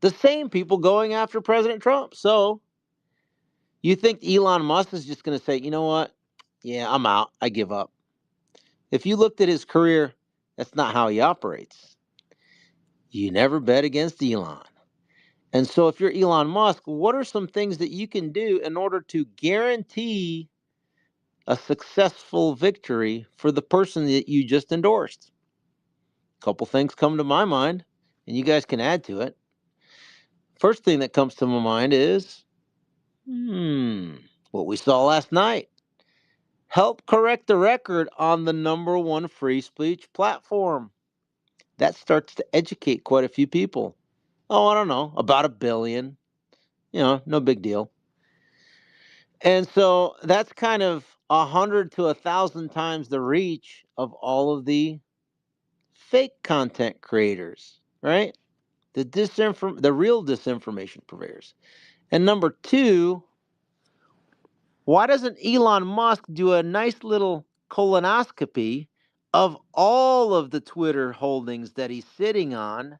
The same people going after President Trump. So you think Elon Musk is just going to say, you know what? Yeah, I'm out. I give up. If you looked at his career, that's not how he operates. You never bet against Elon. And so if you're Elon Musk, what are some things that you can do in order to guarantee a successful victory for the person that you just endorsed? A couple things come to my mind, and you guys can add to it. First thing that comes to my mind is, what we saw last night. Help correct the record on the number one free speech platform. That starts to educate quite a few people. Oh, I don't know, about a billion. No big deal. And so that's kind of 100 to 1,000 times the reach of all of the fake content creators, right? The real disinformation purveyors. And number two, why doesn't Elon Musk do a nice little colonoscopy of all of the Twitter holdings that he's sitting on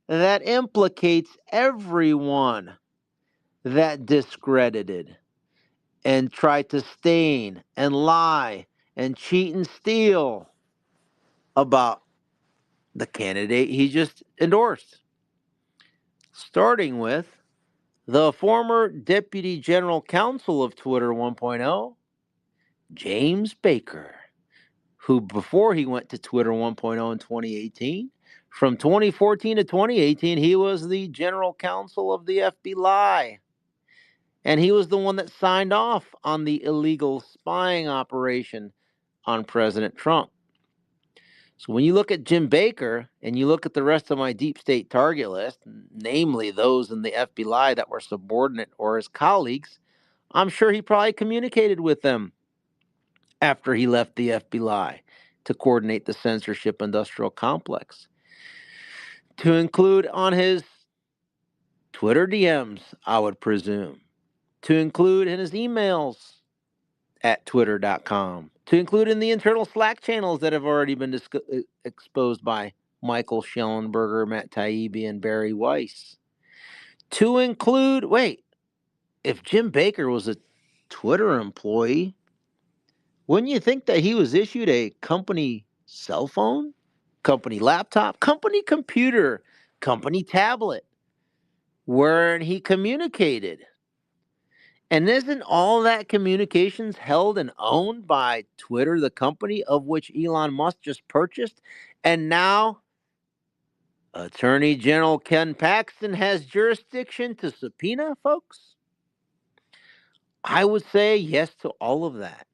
that implicates everyone that discredited and tried to stain and lie and cheat and steal about the candidate he just endorsed? Starting with the former Deputy General Counsel of Twitter 1.0, James Baker, who before he went to Twitter 1.0 in 2018, from 2014 to 2018, he was the general counsel of the FBI. And he was the one that signed off on the illegal spying operation on President Trump. So when you look at Jim Baker and you look at the rest of my deep state target list, namely those in the FBI that were subordinate or his colleagues, I'm sure he probably communicated with them after he left the FBI to coordinate the censorship industrial complex. To include on his Twitter DMs, I would presume. To include in his emails at twitter.com. To include in the internal Slack channels that have already been exposed by Michael Schellenberger, Matt Taibbi, and Barry Weiss. To include, wait, if Jim Baker was a Twitter employee, wouldn't you think that he was issued a company cell phone, company laptop, company computer, company tablet, where he communicated? And isn't all that communications held and owned by Twitter, the company of which Elon Musk just purchased? And now Attorney General Ken Paxton has jurisdiction to subpoena folks? I would say yes to all of that.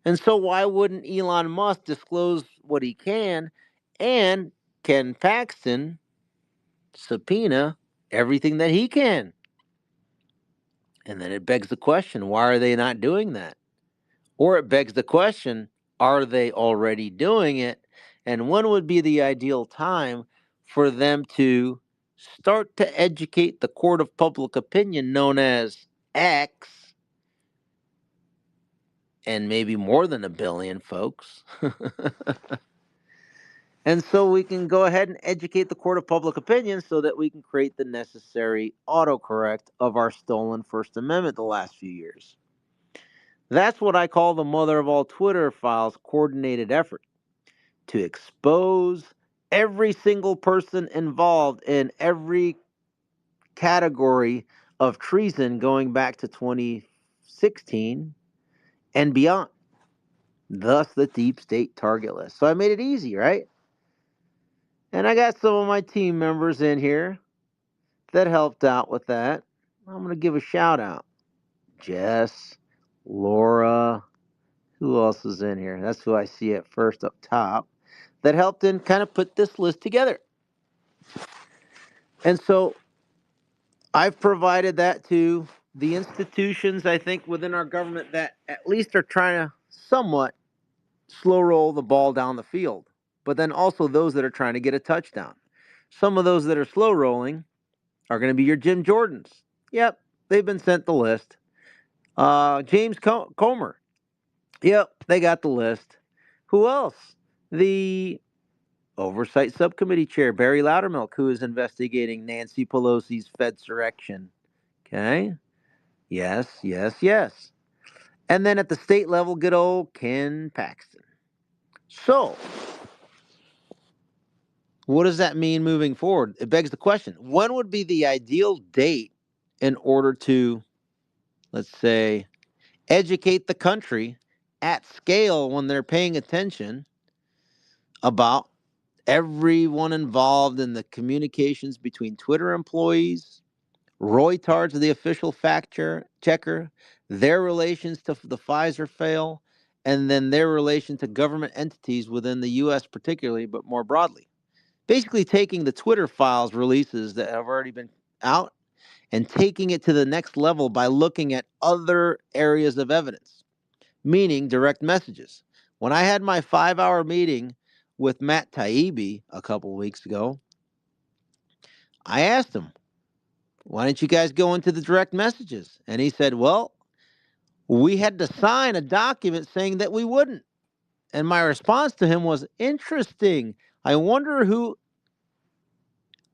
And so why wouldn't Elon Musk disclose what he can and Ken Paxton subpoena everything that he can? And then it begs the question, why are they not doing that? Or it begs the question, are they already doing it? And when would be the ideal time for them to start to educate the court of public opinion known as X, and maybe more than a billion folks? And so we can go ahead and educate the court of public opinion so that we can create the necessary autocorrect of our stolen First Amendment the last few years. That's what I call the mother of all Twitter files coordinated effort to expose every single person involved in every category of treason going back to 2016 and beyond. Thus, the deep state target list. So I made it easy, right? And I got some of my team members in here that helped out with that. I'm going to give a shout out. Jess, Laura, who else is in here? That's who I see at first up top. That helped in kind of put this list together. And so I've provided that to the institutions, I think, within our government that at least are trying to somewhat slow roll the ball down the field, but then also those that are trying to get a touchdown. Some of those that are slow rolling are going to be your Jim Jordans. Yep, they've been sent the list. James Comer. Yep, they got the list. Who else? The Oversight Subcommittee Chair Barry Loudermilk, who is investigating Nancy Pelosi's Fedsurrection. Okay? Yes, yes, yes. And then at the state level, good old Ken Paxton. So, what does that mean moving forward? It begs the question, when would be the ideal date in order to, let's say, educate the country at scale when they're paying attention about everyone involved in the communications between Twitter employees, Roy Tards, the official checker, their relations to the Pfizer fail, and then their relation to government entities within the U.S. particularly, but more broadly. Basically taking the Twitter files releases that have already been out and taking it to the next level by looking at other areas of evidence, meaning direct messages. When I had my 5-hour meeting with Matt Taibbi a couple weeks ago, I asked him, why don't you guys go into the direct messages? And he said, well, we had to sign a document saying that we wouldn't. And my response to him was, interesting. I wonder who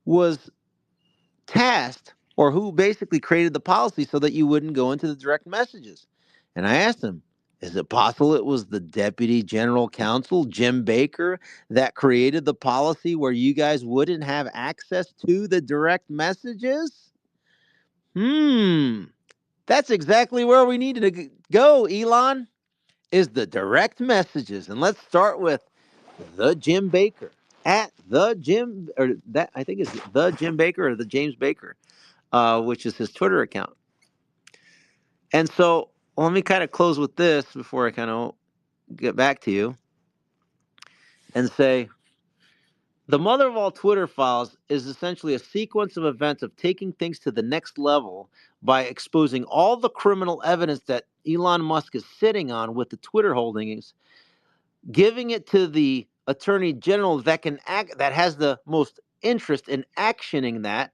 was tasked or who basically created the policy so that you wouldn't go into the direct messages. And I asked him, is it possible it was the Deputy General Counsel, Jim Baker, that created the policy where you guys wouldn't have access to the direct messages? That's exactly where we needed to go, Elon, is the direct messages. And let's start with the Jim Baker at the Jim, or that I think is the Jim Baker or the James Baker, which is his Twitter account. And so let me kind of close with this before I kind of get back to you and say the mother of all Twitter files is essentially a sequence of events of taking things to the next level by exposing all the criminal evidence that Elon Musk is sitting on with the Twitter holdings, giving it to the attorney general that can act, that has the most interest in actioning that,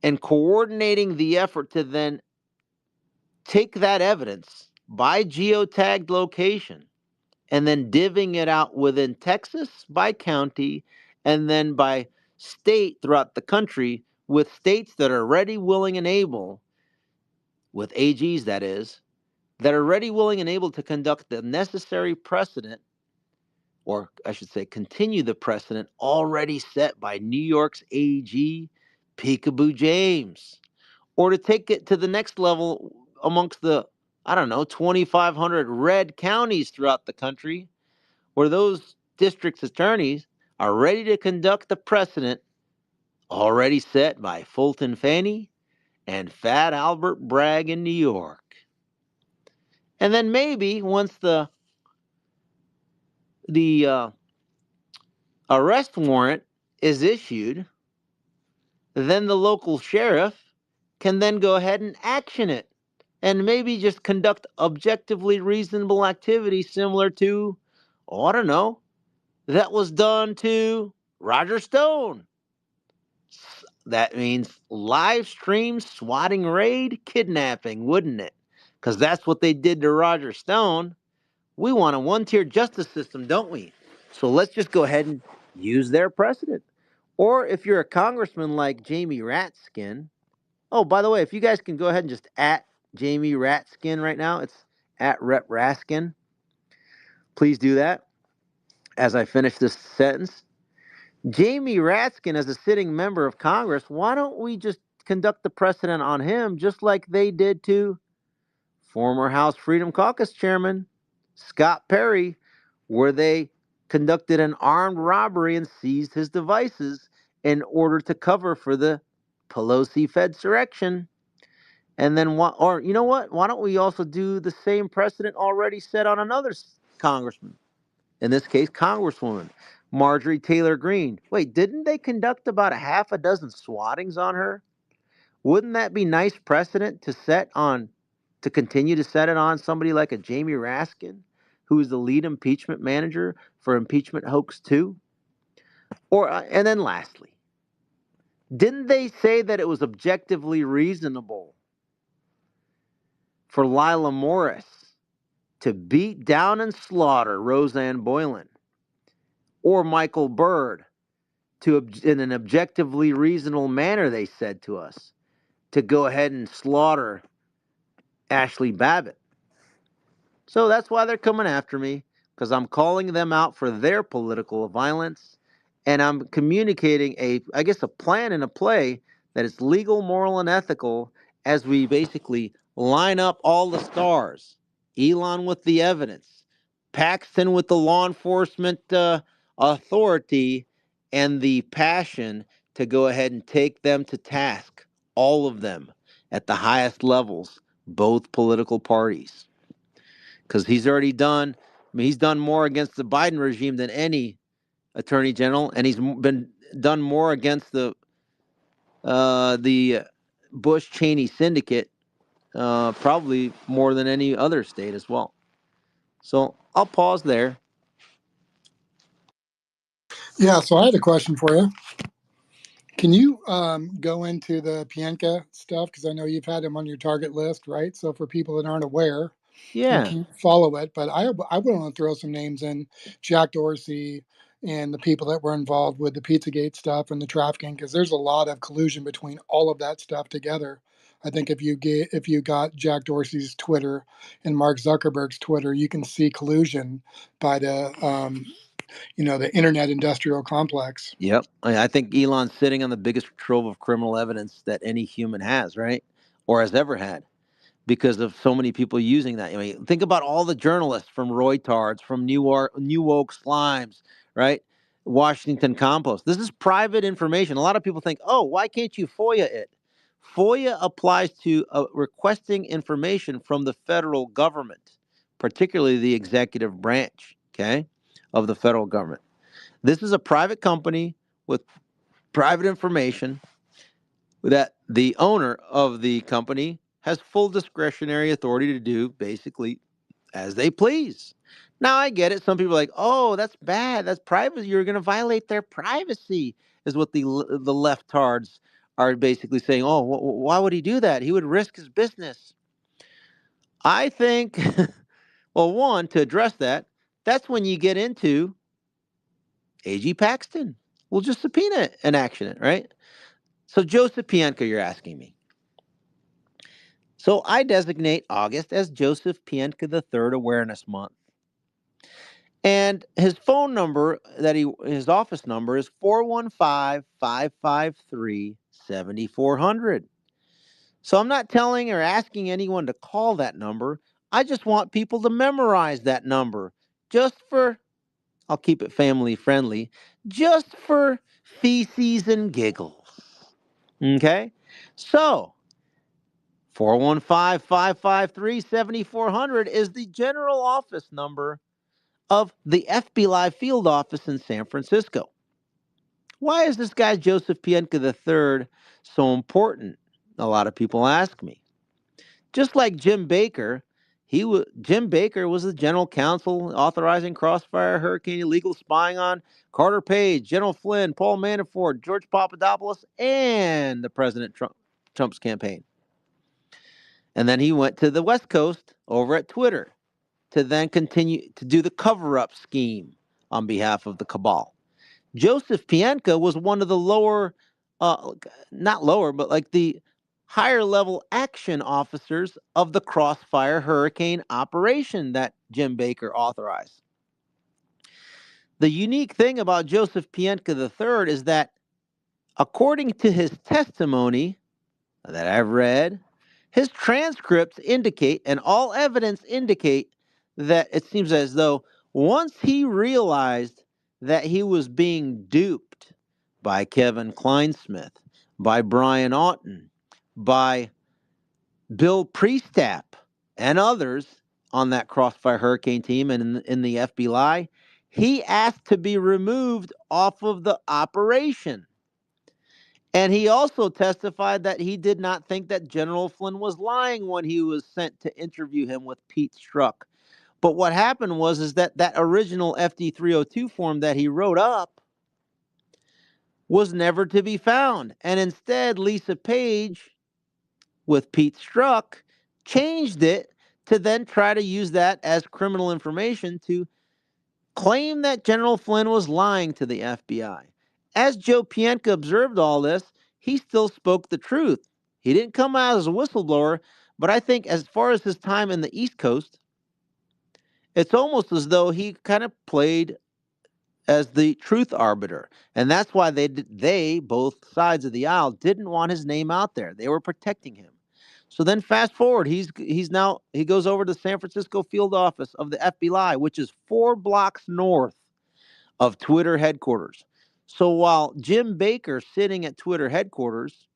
and coordinating the effort to then take that evidence by geotagged location and then divvying it out within Texas by county and then by state throughout the country with states that are ready, willing, and able, with AGs that is, that are ready, willing, and able to conduct the necessary precedent, or I should say, continue the precedent already set by New York's AG, Peekaboo James, or to take it to the next level amongst the, I don't know, 2,500 red counties throughout the country, where those district's attorneys are ready to conduct the precedent already set by Fulton Fanny and Fat Albert Bragg in New York. And then maybe once the arrest warrant is issued, then the local sheriff can then go ahead and action it and maybe just conduct objectively reasonable activity similar to, oh, I don't know, that was done to Roger Stone. That means live stream swatting raid kidnapping, wouldn't it? Because that's what they did to Roger Stone. We want a one-tier justice system, don't we? So let's just go ahead and use their precedent. Or if you're a congressman like Jamie Ratskin, oh, by the way, if you guys can go ahead and just at Jamie Ratskin right now, it's at Rep Raskin. Please do that as I finish this sentence. Jamie Ratskin, as a sitting member of Congress, why don't we just conduct the precedent on him just like they did to former House Freedom Caucus Chairman Scott Perry, where they conducted an armed robbery and seized his devices in order to cover for the Pelosi Fedsurrection. And then, or you know what? Why don't we also do the same precedent already set on another congressman? In this case, Congresswoman Marjorie Taylor Greene. Wait, didn't they conduct about a half a dozen swattings on her? Wouldn't that be nice precedent to set on, to continue to set it on somebody like a Jamie Raskin, who is the lead impeachment manager for impeachment hoax 2? Or and then lastly, didn't they say that it was objectively reasonable for Lila Morris to beat down and slaughter Roseanne Boylan? or Michael Byrd in an objectively reasonable manner, they said to us, to go ahead and slaughter Ashley Babbitt. So that's why they're coming after me, because I'm calling them out for their political violence, and I'm communicating I guess, a plan and a play that is legal, moral, and ethical as we basically line up all the stars. Elon with the evidence, Paxton with the law enforcement authority, and the passion to go ahead and take them to task, all of them at the highest levels, both political parties, because he's already done. I mean, he's done more against the Biden regime than any attorney general, and he's been done more against the Bush Cheney syndicate, probably more than any other state as well. So I'll pause there. Yeah, so I had a question for you. Can you go into the Pienka stuff? Because I know you've had him on your target list, right? So for people that aren't aware and Yeah. can't follow it, but I want to throw some names in: Jack Dorsey and the people that were involved with the Pizzagate stuff and the trafficking, because there's a lot of collusion between all of that stuff together. I think if you got Jack Dorsey's Twitter and Mark Zuckerberg's Twitter, you can see collusion by the internet industrial complex. Yep. I think Elon's sitting on the biggest trove of criminal evidence that any human has, right? Or has ever had, because of so many people using that. I mean, think about all the journalists from Reuters, from New Woke Slimes, right? Washington Compost. This is private information. A lot of people think, oh, why can't you FOIA it? FOIA applies to requesting information from the federal government, particularly the executive branch, okay, of the federal government. This is a private company with private information that the owner of the company has full discretionary authority to do basically as they please. Now, I get it. Some people are like, oh, that's bad. That's privacy. You're going to violate their privacy, is what the leftards are basically saying. Oh, why would he do that? He would risk his business. I think, well, one, to address that, that's when you get into A.G. Paxton. We'll just subpoena and action it, right? So, Joseph Pienka, you're asking me. So I designate August as Joseph Pienka III Awareness Month. And his phone number his office number is 415-553-7400. So I'm not telling or asking anyone to call that number. I just want people to memorize that number, just for, I'll keep it family friendly, just for feces and giggles. Okay? So 415-553-7400 is the general office number of the FBI field office in San Francisco. Why is this guy Joseph Pienka III so important? A lot of people ask me. Just like Jim Baker, Jim Baker was the general counsel authorizing Crossfire Hurricane illegal spying on Carter Page, General Flynn, Paul Manafort, George Papadopoulos, and the Trump's campaign. And then he went to the West Coast over at Twitter to then continue to do the cover-up scheme on behalf of the cabal. Joseph Pienka was one of the not lower, but like the higher level action officers of the Crossfire Hurricane operation that Jim Baker authorized. The unique thing about Joseph Pienka III is that, according to his testimony that I've read, his transcripts indicate, and all evidence indicate, that it seems as though once he realized that he was being duped by Kevin Kleinsmith, by Brian Auten, by Bill Priestap, and others on that Crossfire Hurricane team and in the FBI, he asked to be removed off of the operation. And he also testified that he did not think that General Flynn was lying when he was sent to interview him with Pete Strzok. But what happened was that original FD 302 form that he wrote up was never to be found. And instead, Lisa Page, with Pete Strzok, changed it to then try to use that as criminal information to claimed that General Flynn was lying to the FBI. As Joe Pientka observed all this, he still spoke the truth. He didn't come out as a whistleblower, but I think as far as his time in the East Coast, it's almost as though he kind of played as the truth arbiter. And that's why they both sides of the aisle didn't want his name out there. They were protecting him. So then fast forward, he goes over to the San Francisco field office of the FBI, which is 4 blocks north of Twitter headquarters. So while Jim Baker sitting at Twitter headquarters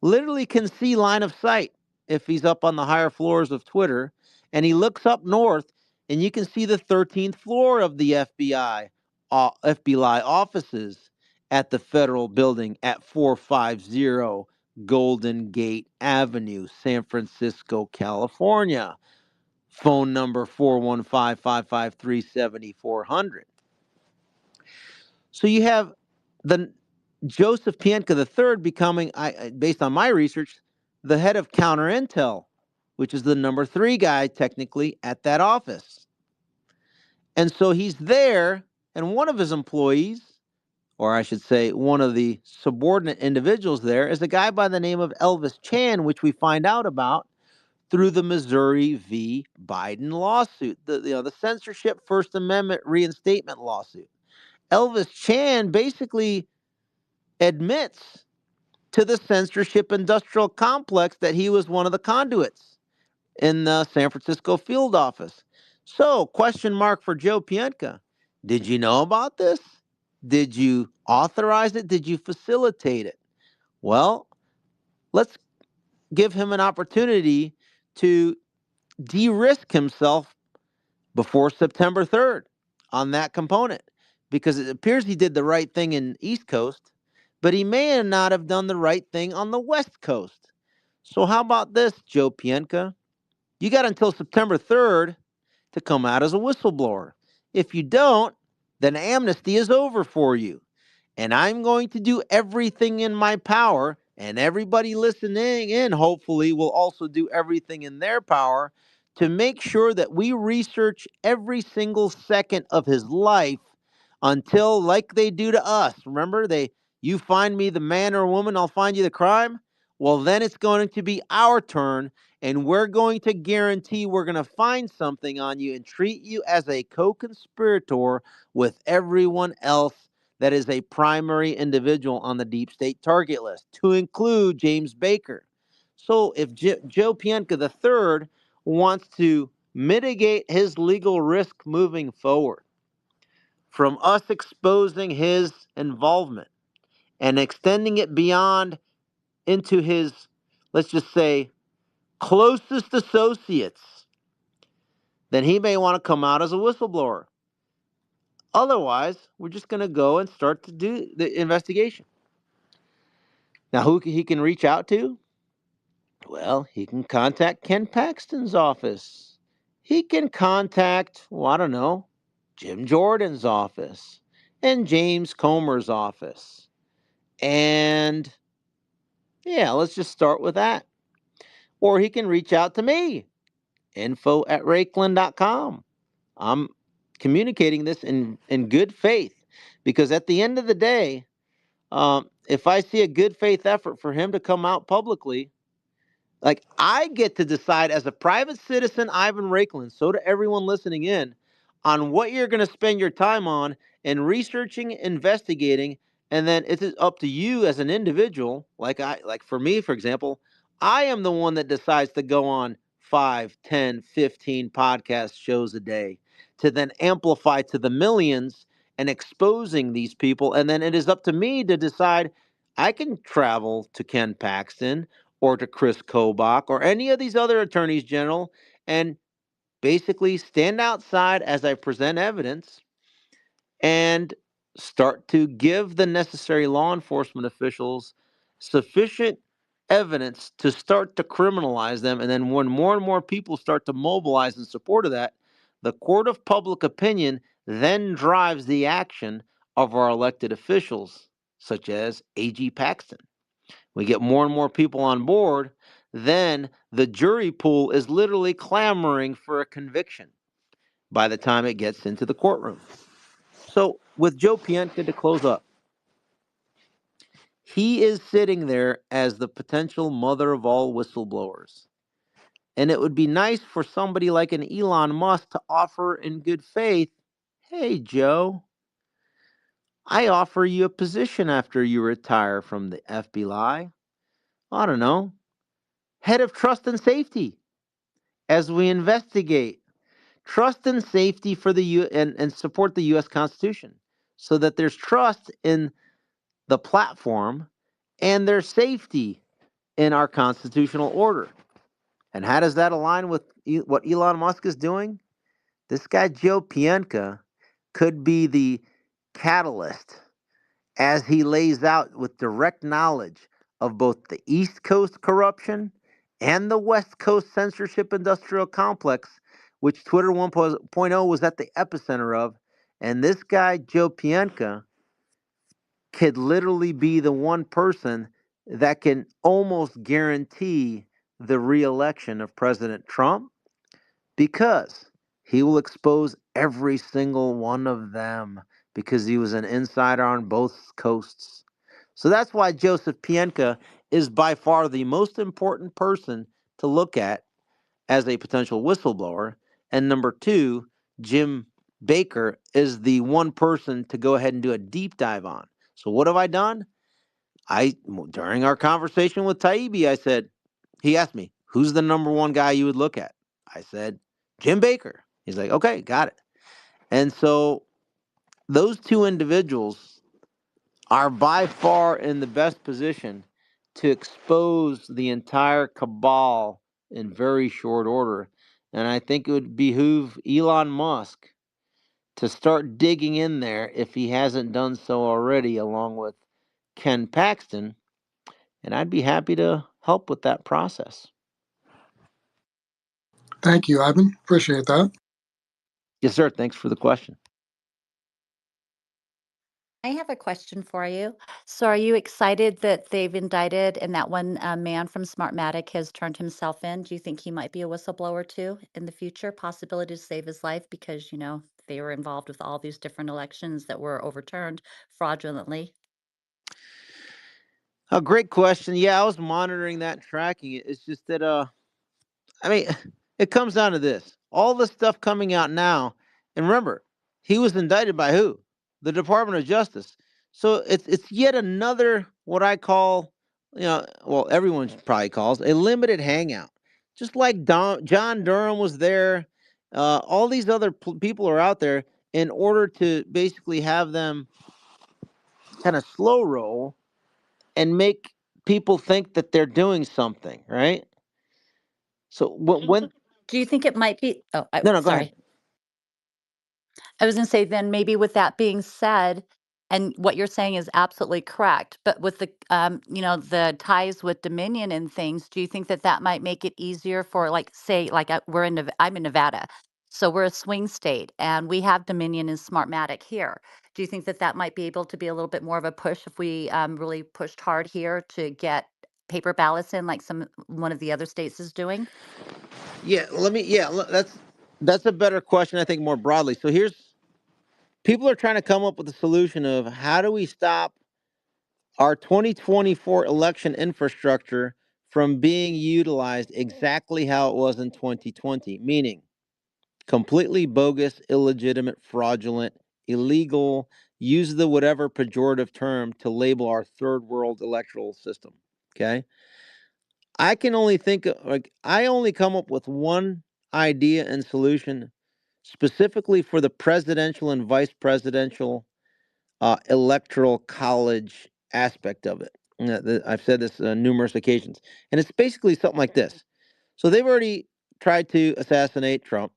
literally can see line of sight if he's up on the higher floors of Twitter, and he looks up north and you can see the 13th floor of the FBI offices at the federal building at 450 Golden Gate Avenue, San Francisco, California. Phone number 415-553-7400. So you have the Joseph Pientka III becoming, based on my research, the head of counter intel, which is the number 3 guy technically at that office. And so he's there, and one of his employees, or I should say, one of the subordinate individuals there, is a guy by the name of Elvis Chan, which we find out about through the Missouri v. Biden lawsuit, the censorship First Amendment reinstatement lawsuit. Elvis Chan basically admits to the censorship industrial complex that he was one of the conduits in the San Francisco field office. So, question mark for Joe Pientka. Did you know about this? Did you authorize it? Did you facilitate it? Well, let's give him an opportunity to de risk himself before September 3rd on that component because it appears he did the right thing in East Coast, but he may not have done the right thing on the West Coast. So, how about this, Joe Pientka? You got until September 3rd to come out as a whistleblower. If you don't, then amnesty is over for you. And I'm going to do everything in my power, and everybody listening in hopefully will also do everything in their power to make sure that we research every single second of his life until, like they do to us, remember, you find me the man or woman, I'll find you the crime. Well, then it's going to be our turn, and we're going to guarantee we're going to find something on you and treat you as a co-conspirator with everyone else that is a primary individual on the deep state target list, to include James Baker. So if Joe Pientka III wants to mitigate his legal risk moving forward from us exposing his involvement and extending it beyond into his, let's just say, closest associates, then he may want to come out as a whistleblower. Otherwise, we're just going to go and start to do the investigation. Now, who he can reach out to? Well, he can contact Ken Paxton's office. He can contact, well, I don't know, Jim Jordan's office and James Comer's office. And yeah, let's just start with that. Or he can reach out to me, info@rakeland.com. I'm communicating this in good faith because at the end of the day, if I see a good faith effort for him to come out publicly, like I get to decide as a private citizen, Ivan Rakeland, so to everyone listening in, on what you're going to spend your time on and researching, investigating, and then it's up to you as an individual. Like for me, for example, I am the one that decides to go on 5, 10, 15 podcast shows a day to then amplify to the millions and exposing these people. And then it is up to me to decide I can travel to Ken Paxton or to Chris Kobach or any of these other attorneys general and basically stand outside as I present evidence and start to give the necessary law enforcement officials sufficient evidence to start to criminalize them. And then when more and more people start to mobilize in support of that, the court of public opinion then drives the action of our elected officials, such as A.G. Paxton. We get more and more people on board, then the jury pool is literally clamoring for a conviction by the time it gets into the courtroom. So with Joe Pientka to close up, he is sitting there as the potential mother of all whistleblowers. And it would be nice for somebody like an Elon Musk to offer in good faith, hey, Joe, I offer you a position after you retire from the FBI. I don't know, head of trust and safety as we investigate trust and safety for the and support the US Constitution so that there's trust in the platform and there's safety in our constitutional order. And how does that align with what Elon Musk is doing? This guy, Joe Pientka, could be the catalyst as he lays out with direct knowledge of both the East Coast corruption and the West Coast censorship industrial complex, which Twitter 1.0 was at the epicenter of. And this guy, Joe Pientka, could literally be the one person that can almost guarantee the reelection of President Trump because he will expose every single one of them because he was an insider on both coasts. So that's why Joseph Pientka is by far the most important person to look at as a potential whistleblower. And number two, Jim Baker is the one person to go ahead and do a deep dive on. So what have I done? I During our conversation with Taibbi, I said, he asked me, who's the number one guy you would look at? I said, Jim Baker. He's like, okay, got it. And so those two individuals are by far in the best position to expose the entire cabal in very short order. And I think it would behoove Elon Musk to start digging in there if he hasn't done so already, along with Ken Paxton. And I'd be happy to help with that process. Thank you, Ivan. Appreciate that. Yes, sir. Thanks for the question. I have a question for you. So, are you excited that they've indicted and that one man from Smartmatic has turned himself in? Do you think he might be a whistleblower too in the future? Possibility to save his life because, they were involved with all these different elections that were overturned fraudulently. A great question. Yeah, I was monitoring that and tracking it. It's just that I mean, it comes down to this. All the stuff coming out now, and remember, he was indicted by who? The Department of Justice. So it's yet another what I call, well, everyone probably calls a limited hangout. Just like John Durham was there, all these other people are out there in order to basically have them kind of slow roll and make people think that they're doing something, right? So when Do you think it might be? Oh, no, no, go ahead. sorry. I was gonna say then maybe with that being said, and what you're saying is absolutely correct, but with the ties with Dominion and things, do you think that that might make it easier for like, say, like I'm in Nevada, so we're a swing state and we have Dominion and Smartmatic here. Do you think that that might be able to be a little bit more of a push if we really pushed hard here to get paper ballots in like one of the other states is doing? Yeah, that's a better question, I think, more broadly. So here's people are trying to come up with a solution of how do we stop our 2024 election infrastructure from being utilized exactly how it was in 2020, meaning completely bogus, illegitimate, fraudulent, illegal, use the whatever pejorative term to label our third world electoral system. Okay. I can only think of, like, I only come up with one idea and solution specifically for the presidential and vice presidential electoral college aspect of it. I've said this numerous occasions, and it's basically something like this. So they've already tried to assassinate Trump.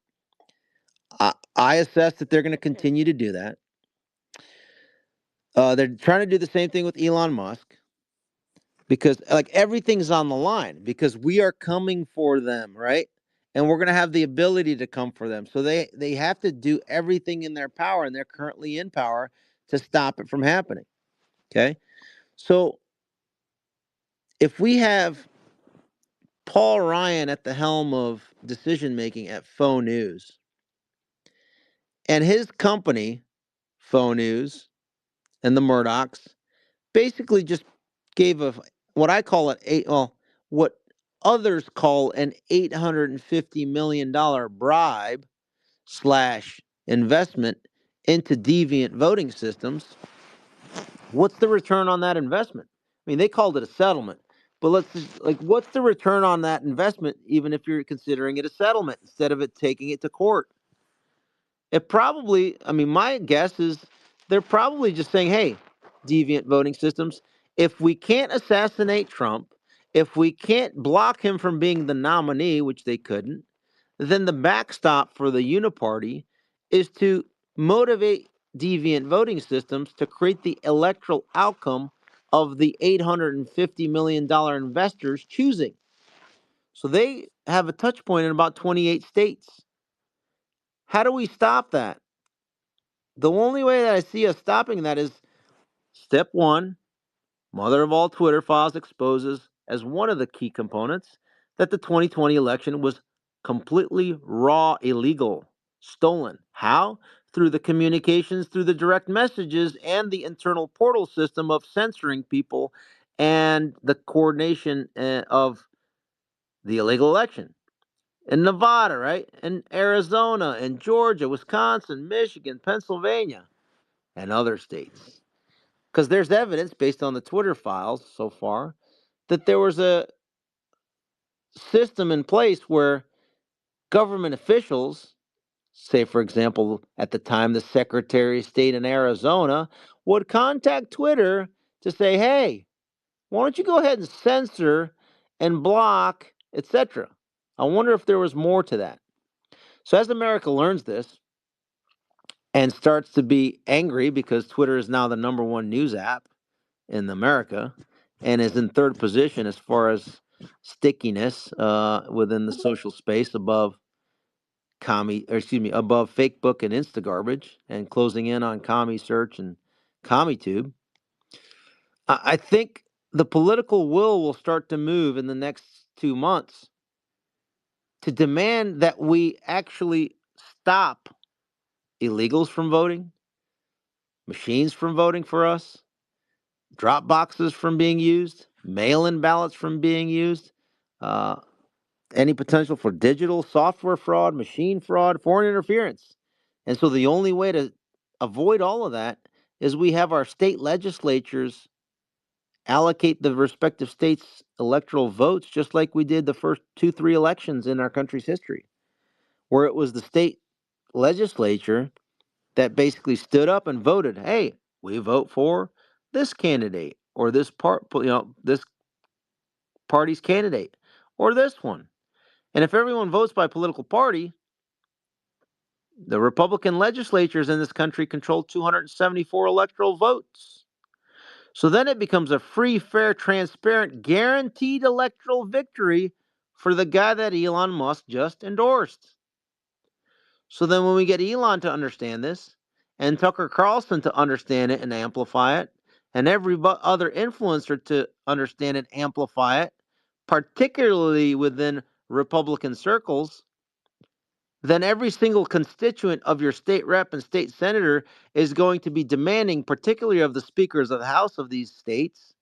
I assess that they're going to continue to do that. They're trying to do the same thing with Elon Musk because, like, everything's on the line because we are coming for them, right? And we're going to have the ability to come for them. So they have to do everything in their power, and they're currently in power to stop it from happening. Okay. So if we have Paul Ryan at the helm of decision making at Faux News and his company Faux News, and the Murdochs basically just gave a what I call it what others call an $850 million bribe slash investment into deviant voting systems. What's the return on that investment? I mean, they called it a settlement, but let's just, like, what's the return on that investment, even if you're considering it a settlement instead of it taking it to court? It probably, I mean, my guess is they're probably just saying, hey, deviant voting systems, if we can't assassinate Trump, if we can't block him from being the nominee, which they couldn't, then the backstop for the uniparty is to motivate deviant voting systems to create the electoral outcome of the $850 million investors choosing. So they have a touch point in about 28 states. How do we stop that? The only way that I see us stopping that is step one, mother of all Twitter files exposes as one of the key components that the 2020 election was completely raw illegal, stolen. How? Through the communications, through the direct messages, and the internal portal system of censoring people and the coordination of the illegal election. In Nevada, right? In Arizona, in Georgia, Wisconsin, Michigan, Pennsylvania, and other states. Because there's evidence based on the Twitter files so far that there was a system in place where government officials, say for example, at the time the Secretary of State in Arizona, would contact Twitter to say, hey, why don't you go ahead and censor and block, etc. I wonder if there was more to that. So as America learns this and starts to be angry because Twitter is now the number one news app in America and is in third position as far as stickiness within the social space above above Facebook and Insta garbage and closing in on Commie Search and CommieTube. I think the political will start to move in the next 2 months to demand that we actually stop illegals from voting, machines from voting for us, drop boxes from being used, mail in ballots from being used, uh, any potential for digital software fraud, machine fraud, foreign interference. And so the only way to avoid all of that is we have our state legislatures allocate the respective states' electoral votes just like we did the first two, three elections in our country's history, where it was the state legislature that basically stood up and voted, hey, we vote for this candidate or this party's candidate or this one. And if everyone votes by political party, the Republican legislatures in this country control 274 electoral votes. So then it becomes a free, fair, transparent, guaranteed electoral victory for the guy that Elon Musk just endorsed. So then when we get Elon to understand this, and Tucker Carlson to understand it and amplify it, and every other influencer to understand and amplify it, particularly within Republican circles, then every single constituent of your state rep and state senator is going to be demanding, particularly of the speakers of the House of these states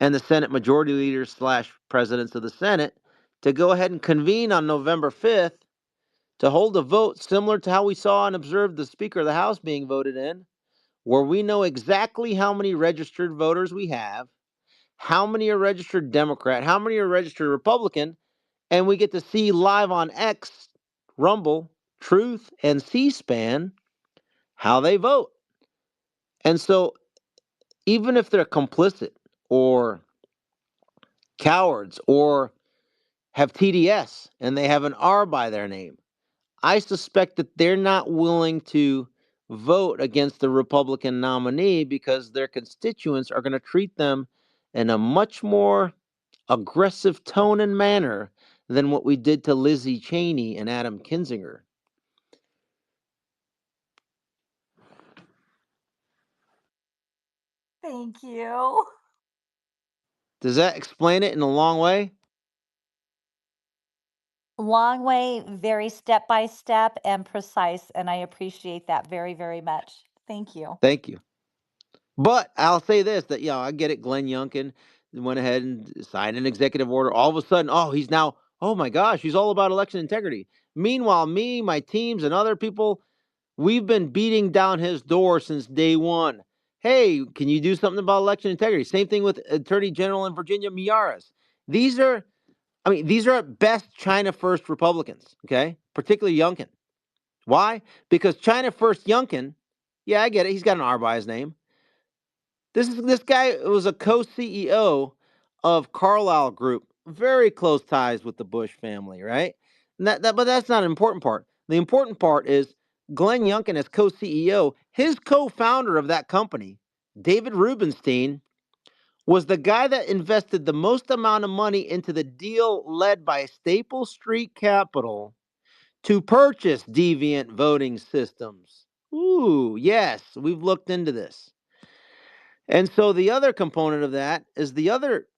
and the Senate majority leaders slash presidents of the Senate, to go ahead and convene on November 5th to hold a vote similar to how we saw and observed the Speaker of the House being voted in, where we know exactly how many registered voters we have, how many are registered Democrat, how many are registered Republican, and we get to see live on X, Rumble, Truth, and C SPAN how they vote. And so, even if they're complicit or cowards or have TDS and they have an R by their name, I suspect that they're not willing to vote against the Republican nominee because their constituents are going to treat them in a much more aggressive tone and manner than what we did to Lizzie Cheney and Adam Kinzinger. Thank you. Does that explain it in a long way? Long way, very step by step and precise, and I appreciate that very, very much. Thank you. Thank you. But I'll say this: that I get it. Glenn Youngkin went ahead and signed an executive order. All of a sudden, oh, he's now. Oh my gosh, he's all about election integrity. Meanwhile, me, my teams, and other people, we've been beating down his door since day one. Hey, can you do something about election integrity? Same thing with Attorney General in Virginia, Miaras. These are, these are at best China first Republicans, okay? Particularly Youngkin. Why? Because China first Youngkin, yeah, I get it. He's got an R by his name. This guy was a co-CEO of Carlyle Group, very close ties with the Bush family, right? And but that's not an important part. The important part is Glenn Youngkin as co-CEO, his co-founder of that company, David Rubenstein, was the guy that invested the most amount of money into the deal led by Staple Street Capital to purchase deviant voting systems. Ooh, yes, we've looked into this. And so the other component of that is the other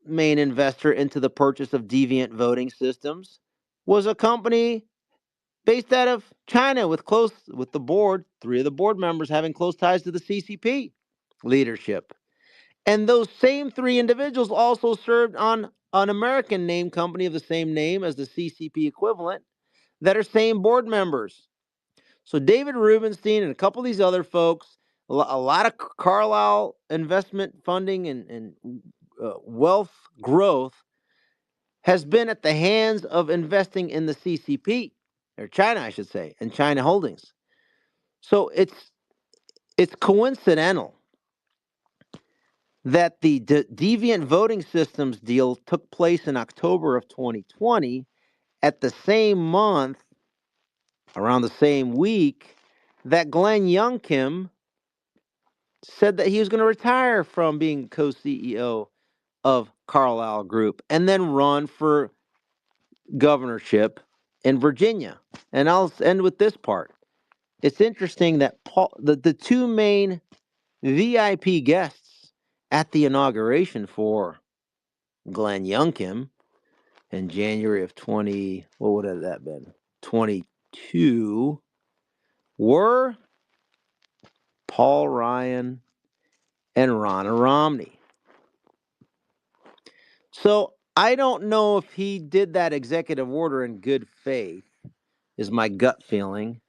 main investor into the purchase of deviant voting systems was a company based out of China with the board, three of the board members having close ties to the CCP leadership. And those same three individuals also served on an American name company of the same name as the CCP equivalent that are same board members. So David Rubenstein and a couple of these other folks, a lot of Carlyle investment funding and wealth growth has been at the hands of investing in the CCP or China, I should say, and China Holdings. So it's coincidental that the deviant voting systems deal took place in October of 2020 at the same month, around the same week, that Glenn Youngkin said that he was going to retire from being co-CEO of Carlyle Group and then run for governorship in Virginia. And I'll end with this part. It's interesting that the two main VIP guests at the inauguration for Glenn Youngkin in January of 20, what would have that been? 22 were Paul Ryan and Ronna Romney. So I don't know if he did that executive order in good faith, is my gut feeling.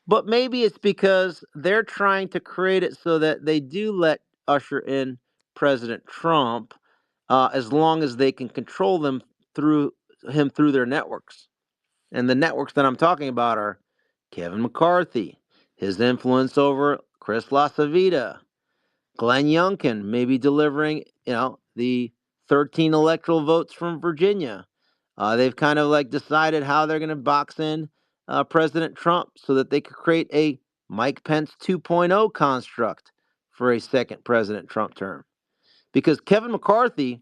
But maybe it's because they're trying to create it so that they do let usher in President Trump as long as they can control them through through their networks. And the networks that I'm talking about are Kevin McCarthy, his influence over Chris LaCivita, Glenn Youngkin maybe delivering, the 13 electoral votes from Virginia. They've kind of like decided how they're going to box in President Trump so that they could create a Mike Pence 2.0 construct for a second President Trump term. Because Kevin McCarthy,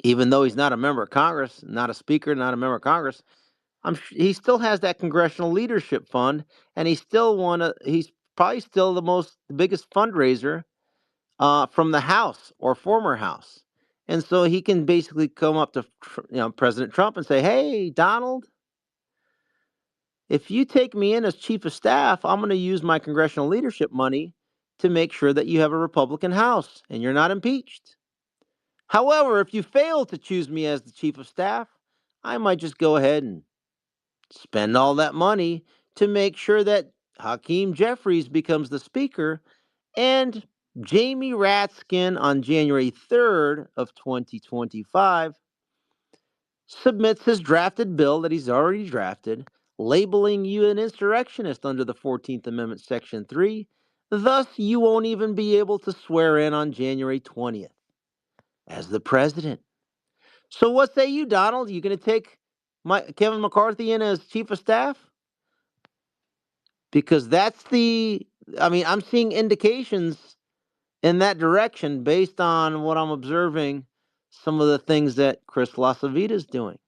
even though he's not a member of Congress, not a speaker, not a member of Congress, he still has that congressional leadership fund, and he's probably still the biggest fundraiser from the House or former House. And so he can basically come up to President Trump and say, "Hey, Donald, if you take me in as chief of staff, I'm going to use my congressional leadership money to make sure that you have a Republican House and you're not impeached. However, if you fail to choose me as the chief of staff, I might just go ahead and spend all that money to make sure that Hakeem Jeffries becomes the speaker and Jamie Ratskin on January 3rd of 2025 submits his drafted bill that he's already drafted, labeling you an insurrectionist under the 14th Amendment, Section 3. Thus, you won't even be able to swear in on January 20th as the president. So what say you, Donald? You going to take Kevin McCarthy in as chief of staff? Because I'm seeing indications in that direction based on what I'm observing some of the things that Chris LaCivita is doing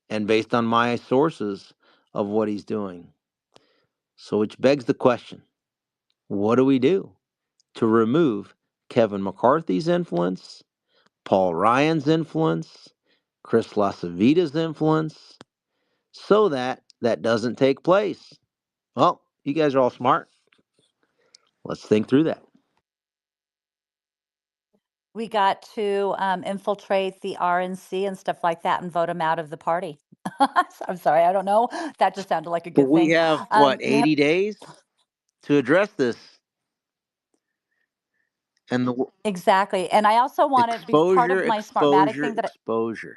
and based on my sources of what he's doing. So which begs the question, what do we do to remove Kevin McCarthy's influence, Paul Ryan's influence, Chris LaCivita's influence, so that that doesn't take place? Well, you guys are all smart. Let's think through that. We got to infiltrate the RNC and stuff like that and vote them out of the party. I'm sorry, I don't know. That just sounded like a But good we thing. have what, Yeah, 80 days to address this, and the exactly. And I also want to be part exposure, of my Smartmatic exposure, thing that exposure.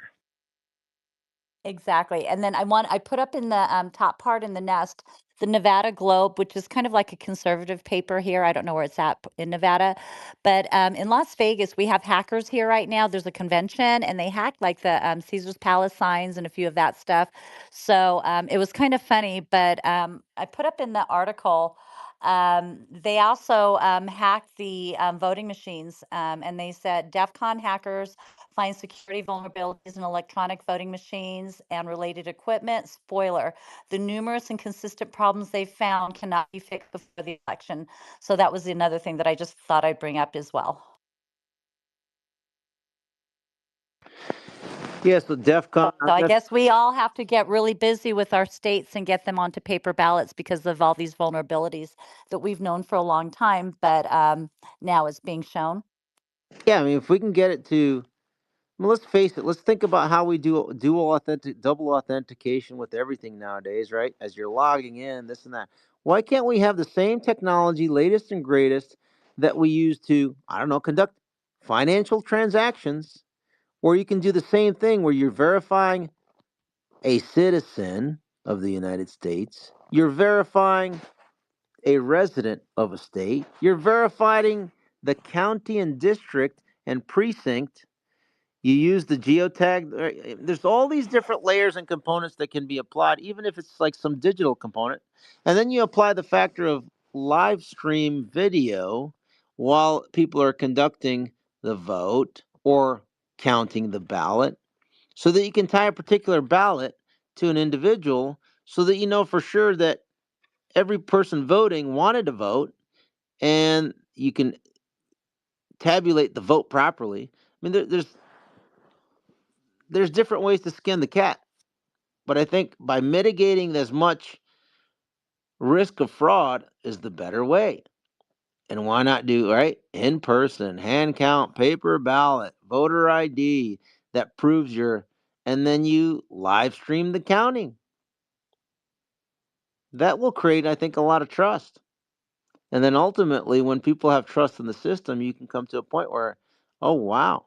exactly. And then I put up in the top part in the nest the Nevada Globe, which is kind of like a conservative paper here. I don't know where it's at in Nevada, but in Las Vegas, we have hackers here right now. There's a convention and they hacked like the Caesar's Palace signs and a few of that stuff. So it was kind of funny, but I put up in the article. They also hacked the voting machines, and they said DEF CON hackers find security vulnerabilities in electronic voting machines and related equipment. Spoiler, the numerous and consistent problems they found cannot be fixed before the election. So that was another thing that I just thought I'd bring up as well. Yes, the DEF CON. So I guess we all have to get really busy with our states and get them onto paper ballots because of all these vulnerabilities that we've known for a long time, but now it's being shown. Yeah, I mean, if we can get it to, I mean, let's face it. Let's think about how we do dual authentic, double authentication with everything nowadays, right? As you're logging in, this and that. Why can't we have the same technology, latest and greatest, that we use to, I don't know, conduct financial transactions, where you can do the same thing, where you're verifying a citizen of the United States, you're verifying a resident of a state, you're verifying the county and district and precinct. You use the geotag. There's all these different layers and components that can be applied, even if it's like some digital component. And then you apply the factor of live stream video while people are conducting the vote or counting the ballot, so that you can tie a particular ballot to an individual, so that you know for sure that every person voting wanted to vote, and you can tabulate the vote properly. I mean, there's different ways to skin the cat. But I think by mitigating as much risk of fraud is the better way. And why not do, right? In person, hand count, paper ballot, voter ID that proves your, and then you live stream the counting. That will create, I think, a lot of trust. And then ultimately, when people have trust in the system, you can come to a point where, oh, wow,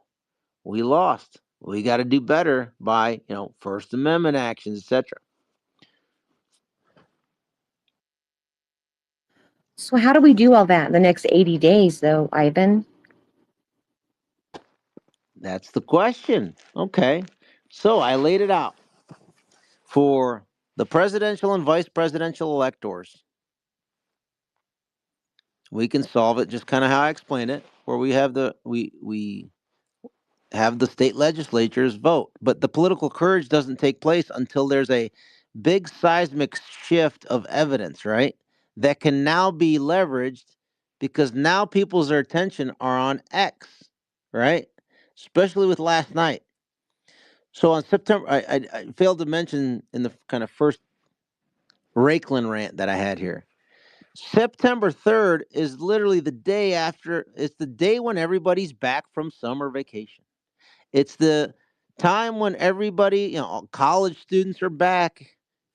we lost. We got to do better by, First Amendment actions, etc. So how do we do all that in the next 80 days, though, Ivan? That's the question. Okay. So I laid it out for the presidential and vice presidential electors. We can solve it just kind of how I explained it, where we have the state legislatures vote, but the political courage doesn't take place until there's a big seismic shift of evidence, right? That can now be leveraged, because now people's attention are on X, right? Especially with last night. So on September, I failed to mention in the kind of first Rakeland rant that I had here. September 3rd is literally the day after, it's the day when everybody's back from summer vacation. It's the time when everybody, college students are back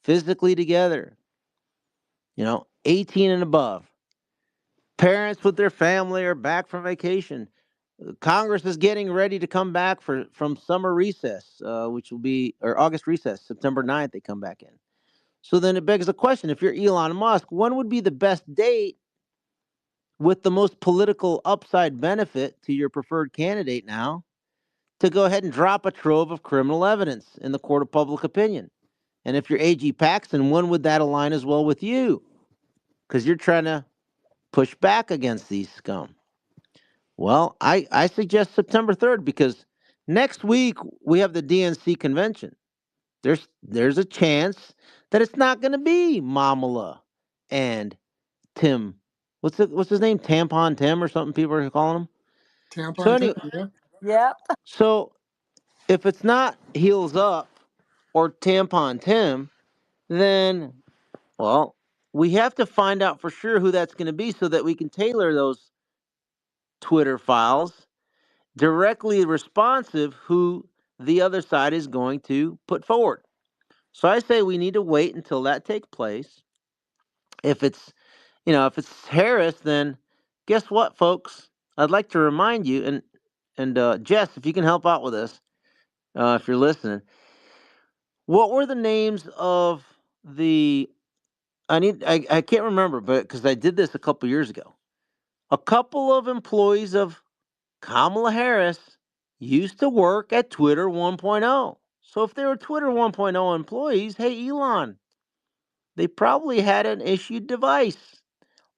physically together, 18 and above. Parents with their family are back from vacation. Congress is getting ready to come back from summer recess, which will be, or August recess, September 9th, they come back in. So then it begs the question, if you're Elon Musk, when would be the best date with the most political upside benefit to your preferred candidate now to go ahead and drop a trove of criminal evidence in the court of public opinion? And if you're AG Paxton, when would that align as well with you? Because you're trying to push back against these scum. Well, I suggest September 3rd, because next week we have the DNC convention. There's a chance that it's not going to be Mamala and Tim. What's his name? Tampon Tim or something people are calling him. So Tampon tip, anyway, yeah. Yep. so if it's not Heels Up or Tampon Tim, then, well, We have to find out for sure who that's going to be so that we can tailor those Twitter files directly responsive who the other side is going to put forward. So I say we need to wait until that takes place. If it's, if it's Harris, then guess what, folks? I'd like to remind you, and Jess, if you can help out with this, if you're listening, what were the names of the? I can't remember, but because I did this a couple years ago, a couple of employees of Kamala Harris used to work at Twitter 1.0. So if they were Twitter 1.0 employees, hey Elon, they probably had an issued device.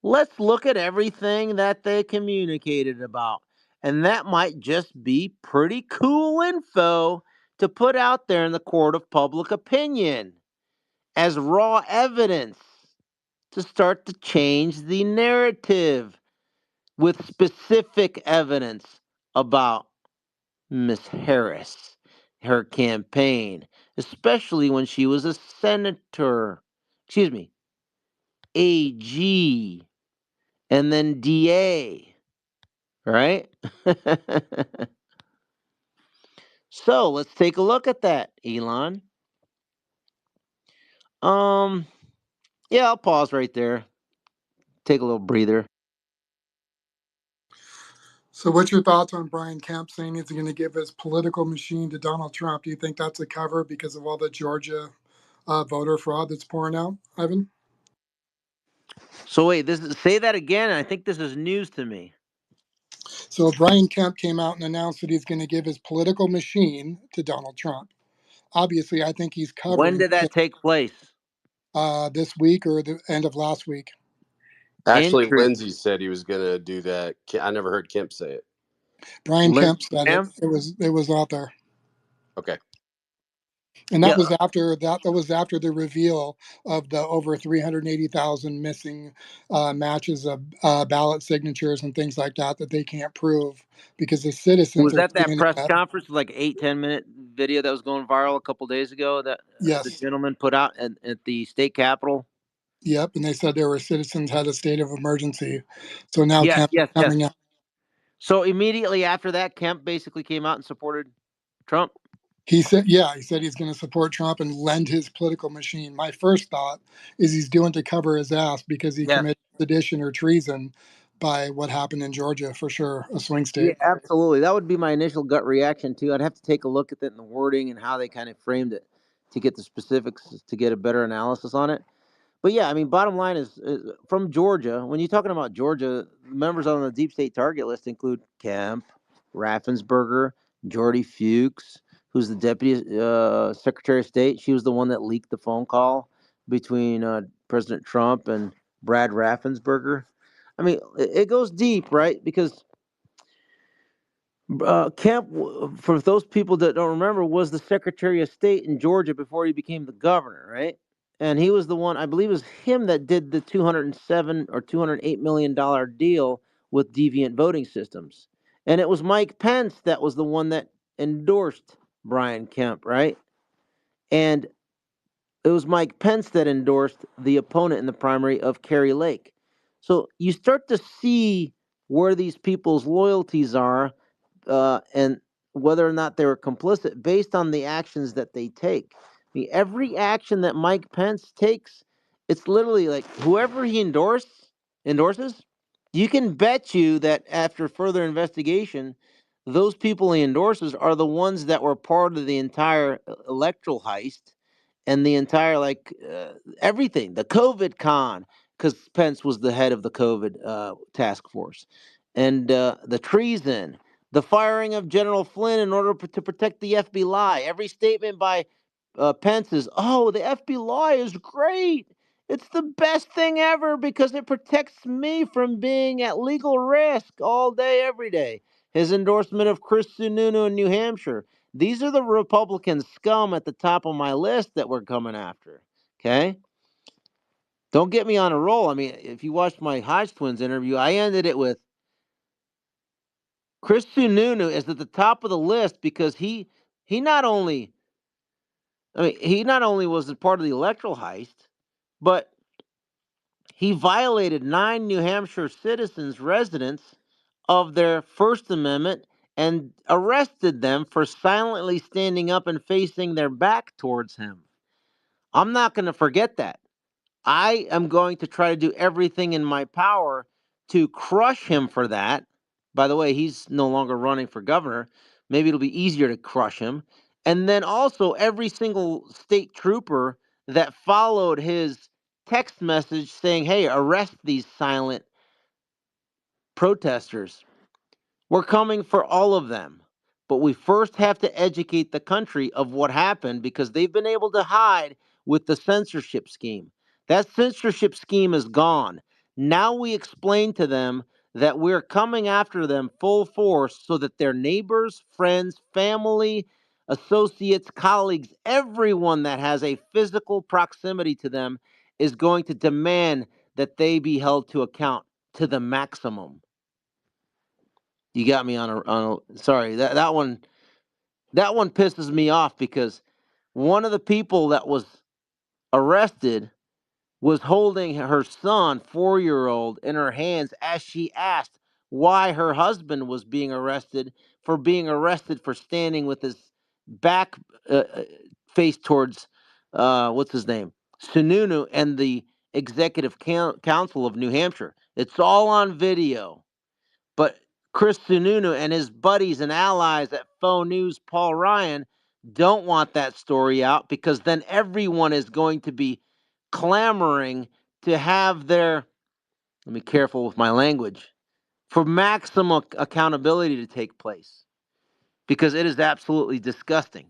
Let's look at everything that they communicated about. And that might just be pretty cool info to put out there in the court of public opinion as raw evidence to start to change the narrative with specific evidence about Miss Harris, her campaign, especially when she was a senator, excuse me, AG, and then DA, right? So let's take a look at that, Elon. Um, yeah, I'll pause right there. Take a little breather. So, what's your thoughts on Brian Kemp saying he's going to give his political machine to Donald Trump? Do you think that's a cover because of all the Georgia voter fraud that's pouring out, Ivan? So wait, say that again. I think this is news to me. So, Brian Kemp came out and announced that he's going to give his political machine to Donald Trump. Obviously, I think he's When covering did that take place? this week or the end of last week. Actually, Interest. Lindsay said he was going to do that. I never heard Kemp say it. Brian Kemp Lindsey said it. Graham? It was out there. Okay. And that Yeah. was after that was after the reveal of the over 380,000 missing matches of ballot signatures and things like that that they can't prove because the citizens Was are that claiming press that. conference, like 8-10 minute video that was going viral a couple days ago that the Yes, gentleman put out at the state capitol? yep. And they said there were citizens had a state of emergency, so now Yes, Kemp is yes, yes. coming out. So immediately after that, Kemp basically came out and supported Trump. He said he's going to support Trump and lend his political machine. My first thought is he's doing to cover his ass because he Yes. committed sedition or treason by what happened in Georgia for sure, a swing Yeah, state. absolutely. That would be my initial gut reaction too. I'd have to take a look at it in the wording and how they kind of framed it to get the specifics to get a better analysis on it. But yeah, I mean, bottom line is from Georgia. When you're talking about Georgia, members on the deep state target list include Kemp, Raffensperger, Jordy Fuchs, who's the deputy secretary of state. She was the one that leaked the phone call between President Trump and Brad Raffensperger. I mean, it goes deep, right? Because Kemp, for those people that don't remember, was the Secretary of State in Georgia before he became the governor, right? And he was the one, I believe, it was him that did the 207 or $208 million deal with deviant voting systems, and it was Mike Pence that was the one that endorsed Brian Kemp, right? And it was Mike Pence that endorsed the opponent in the primary of Kerry Lake. So you start to see where these people's loyalties are and whether or not they were complicit based on the actions that they take. I mean, every action that Mike Pence takes, it's literally like whoever he endorses, you can bet you that after further investigation, those people he endorses are the ones that were part of the entire electoral heist and the entire everything, the COVID con, because Pence was the head of the COVID task force, and the treason, the firing of General Flynn in order to protect the FBI. Every statement by Pence is, "Oh, the FBI is great. It's the best thing ever because it protects me from being at legal risk all day, every day." His endorsement of Chris Sununu in New Hampshire. These are the Republican scum at the top of my list that we're coming after. Okay? Don't get me on a roll. I mean, if you watched my Hodge Twins interview, I ended it with Chris Sununu is at the top of the list because he not only he not only was a part of the electoral heist, but He violated 9 New Hampshire citizens' residents of their First Amendment and arrested them for silently standing up and facing their back towards him. I'm not going to forget that. I am going to try to do everything in my power to crush him for that. By the way, he's no longer running for governor. Maybe it'll be easier to crush him. And then also, every single state trooper that followed his text message saying, hey, arrest these silent protesters. We're coming for all of them. But we first have to educate the country of what happened because they've been able to hide with the censorship scheme. That censorship scheme is gone. Now we explain to them that we're coming after them full force so that their neighbors, friends, family, associates, colleagues, everyone that has a physical proximity to them is going to demand that they be held to account to the maximum. You got me on a sorry, that one pisses me off because one of the people that was arrested was holding her son, 4-year-old, in her hands as she asked why her husband was being arrested for standing with his back face towards what's his name, Sununu, and the executive council of New Hampshire. It's all on video. But Chris Sununu and his buddies and allies at Faux News, Paul Ryan, don't want that story out because then everyone is going to be clamoring to have their, let me be careful with my language, for maximum accountability to take place because it is absolutely disgusting.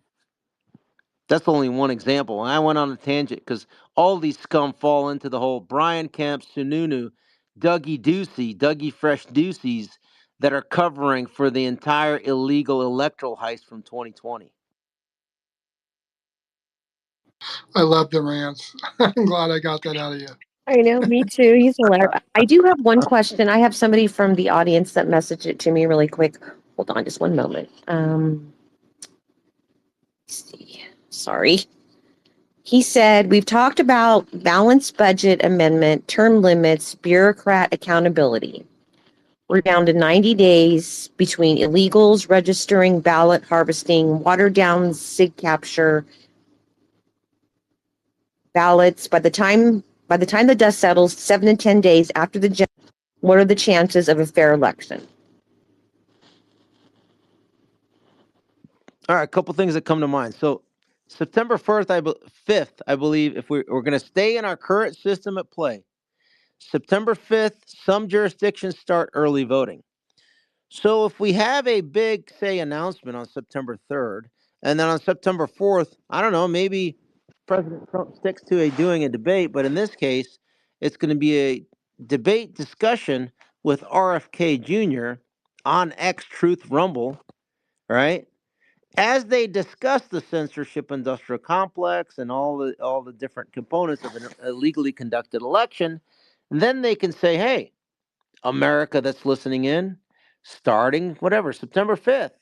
That's only one example. And I went on a tangent because all these scum fall into the whole Brian Kemp, Sununu, Dougie Fresh Ducey's that are covering for the entire illegal electoral heist from 2020. I love the rants. I'm glad I got that out of you. I know, me too. He's hilarious. I do have one question. I have somebody from the audience that messaged it to me really quick. Hold on just one moment. Let's see. Sorry. He said, we've talked about balanced budget amendment, term limits, bureaucrat accountability. We're down to 90 days between illegals registering, ballot harvesting, watered down SIG capture ballots. By the time the dust settles, 7 to 10 days after the what are the chances of a fair election? All right, a couple things that come to mind. So September 5th, I believe, if we're going to stay in our current system at play, September 5th, some jurisdictions start early voting. So if we have a big, say, announcement on September 3rd, and then on September 4th, I don't know, maybe President Trump sticks to doing a debate, but in this case, it's going to be a debate discussion with RFK Jr. on X Truth Rumble, right? As they discuss the censorship industrial complex and all the different components of an illegally conducted election, then they can say, "Hey, America that's listening in, starting whatever, September 5th.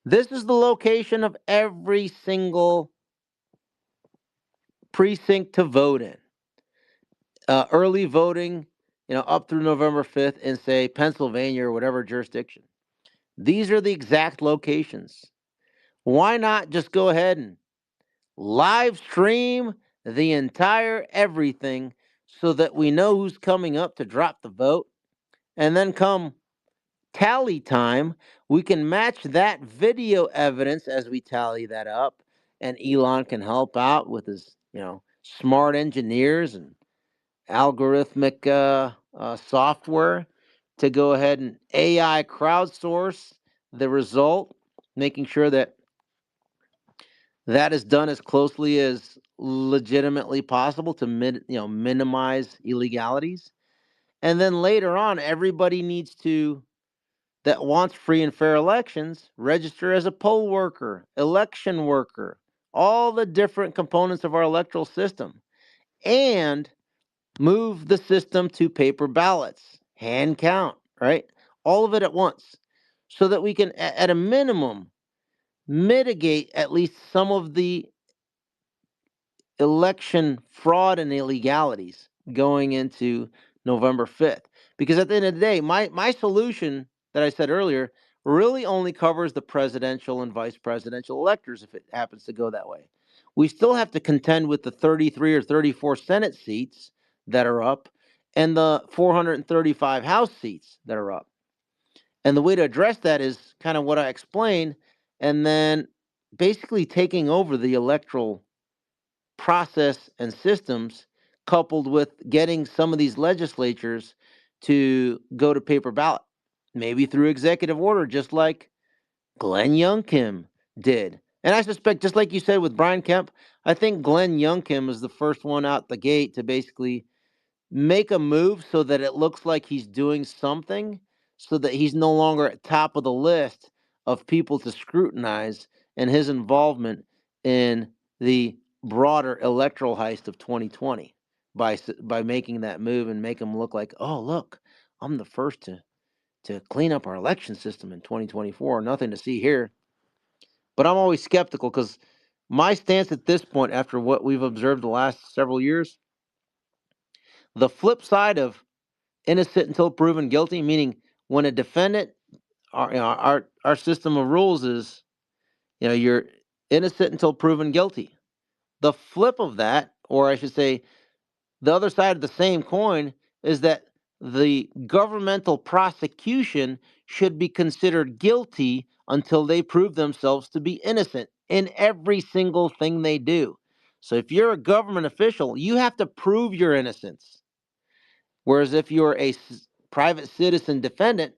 This is the location of every single precinct to vote in. Early voting, up through November 5th in, say, Pennsylvania or whatever jurisdiction. These are the exact locations. Why not just go ahead and live stream the entire everything so that we know who's coming up to drop the vote? And then come tally time, we can match that video evidence as we tally that up, and Elon can help out with his, smart engineers and algorithmic software to go ahead and AI crowdsource the result, making sure that that is done as closely as legitimately possible to minimize illegalities. And then later on, everybody needs to that wants free and fair elections register as a poll worker, election worker, all the different components of our electoral system, and move the system to paper ballots, hand count, right? All of it at once, so that we can, at a minimum, mitigate at least some of the election fraud and illegalities. going into November 5th. Because at the end of the day, my solution that I said earlier really only covers the presidential and vice presidential electors if it happens to go that way. We still have to contend with the 33 or 34 Senate seats that are up and the 435 House seats that are up. And the way to address that is kind of what I explained, and then basically taking over the electoral process and systems, coupled with getting some of these legislatures to go to paper ballot, maybe through executive order, just like Glenn Youngkin did. And I suspect, just like you said with Brian Kemp, I think Glenn Youngkin is the first one out the gate to basically make a move so that it looks like he's doing something, so that he's no longer at top of the list of people to scrutinize, and his involvement in the broader electoral heist of 2020 by making that move and make him look like, oh look, I'm the first to clean up our election system in 2024. Nothing to see here. But I'm always skeptical because my stance at this point, after what we've observed the last several years, the flip side of innocent until proven guilty, meaning when a defendant, our system of rules is, you're innocent until proven guilty. The flip of that, or I should say, the other side of the same coin, is that the governmental prosecution should be considered guilty until they prove themselves to be innocent in every single thing they do. So if you're a government official, you have to prove your innocence. Whereas if you're a private citizen defendant,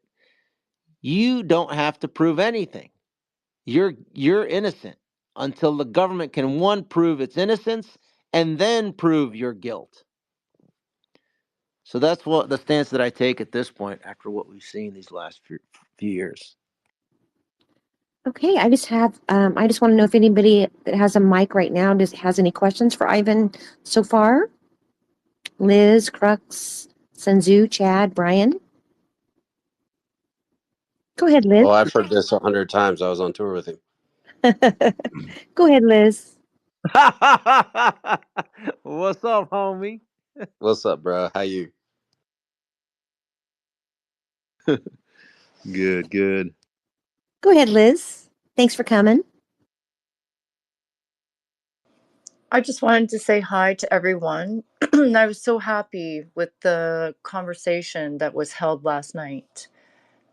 you don't have to prove anything. You're innocent until the government can, one, prove its innocence and then prove your guilt. So that's what the stance that I take at this point after what we've seen these last few years. Okay, I just want to know if anybody that has a mic right now has any questions for Ivan so far. Liz, Crux, Sanzu, Chad, Brian. Go ahead, Liz. Oh, I've heard this 100 times. I was on tour with him. Go ahead, Liz. What's up, homie? What's up, bro? How you? Good. Go ahead, Liz. Thanks for coming. I just wanted to say hi to everyone. I was so happy with the conversation that was held last night.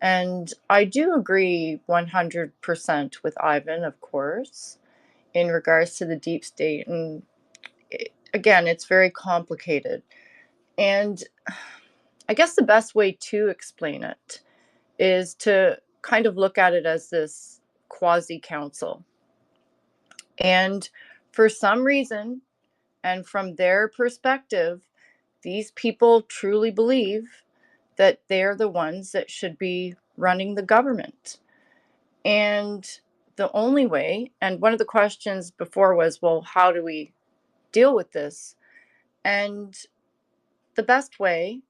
And I do agree 100% with Ivan, of course, in regards to the deep state. And again, it's very complicated. And I guess the best way to explain it is to kind of look at it as this quasi council. And for some reason, and from their perspective, these people truly believe that they're the ones that should be running the government. And the only way, and one of the questions before was, well, how do we deal with this? And the best way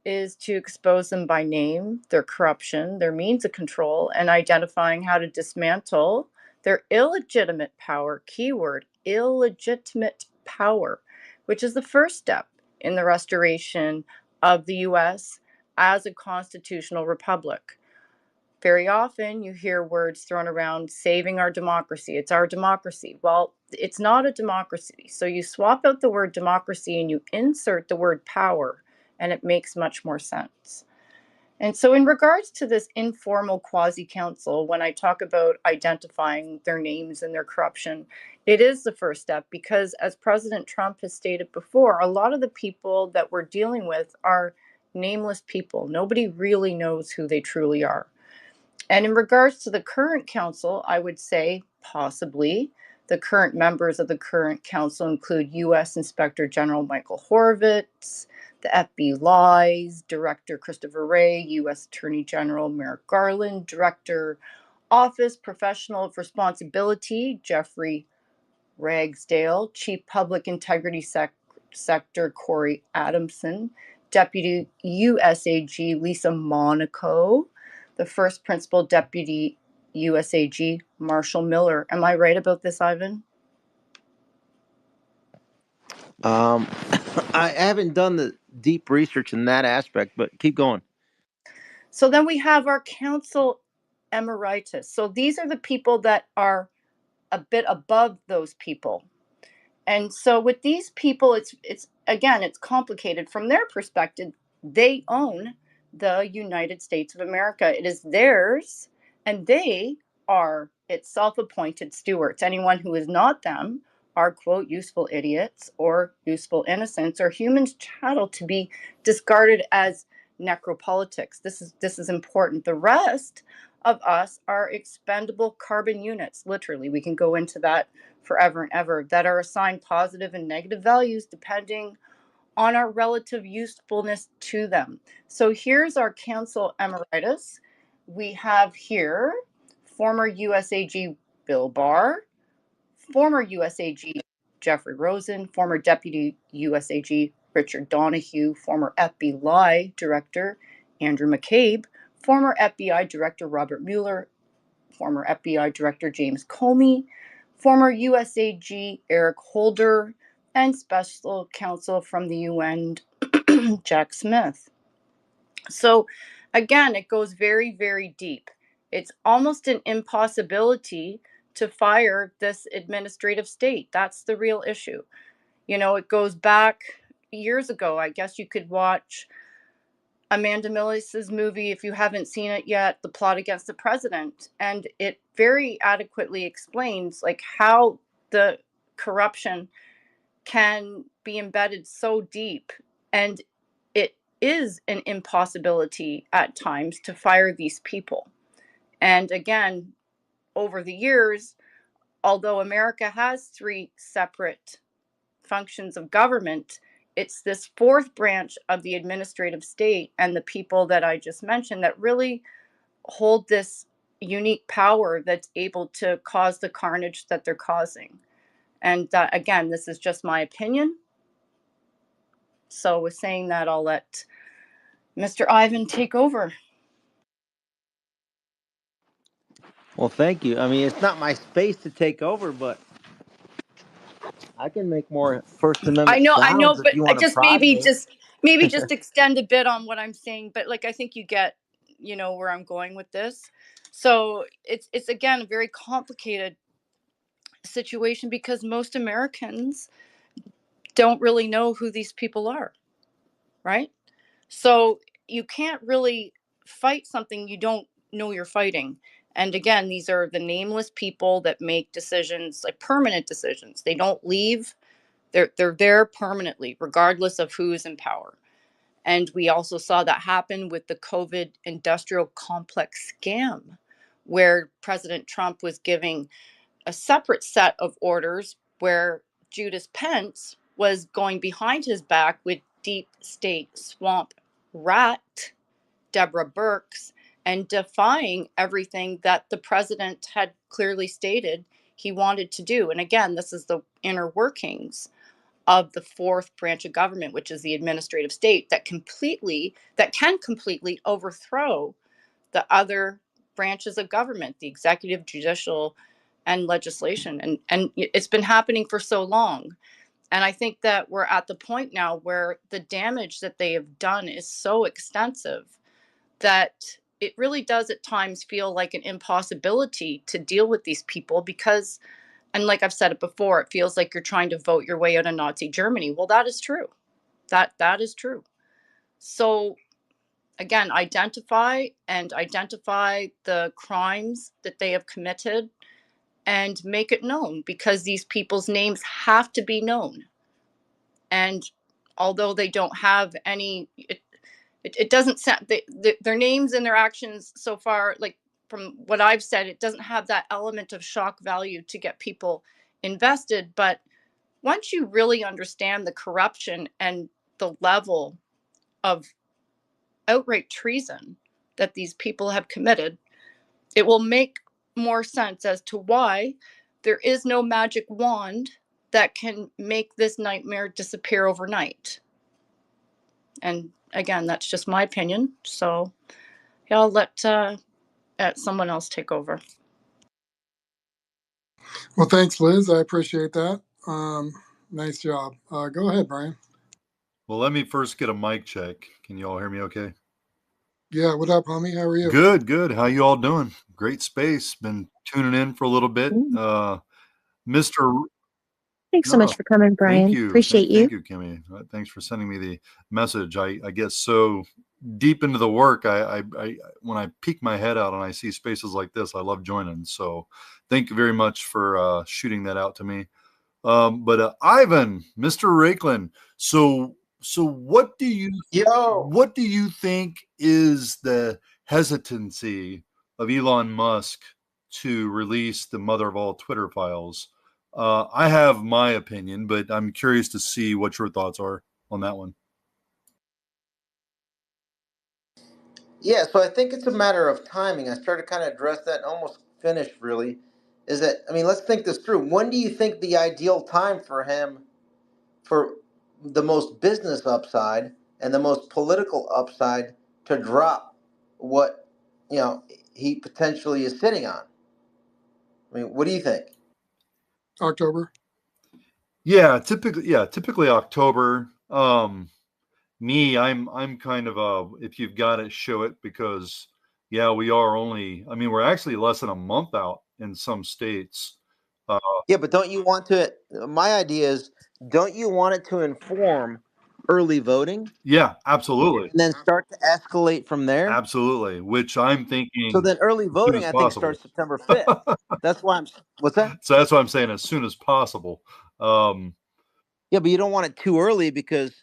is to expose them by name, their corruption, their means of control, and identifying how to dismantle their illegitimate power, keyword, illegitimate power, which is the first step in the restoration of the US as a constitutional republic. Very often you hear words thrown around, saving our democracy. It's our democracy. Well, it's not a democracy. So you swap out the word democracy and you insert the word power, and it makes much more sense. And so, in regards to this informal quasi council, when I talk about identifying their names and their corruption, it is the first step because, as President Trump has stated before, a lot of the people that we're dealing with are nameless people. Nobody really knows who they truly are. And in regards to the current council, I would say possibly the current members of the current council include U.S. Inspector General Michael Horowitz, the FBI Director Christopher Wray, U.S. Attorney General Merrick Garland, Director Office Professional of Responsibility Jeffrey Ragsdale, Chief Public Integrity Sector Corey Adamson, Deputy USAG Lisa Monaco, the first Principal Deputy USAG Marshall Miller. Am I right about this, Ivan? Um, I haven't done the deep research in that aspect, but keep going. So then we have our council emeritus. So these are the people that are a bit above those people. And so with these people, it's again, it's complicated from their perspective. They own the United States of America. It is theirs, and they are its self-appointed stewards. Anyone who is not them are, quote, useful idiots or useful innocents or humans chattel to be discarded as necropolitics. This is important. The rest of us are expendable carbon units. Literally, we can go into that forever and ever, that are assigned positive and negative values depending on our relative usefulness to them. So here's our council emeritus. We have here former USAG Bill Barr, former USAG Jeffrey Rosen, former Deputy USAG Richard Donahue, former FBI Director Andrew McCabe, former FBI Director Robert Mueller, former FBI Director James Comey, former USAG Eric Holder, and special counsel from the UN Jack Smith. So, again, it goes very, very deep. It's almost an impossibility to fire this administrative state. That's the real issue. You know, it goes back years ago. I guess you could watch Amanda Millis's movie, if you haven't seen it yet, The Plot Against the President, and it very adequately explains like how the corruption can be embedded so deep, and it is an impossibility at times to fire these people. And again, over the years, although America has three separate functions of government, it's this fourth branch of the administrative state and the people that I just mentioned that really hold this unique power that's able to cause the carnage that they're causing. And again, this is just my opinion. So, with saying that, I'll let Mr. Ivan take over. Well, thank you. I mean, it's not my space to take over, but I can make more First I Amendment know, sounds if but you I want to just prod me. maybe just extend a bit on what I'm saying. But like, I think you get, where I'm going with this. So it's again a very complicated situation because most Americans don't really know who these people are, right? So you can't really fight something you don't know you're fighting. And again, these are the nameless people that make decisions, like permanent decisions. They don't leave. They're there permanently, regardless of who is in power. And we also saw that happen with the COVID industrial complex scam, where President Trump was giving a separate set of orders where Judas Pence was going behind his back with deep state swamp rat Deborah Birx and defying everything that the president had clearly stated he wanted to do. And again, this is the inner workings of the fourth branch of government, which is the administrative state, that can completely overthrow the other branches of government, the executive, judicial, and legislation. And it's been happening for so long. And I think that we're at the point now where the damage that they have done is so extensive that it really does at times feel like an impossibility to deal with these people because, and like I've said it before, it feels like you're trying to vote your way out of Nazi Germany. Well, that is true. That is true. So again, identify the crimes that they have committed and make it known, because these people's names have to be known. And although they don't have any, it doesn't sound, their names and their actions so far, like from what I've said, it doesn't have that element of shock value to get people invested. But once you really understand the corruption and the level of outright treason that these people have committed, it will make more sense as to why there is no magic wand that can make this nightmare disappear overnight. And again, that's just my opinion. So yeah, I'll let someone else take over. Well, thanks, Liz. I appreciate that. Nice job. Go ahead, Brian. Well, let me first get a mic check. Can you all hear me okay? Yeah, what up, homie? How are you? Good, good. How you all doing? Great space. Been tuning in for a little bit. Mr. Thanks so No, much for coming, thank Brian. you. Appreciate you. Thank you, Kimmy. Thanks for sending me the message. I get so deep into the work. I when I peek my head out and I see spaces like this, I love joining. So thank you very much for shooting that out to me. But Ivan, Mr. Raiklen, so Yo. what do you think is the hesitancy of Elon Musk to release the mother of all Twitter files? I have my opinion, but I'm curious to see what your thoughts are on that one. Yeah, so I think it's a matter of timing. I started to kind of address that and almost finished really. Is that, I mean, let's think this through. When do you think the ideal time for him for the most business upside and the most political upside to drop what, you know, he potentially is sitting on? I mean, what do you think? October. Typically October. I'm kind of if you've got it, show it, because we are only, I mean, we're actually less than a month out in some states. Yeah, but don't you want to? My idea is, don't you want it to inform early voting Yeah, absolutely. and then start to escalate from there? Absolutely. Which I'm So thinking then early as soon voting, as I think, possible. starts September 5th. That's why I'm. What's that? So that's what I'm saying, as soon as possible. Um, Yeah, but you don't want it too early because,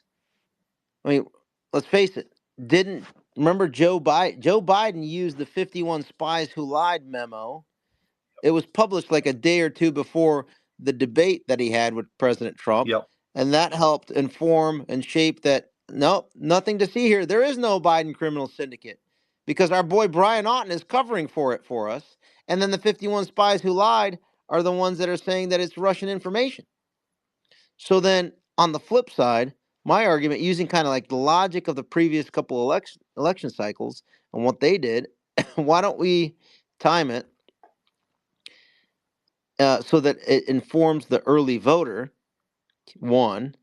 I mean, let's face it. Didn't remember Joe Biden? Joe Biden used the 51 spies who lied memo. It was published like a day or two before the debate that he had with President Trump, yep. and that helped inform and shape that. Nope, nothing to see here. There is no Biden criminal syndicate because our boy Brian Auten is covering for it for us, and then the 51 spies who lied are the ones that are saying that it's Russian information. So then, on the flip side, my argument, using kind of like the logic of the previous couple election cycles and what they did, why don't we time it so that it informs the early voter? One,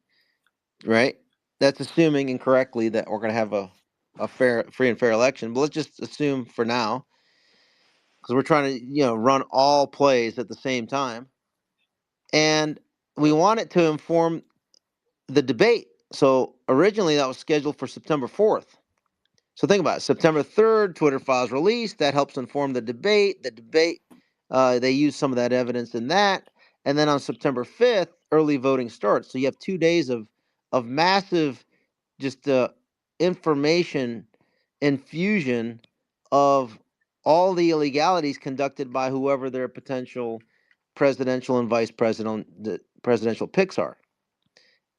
right? That's assuming incorrectly that we're going to have a fair, free and fair election. But let's just assume for now, because we're trying to run all plays at the same time, and we want it to inform the debate. So originally that was scheduled for September 4th. So think about it. September 3rd, Twitter files released. That helps inform the debate. The debate, they use some of that evidence in that. And then on September 5th, early voting starts. So you have 2 days of massive just information infusion of all the illegalities conducted by whoever their potential presidential and vice president, the presidential picks are.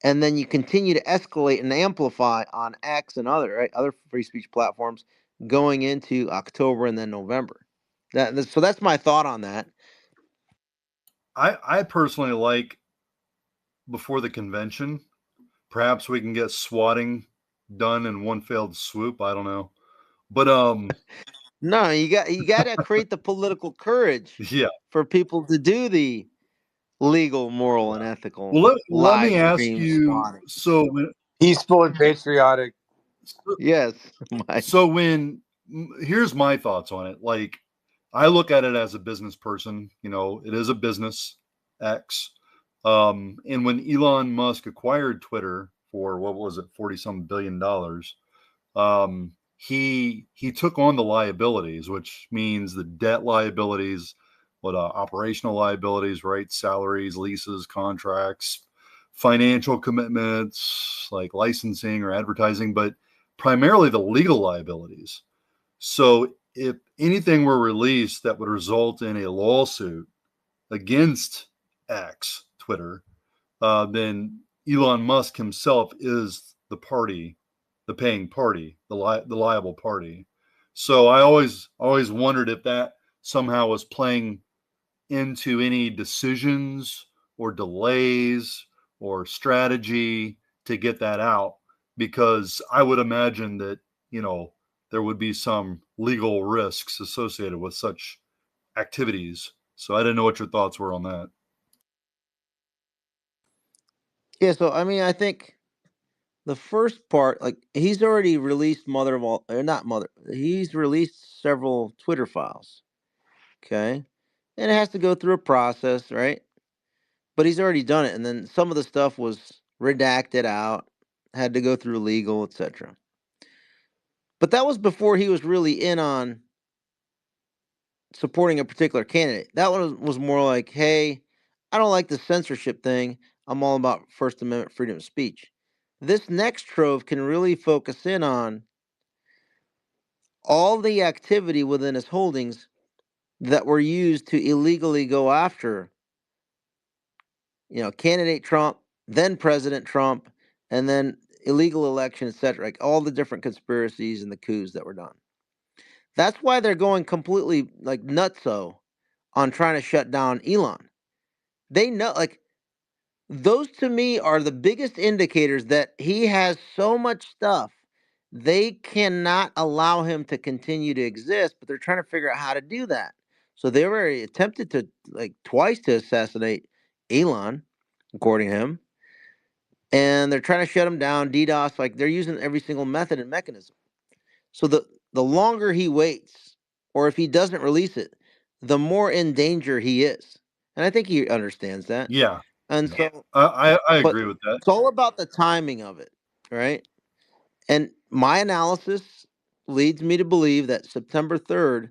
And then you continue to escalate and amplify on X and other free speech platforms going into October and then November. So that's my thought on that. I personally like before the convention, perhaps we can get swatting done in one failed swoop. I don't know. But No, you got to create the political courage yeah. for people to do the legal, moral, and ethical Well, let live me ask stream you, spotting. Peaceful and patriotic. Yes, Mike. so when here's my thoughts on it. Like, I look at it as a business person. It is a business, X. And when Elon Musk acquired Twitter for, what was it, 40 some $billion, he took on the liabilities, which means the debt liabilities, operational liabilities, right? Salaries, leases, contracts, financial commitments like licensing or advertising, but primarily the legal liabilities. So if anything were released that would result in a lawsuit against X, Twitter, then Elon Musk himself is the party, the paying party, the liable party. So I always wondered if that somehow was playing into any decisions or delays or strategy to get that out, because I would imagine that there would be some legal risks associated with such activities. So I didn't know what your thoughts were on that. Yeah, so I mean, I think The first part, like he's already released mother of all, or not mother. He's released several Twitter files. Okay, and it has to go through a process, right? But he's already done it, and then some of the stuff was redacted out, had to go through legal, etc. But that was before he was really in on supporting a particular candidate. That one was more like, hey, I don't like the censorship thing. I'm all about First Amendment freedom of speech. This next trove can really focus in on all the activity within his holdings that were used to illegally go after, candidate Trump, then President Trump, and then illegal election, etc. Like all the different conspiracies and the coups that were done. That's why they're going completely like nutso on trying to shut down Elon. They know, like, those to me are the biggest indicators that he has so much stuff. They cannot allow him to continue to exist, but they're trying to figure out how to do that. So they already attempted to, like, twice to assassinate Elon, according to him, and they're trying to shut him down, DDoS. Like they're using every single method and mechanism. So the longer he waits, or if he doesn't release it, the more in danger he is. And I think he understands that. Yeah. And Yeah. so, I but agree with that. it's all about the timing of it, right? And my analysis leads me to believe that September 3rd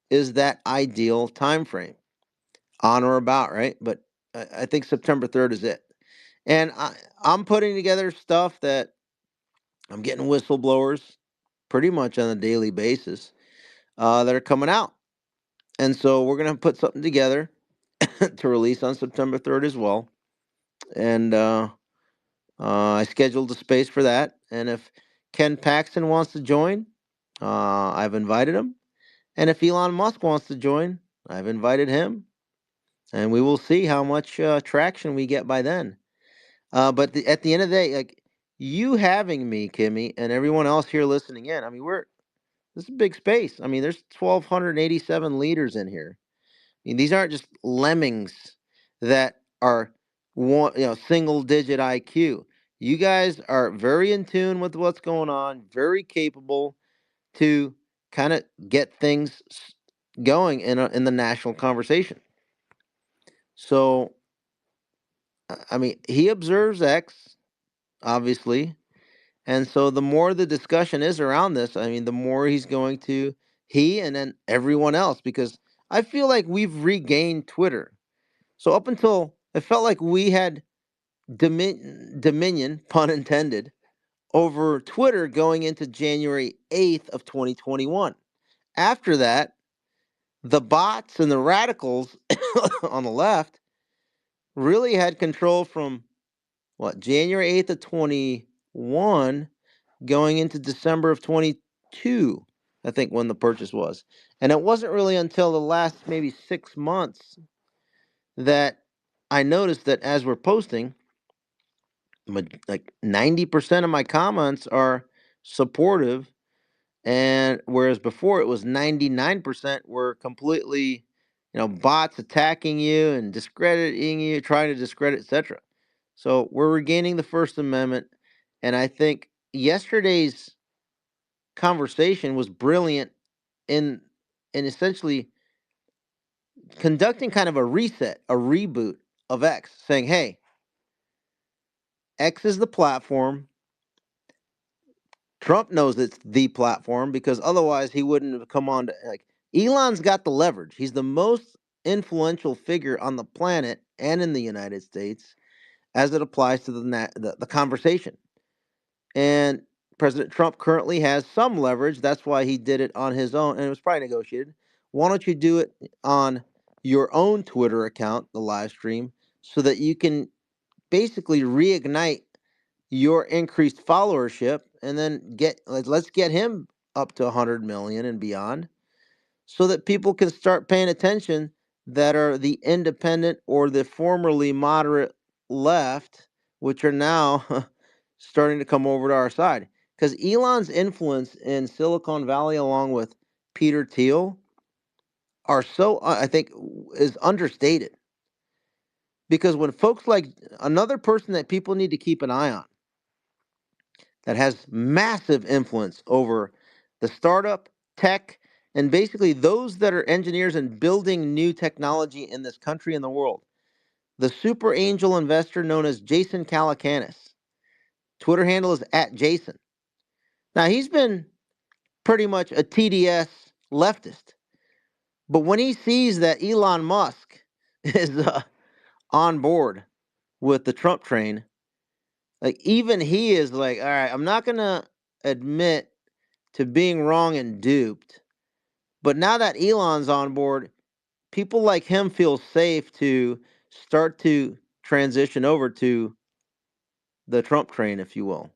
is that ideal time frame, on or about, right? But I think September 3rd is it. And I'm putting together stuff that I'm getting whistleblowers pretty much on a daily basis that are coming out. And so we're going to put something together to release on September 3rd as well. And I scheduled a space for that. And if Ken Paxton wants to join, I've invited him. And if Elon Musk wants to join, I've invited him. And we will see how much traction we get by then. But at the end of the day, like you having me, Kimmy, and everyone else here listening in, I mean, this is a big space. I mean, there's 1,287 leaders in here. I mean, these aren't just lemmings that are one, single digit IQ. You guys are very in tune with what's going on, very capable to kind of get things going in the national conversation. So, I mean, he observes X, obviously, and so the more the discussion is around this, I mean, the more he's going to he and then everyone else because I feel like we've regained Twitter. So up until it felt like we had dominion, pun intended, over Twitter going into January 8th of 2021. After that, the bots and the radicals on the left really had control from what January 8th of 21 going into December of 22, I think when the purchase was. And it wasn't really until the last maybe 6 months that I noticed that as we're posting, like 90% of my comments are supportive, and whereas before it was 99% were completely, bots attacking you and discrediting you, trying to discredit, etc. So we're regaining the First Amendment, and I think yesterday's conversation was brilliant in essentially conducting kind of a reset, a reboot of X, saying, "Hey, X is the platform. Trump knows it's the platform because otherwise he wouldn't have come on to like Elon's got the leverage. He's the most influential figure on the planet and in the United States as it applies to the conversation. And President Trump currently has some leverage. That's why he did it on his own, and it was probably negotiated. Why don't you do it on your own Twitter account, the live stream, so that you can basically reignite your increased followership and then let's get him up to 100 million and beyond so that people can start paying attention that are the independent or the formerly moderate left, which are now starting to come over to our side because Elon's influence in Silicon Valley along with Peter Thiel are so I think is understated because when folks like another person that people need to keep an eye on that has massive influence over the startup, tech, and basically those that are engineers and building new technology in this country and the world. The super angel investor known as Jason Calacanis. Twitter handle is at Jason. Now, he's been pretty much a TDS leftist, but when he sees that Elon Musk is on board with the Trump train, like even he is like, all right, I'm not gonna admit to being wrong and duped. But now that Elon's on board, people like him feel safe to start to transition over to the Trump train, if you will,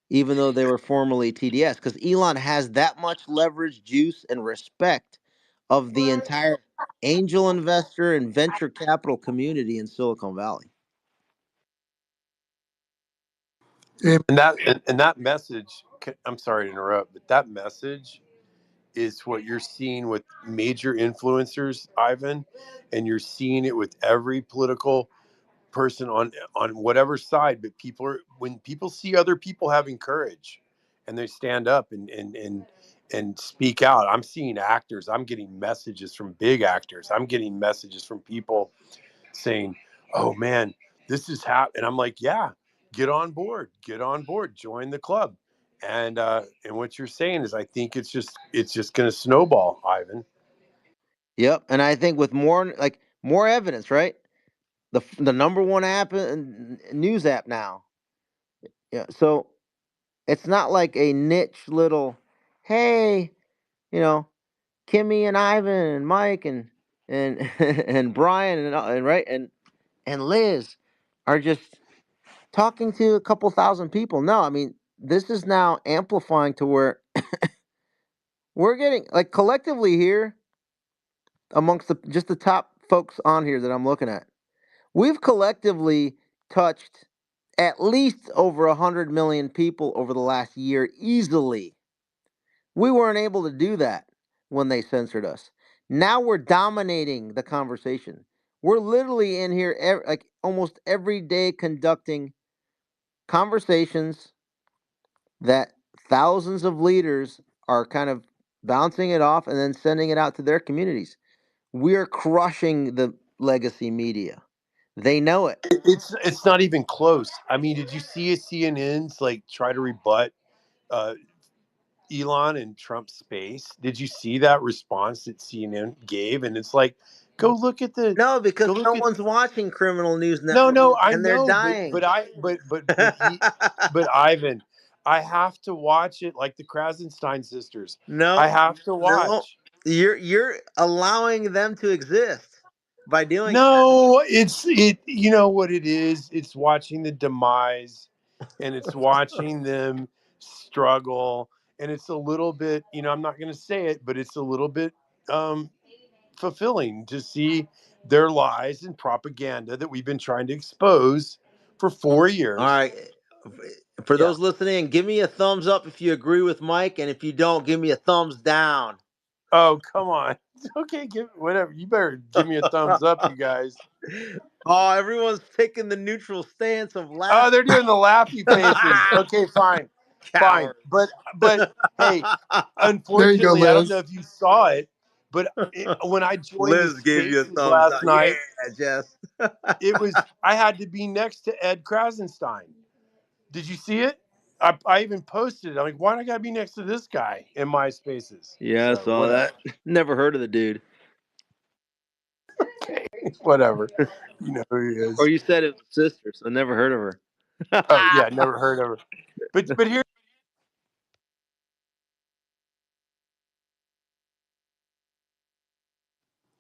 even though they were formerly TDS, because Elon has that much leverage, juice, and respect of the entire angel investor and venture capital community in Silicon Valley. Amen. And that message, I'm sorry to interrupt, but that message is what you're seeing with major influencers, Ivan, and you're seeing it with every political person on whatever side. But when people see other people having courage and they stand up and speak out. I'm seeing actors, I'm getting messages from big actors, I'm getting messages from people saying, oh man, this is and I'm like, yeah, get on board, join the club. And what you're saying is, I think it's just going to snowball, Ivan. Yep, and I think with more evidence, right? The number one app news app now. Yeah, so it's not like a niche little, hey, you know, Kimmy and Ivan and Mike and and Brian and right and Liz are just talking to a couple thousand people. No, I mean this is now amplifying to where we're getting like collectively here amongst just the top folks on here that I'm looking at. We've collectively touched at least over 100 million people over the last year easily. We weren't able to do that when they censored us. Now we're dominating the conversation. We're literally in here like almost every day conducting conversations that thousands of leaders are kind of bouncing it off and then sending it out to their communities. We're crushing the legacy media. They know it. It's not even close. I mean, did you see CNN's like try to rebut uh, Elon and Trump's space? Did you see that response that CNN gave? And it's like, go look at the, No, because go look no at. one's watching Criminal News No, Network no, I and they're know, dying. but Ivan, I have to watch it like the Krasenstein sisters. I No, have to no, watch. you're allowing them to exist by doing No, you know what it is? It's watching the demise, and it's watching them struggle, and it's a little bit, I'm not going to say it, but it's a little bit um fulfilling to see their lies and propaganda that we've been trying to expose for 4 All years. right. For Yeah. those listening, give me a thumbs up if you agree with Mike, and if you don't, give me a thumbs down. Oh, come on. Okay, give whatever. You better give me a thumbs up, you guys. Oh, everyone's taking the neutral stance of Oh, laughing. they're doing the laughy faces. Okay, fine. Fine. Cowards. But hey, There you go, unfortunately, I don't know Liz. if you saw it, but when I joined the Liz gave you a spaces thumbs last up. Yeah, night, Jess. I had to be next to Ed Krasenstein. Did you see it? I even posted it. I'm like, why do I gotta be next to this guy in my spaces? Yeah, I So saw whatever. that. Never heard of the dude. Okay, whatever. You know who he Or is. you said it was a sister, so I never heard of her. Oh yeah, never heard of her. But here.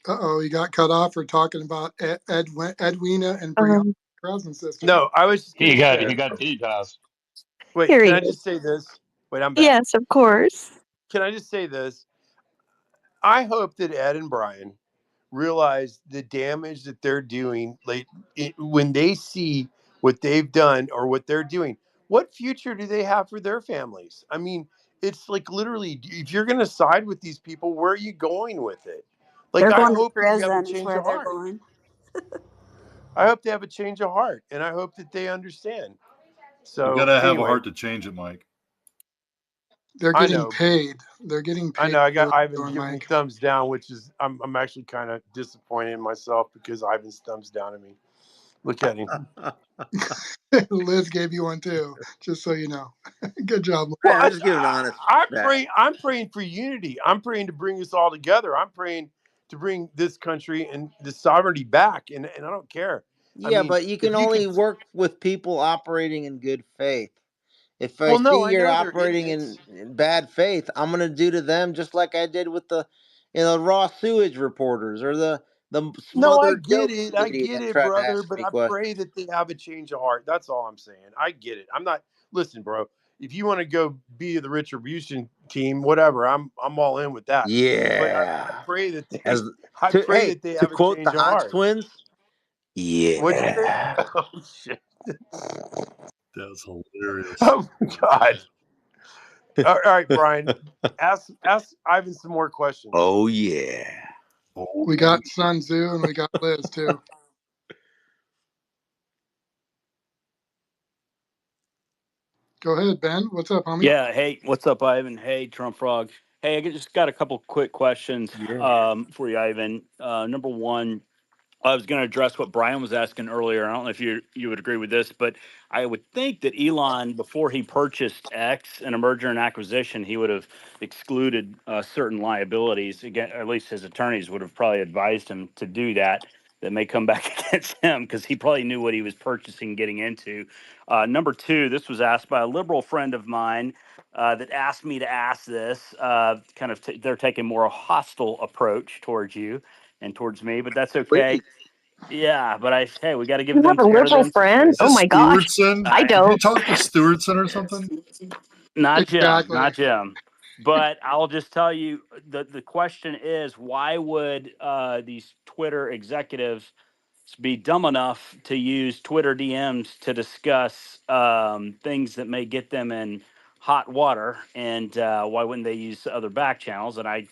Uh-oh, he got cut off for talking about Edwina and Brianna, Um, cousin sister. No, I was just He gonna got say. he got DDoS. Wait, here can he I is. just say this? Wait, I'm back. Yes, of course. Can I just say this? I hope that Ed and Brian realize the damage that they're doing. Like when they see what they've done or what they're doing, what future do they have for their families? I mean, it's like literally, if you're going to side with these people, where are you going with it? Like, They're I going to hope that you have a prison, is change where of they're heart. going. I hope they have a change of heart, and I hope that they understand. You're So gonna have a anyway, heart to change it, Mike. They're I getting know, paid. They're getting I paid know. I for got what Ivan they're doing, giving me Mike. thumbs down, which is I'm actually kind of disappointed in myself because Ivan's thumbs down at me. Look at him. Liz gave you one too, just so you know. Good job. Well, I'm just giving honest I'm feedback. praying. I'm praying for unity. I'm praying to bring us all together. I'm praying to bring this country and the sovereignty back. And I don't care. I Yeah, mean, but you if can you can. only work with people operating in good faith. If I Well, no, see I you're know they're operating idiots. in bad faith, I'm gonna do to them just like I did with the, raw sewage reporters or the No, I smothered get dope it. I lady get that it, tried to brother. ask But me I pray questions. that they have a change of heart. That's all I'm saying. I get it. I'm not. Listen, bro. If you want to go be the retribution team, whatever, I'm all in with that. But I Yeah. pray that they. As I to pray hey, that they to have a quote the change of Hodge heart. twins, What'd you say? yeah. Oh shit. That's hilarious. Oh my god. All right, Brian. Ask Ivan some more questions. Oh yeah. Oh, We got Sun Tzu and we got Liz too. Go ahead, Ben. What's up, homie? Yeah. Hey, what's up, Ivan? Hey, Trump Frog. Hey, just got a couple quick questions Yeah. for you, Ivan. Number one, I was going to address what Brian was asking earlier. I don't know if you would agree with this, but I would think that Elon, before he purchased X in a merger and acquisition, he would have excluded certain liabilities. Again, at least his attorneys would have probably advised him to do that. That may come back against him because he probably knew what he was purchasing, getting into. Number two, this was asked by a liberal friend of mine that asked me to ask this. They're taking more a hostile approach towards you and towards me, but that's okay. Please. Yeah, but hey, we got to give You them have a fair liberal them some friend? space. is Oh this my gosh. Stewardson? I I, Did you don't. talk to Stewardson or something? not Jim, Exactly. not Jim. But I'll just tell you the question is why would these Twitter executives be dumb enough to use Twitter DMs to discuss things that may get them in hot water, and why wouldn't they use other back channels? And I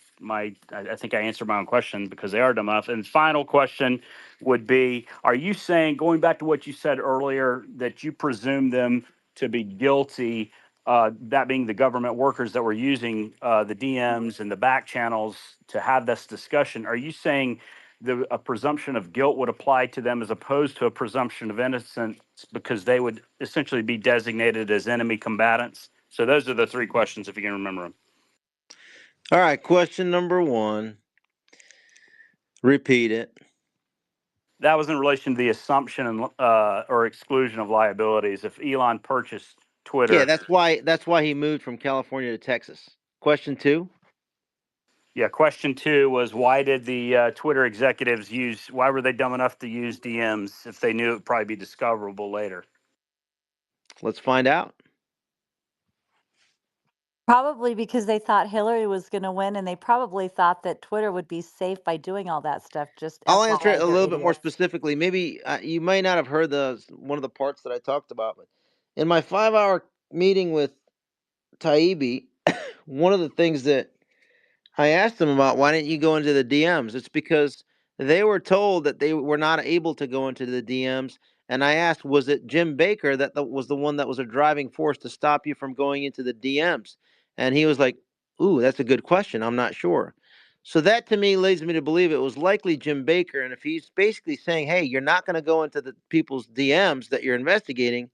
think I answered my own question because they are dumb enough. And final question would be: are you saying, going back to what you said earlier, that you presume them to be guilty? That being the government workers that were using the DMs and the back channels to have this discussion. Are you saying a presumption of guilt would apply to them as opposed to a presumption of innocence because they would essentially be designated as enemy combatants? So those are the three questions, if you can remember them. All right. Question number one. Repeat it. That was in relation to the assumption and or exclusion of liabilities. If Elon purchased Yeah, Twitter, that's why he moved from California to Texas. Question two. yeah. Question two was why did the Twitter executives use? Why were they dumb enough to use DMs if they knew it would probably be discoverable later? Let's find out. Probably because they thought Hillary was going to win, and they probably thought that Twitter would be safe by doing all that stuff. Just I'll answer it FYI, a they're little bit more idiots. specifically. Maybe you may not have heard the one of the parts that I talked about, but in my 5 hour meeting with Taibbi, one of the things that I asked them about, why didn't you go into the DMs? It's because they were told that they were not able to go into the DMs. And I asked, was it Jim Baker that was the one that was a driving force to stop you from going into the DMs? And he was like, ooh, that's a good question. I'm not sure. So that to me leads me to believe it was likely Jim Baker. And if he's basically saying, hey, you're not going to go into the people's DMs that you're investigating,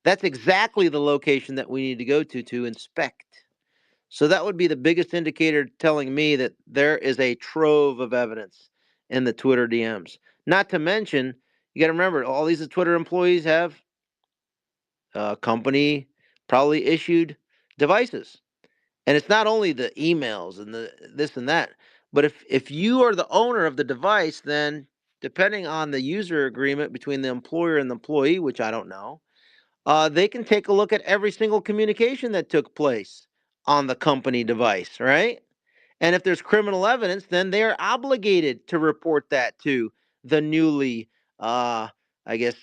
that's exactly the location that we need to go to inspect. So that would be the biggest indicator telling me that there is a trove of evidence in the Twitter DMs. Not to mention, you got to remember, all these Twitter employees have company probably issued devices, and it's not only the emails and the this and that, but if you are the owner of the device, then depending on the user agreement between the employer and the employee, which I don't know, they can take a look at every single communication that took place on the company device, right? And if there's criminal evidence, then they are obligated to report that to the newly, I guess,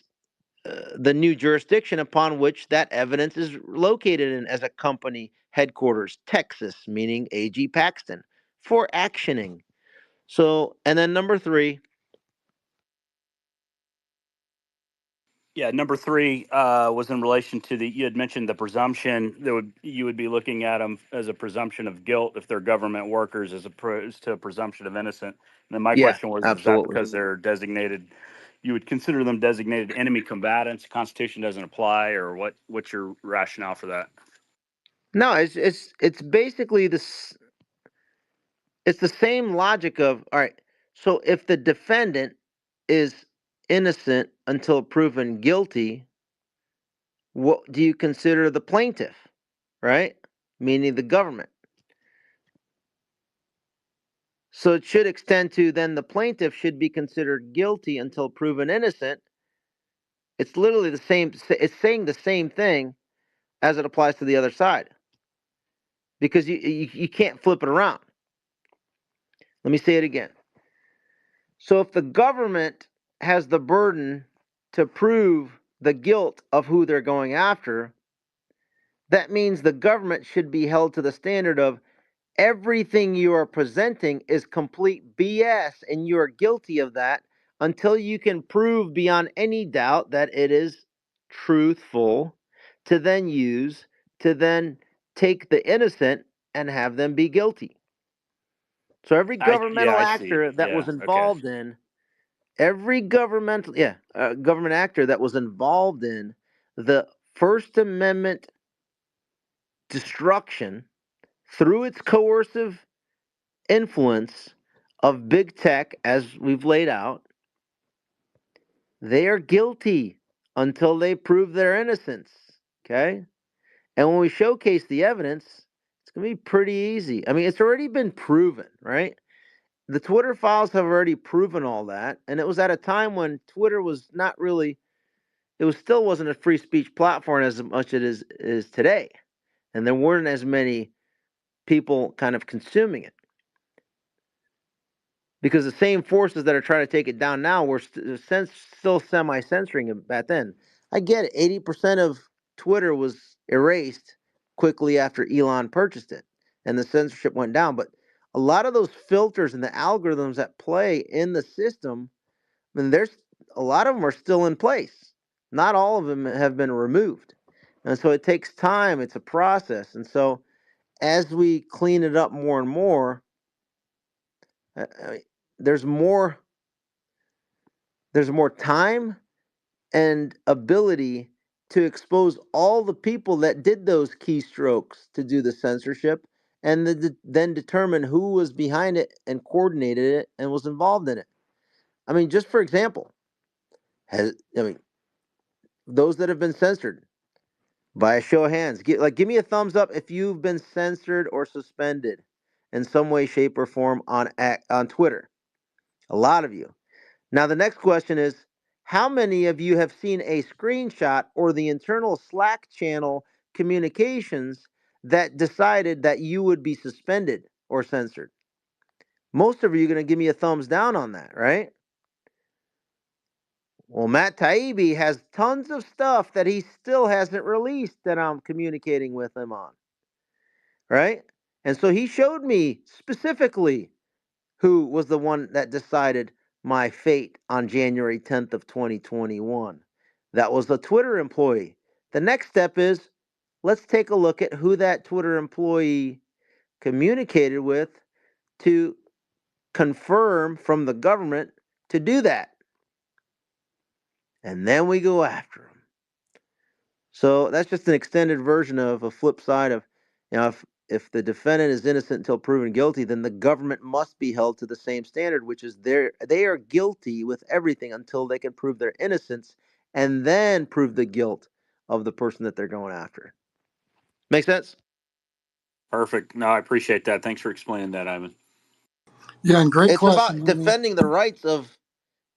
the new jurisdiction upon which that evidence is located in as a company headquarters, Texas, meaning AG Paxton, for actioning. So, and then number three. Yeah, number three was in relation to you had mentioned the presumption that you would be looking at them as a presumption of guilt if they're government workers as opposed to a presumption of innocent. And then my Yeah, question was, is that absolutely. because they're designated, you would consider them designated enemy combatants, Constitution doesn't apply, or what's your rationale for that? No, it's basically this. It's the same logic of, all right. So if the defendant is innocent until proven guilty, what do you consider the plaintiff, right? Meaning the government. So it should extend to then the plaintiff should be considered guilty until proven innocent. It's literally the same. It's saying the same thing as it applies to the other side because you can't flip it around. Let me say it again. So if the government has the burden to prove the guilt of who they're going after, that means the government should be held to the standard of everything you are presenting is complete BS and you are guilty of that until you can prove beyond any doubt that it is truthful to then use to then take the innocent and have them be guilty. So every Yeah, governmental I see. actor that was Yeah, okay. involved in every government actor that was involved in the First Amendment destruction through its coercive influence of big tech, as we've laid out, they are guilty until they prove their innocence. Okay? And when we showcase the evidence, it's going to be pretty easy. I mean, it's already been proven, right? The Twitter files have already proven all that. And it was at a time when Twitter was not really, it was still wasn't a free speech platform as much as it is today. And there weren't as many people kind of consuming it. Because the same forces that are trying to take it down now were still semi-censoring it back then. I get it. 80% of Twitter was erased quickly after Elon purchased it, and the censorship went down. But a lot of those filters and the algorithms that play in the system, I mean, there's a lot of them are still in place. Not all of them have been removed, and so it takes time. It's a process, and so as we clean it up more and more, I mean, there's more there's more time and ability to expose all the people that did those keystrokes to do the censorship and then determine who was behind it and coordinated it and was involved in it. I mean, just for example, those that have been censored by a show of hands, give me a thumbs up if you've been censored or suspended in some way, shape, or form on Twitter. A lot of you. Now, the next question is, how many of you have seen a screenshot or the internal Slack channel communications that decided that you would be suspended or censored? Most of you are going to give me a thumbs down on that, right? Well, Matt Taibbi has tons of stuff that he still hasn't released that I'm communicating with him on, right? And so he showed me specifically who was the one that decided my fate on January 10th of 2021. That was the Twitter employee. The next step is let's take a look at who that Twitter employee communicated with to confirm from the government to do that. And then we go after them. So that's just an extended version of a flip side of, if the defendant is innocent until proven guilty, then the government must be held to the same standard, which is they are guilty with everything until they can prove their innocence and then prove the guilt of the person that they're going after. Make sense? Perfect. No, I appreciate that. Thanks for explaining that, Ivan. Yeah, and great It's question. about defending the rights of,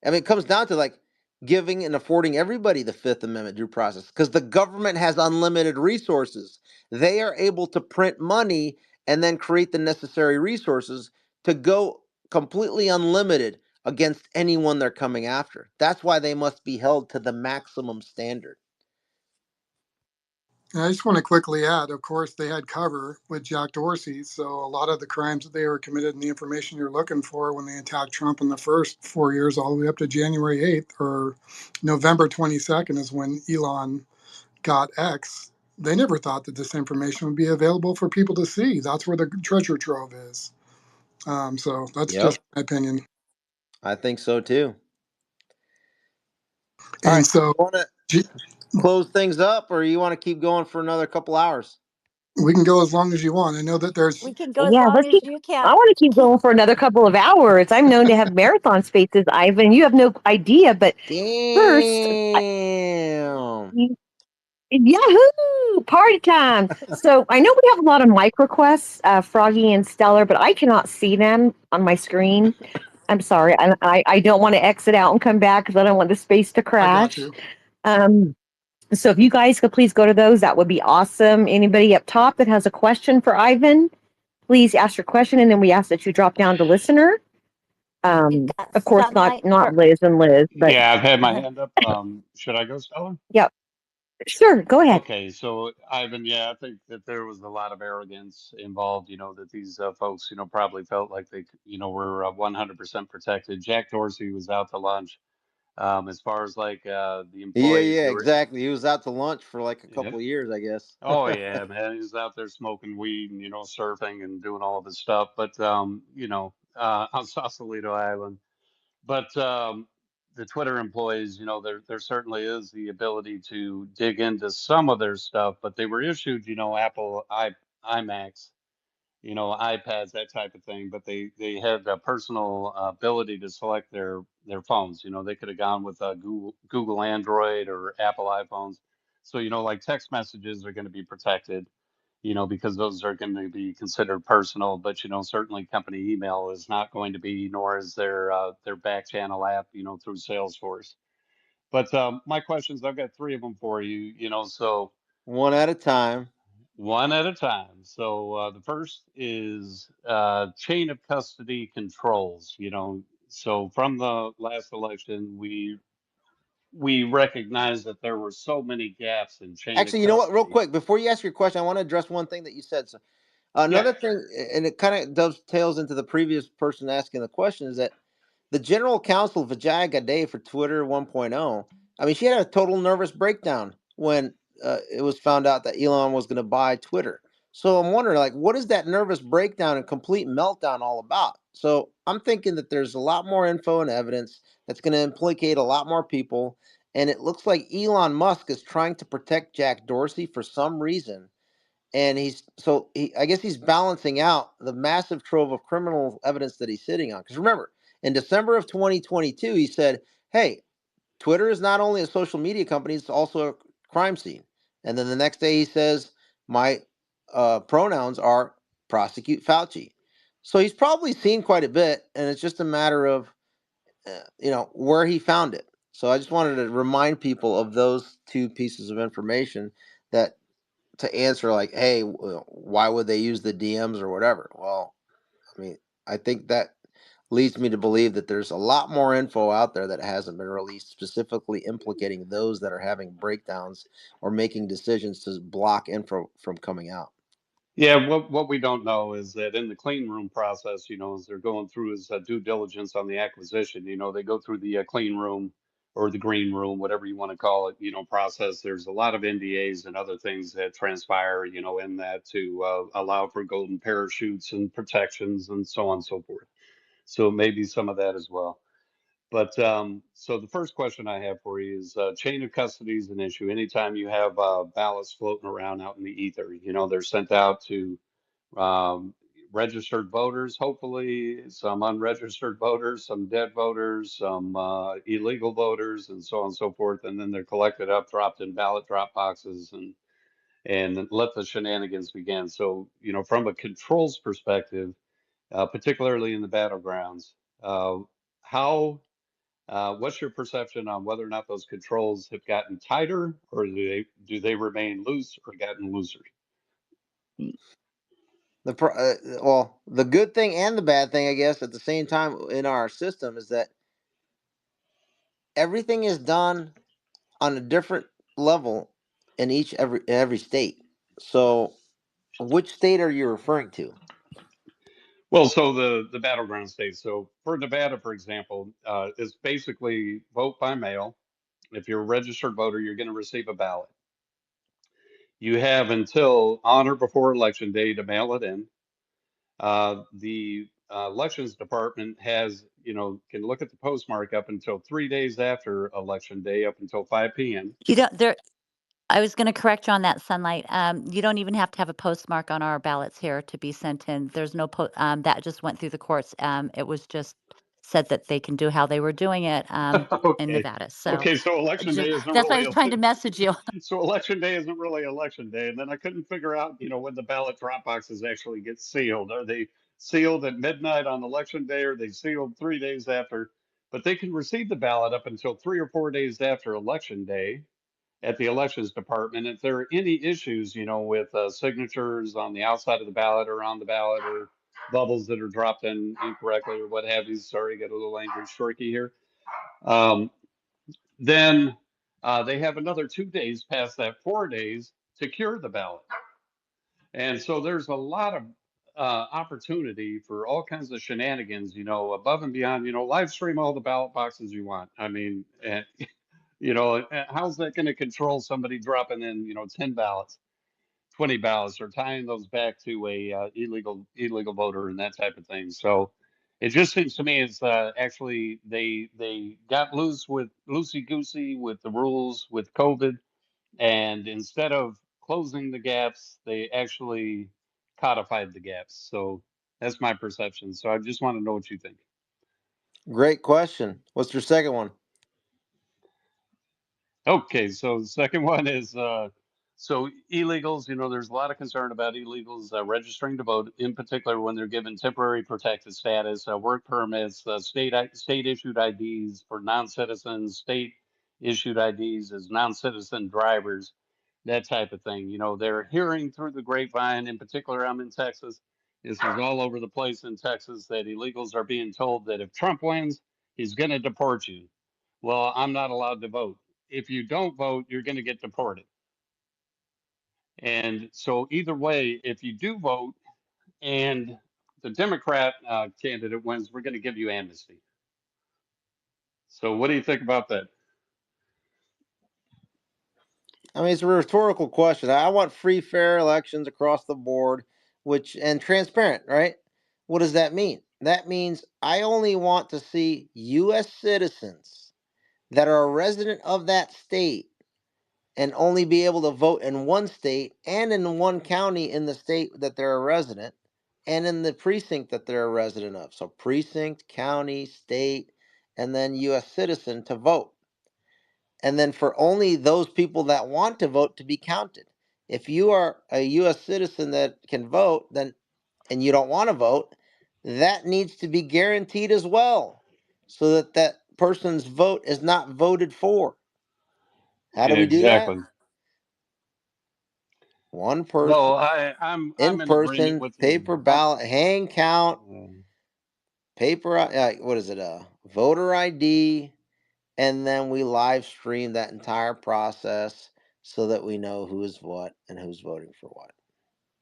it comes down to like giving and affording everybody the Fifth Amendment due process because the government has unlimited resources. They are able to print money and then create the necessary resources to go completely unlimited against anyone they're coming after. That's why they must be held to the maximum standard. And I just want to quickly add, of course, they had cover with Jack Dorsey. So a lot of the crimes that they were committed and the information you're looking for when they attacked Trump in the first 4 years, all the way up to January 8th or November 22nd is when Elon got X. They never thought that this information would be available for people to see. That's where the treasure trove is. So that's just Yep, my opinion. I think so too. All And right, so you want to close things up, or you want to keep going for another couple hours? we can go as long as you want. I know that there's We can go as Yeah, long let's as keep. you I can. want to keep going for another couple of hours. I'm known to have marathon spaces, Ivan. You have no idea, but first, Damn. Yahoo! Party time. So I know we have a lot of mic requests, Froggy and Stellar, but I cannot see them on my screen. I'm sorry. I don't want to exit out and come back because I don't want the space to I got crash. you. Um, so if you guys could please go to those, that would be awesome. Anybody up top that has a question for Ivan, please ask your question, and then we ask that you drop down to listener. We've got Of course, sunlight not for Liz and Liz, but Yeah, I've had my hand up. Should I go, Stella? yep, sure, go ahead. Okay, so Ivan, yeah, I think that there was a lot of arrogance involved, that these folks, probably felt like they, were 100% protected. Jack Dorsey was out to lunch. As far as like the Yeah, employees, yeah, they were, exactly. He was out to lunch for like a yeah. couple of years, I guess. Oh yeah, man, he was out there smoking weed and, surfing and doing all of his stuff. But, on Sausalito Island. But the Twitter employees, there certainly is the ability to dig into some of their stuff, but they were issued, Apple iMacs, iPads, that type of thing. But they had a personal ability to select their phones. They could have gone with Google Android or Apple iPhones. So like text messages are going to be protected, because those are going to be considered personal. But certainly company email is not going to be, nor is their back channel app, through Salesforce. But my questions, I've got three of them for you. So One at a time. one at a time. So the first is chain of custody controls. So from the last election, we recognized that there were so many gaps in chain of Actually, you know what? Real custody. quick, before you ask your question, I want to address one thing that you said. So, Yeah. another thing, and it kind of dovetails into the previous person asking the question, is that the general counsel Vijaya Gadde for Twitter 1.0, I mean, she had a total nervous breakdown when it was found out that Elon was going to buy Twitter. So I'm wondering, like, what is that nervous breakdown and complete meltdown all about? So I'm thinking that there's a lot more info and evidence that's going to implicate a lot more people. And it looks like Elon Musk is trying to protect Jack Dorsey for some reason. And I guess he's balancing out the massive trove of criminal evidence that he's sitting on. Because remember, in December of 2022, he said, "Hey, Twitter is not only a social media company; it's also a crime scene." And then the next day, he says, "My pronouns are prosecute Fauci." So he's probably seen quite a bit, and it's just a matter of where he found it. So I just wanted to remind people of those two pieces of information that to answer like, hey, why would they use the DMs or whatever? Well, I mean, I think that leads me to believe that there's a lot more info out there that hasn't been released, specifically implicating those that are having breakdowns or making decisions to block info from coming out. Yeah, what we don't know is that in the clean room process, as they're going through his due diligence on the acquisition, they go through the clean room or the green room, whatever you want to call it, process. There's a lot of NDAs and other things that transpire, in that to allow for golden parachutes and protections and so on and so forth. So maybe some of that as well. But so the first question I have for you is chain of custody is an issue. Anytime you have ballots floating around out in the ether, they're sent out to um, registered voters, hopefully, some unregistered voters, some dead voters, some illegal voters, and so on and so forth. And then they're collected up, dropped in ballot drop boxes, and let the shenanigans begin. So, from a controls perspective, particularly in the battlegrounds, how what's your perception on whether or not those controls have gotten tighter, or do they remain loose or gotten looser? The good thing and the bad thing, I guess, at the same time in our system is that everything is done on a different level in every state. So, which state are you referring to? Well, so the battleground states. So for Nevada, for example, it's basically vote by mail. If you're a registered voter, you're going to receive a ballot. You have until on or before election day to mail it in. The elections department has, can look at the postmark up until 3 days after election day, up until 5 p.m. You don't there I was gonna correct you on that, Sunlight. You don't even have to have a postmark on our ballots here to be sent in. There's no that just went through the courts. It was just said that they can do how they were doing it, in Okay. Nevada. So, Okay. So election day isn't that's why I really was trying to message you. so election day isn't really election day. And then I couldn't figure out, when the ballot drop boxes actually get sealed. Are they sealed at midnight on election day, or are they sealed 3 days after? But they can receive the ballot up until 3 or 4 days after election day at the elections department. If there are any issues, with signatures on the outside of the ballot or on the ballot, or bubbles that are dropped in incorrectly or what have you, sorry, get a little angry shorty here. Um, then they have another 2 days past that 4 days to cure the ballot. And so there's a lot of opportunity for all kinds of shenanigans, above and beyond, live stream all the ballot boxes you want. I mean, and, how's that going to control somebody dropping in, 10 ballots, 20 ballots, or tying those back to a illegal voter and that type of thing? So it just seems to me it's actually they got loosey goosey with the rules with COVID, and instead of closing the gaps, they actually codified the gaps. So that's my perception. So I just want to know what you think. Great question. What's your second one? Okay, so the second one is so illegals. There's a lot of concern about illegals registering to vote, in particular when they're given temporary protected status, work permits, state issued IDs for non-citizens, state issued IDs as non-citizen drivers, that type of thing. They're hearing through the grapevine. In particular, I'm in Texas. This is all over the place in Texas that illegals are being told that if Trump wins, he's going to deport you. Well, I'm not allowed to vote. If you don't vote, you're going to get deported. And so, either way, if you do vote and the Democrat candidate wins, we're going to give you amnesty. So, what do you think about that? I mean, it's a rhetorical question. I want free, fair elections across the board, which and transparent, right? What does that mean? That means I only want to see U.S. citizens that are a resident of that state and only be able to vote in one state and in one county in the state that they're a resident and in the precinct that they're a resident of. So, precinct, county, state, and then U.S. citizen to vote, and then for only those people that want to vote to be counted. If you are a U.S. citizen that can vote, then and you don't want to vote, that needs to be guaranteed as well, so that that person's vote is not voted for. How do we do that? Exactly. One No, person, in I'm in agreement person, with you. paper ballot, hand count, Um, paper. What is it? Voter ID, and then we live stream that entire process so that we know who is what and who's voting for what.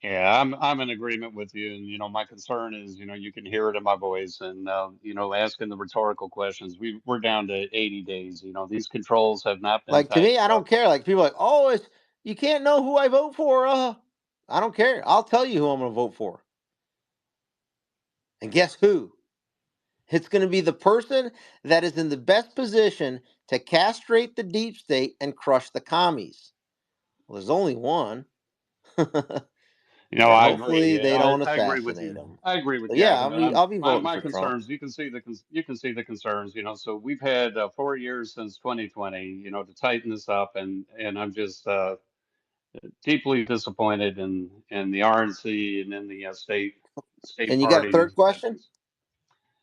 yeah, I'm in agreement with you, and my concern is, you can hear it in my voice, and asking the rhetorical questions. We're down to 80 days. These controls have not been Like to me, I tightened don't up. care. Like people are like, oh, it's you can't know who I vote for. I don't care. I'll tell you who I'm going to vote for. And guess who? It's going to be the person that is in the best position to castrate the deep state and crush the commies. Well, there's only one. And I hopefully agree. they don't I agree with assassinate you. him. I agree with So you, yeah, Ivan. But I'll be my voting my for Trump. concerns. You can see the concerns. So we've had 4 years since 2020. To tighten this up, and I'm just deeply disappointed in the RNC and in the state And you got a party third question? sessions.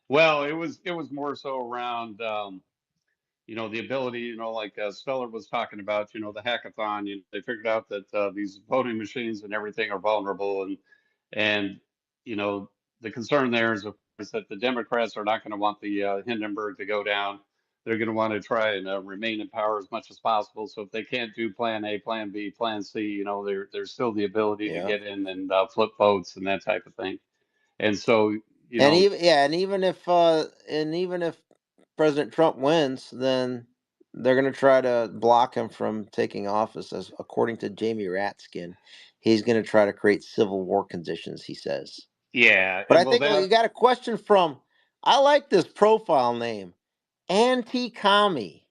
Well, it was more so around the ability, like Stellar was talking about, the hackathon. They figured out that these voting machines and everything are vulnerable, and you know the concern there is, of course, that the Democrats are not going to want the Hindenburg to go down. they're going to want to try and remain in power as much as possible. So if they can't do Plan A, Plan B, Plan C, there's still the ability to Yeah. get in and flip votes and that type of thing. And so, you And know, even and even if President Trump wins, then they're going to try to block him from taking office. As according to Jamie Ratskin, he's going to try to create civil war conditions. He says. yeah, But and I well, think you that, got a question from. I like this profile name, Anti Commie.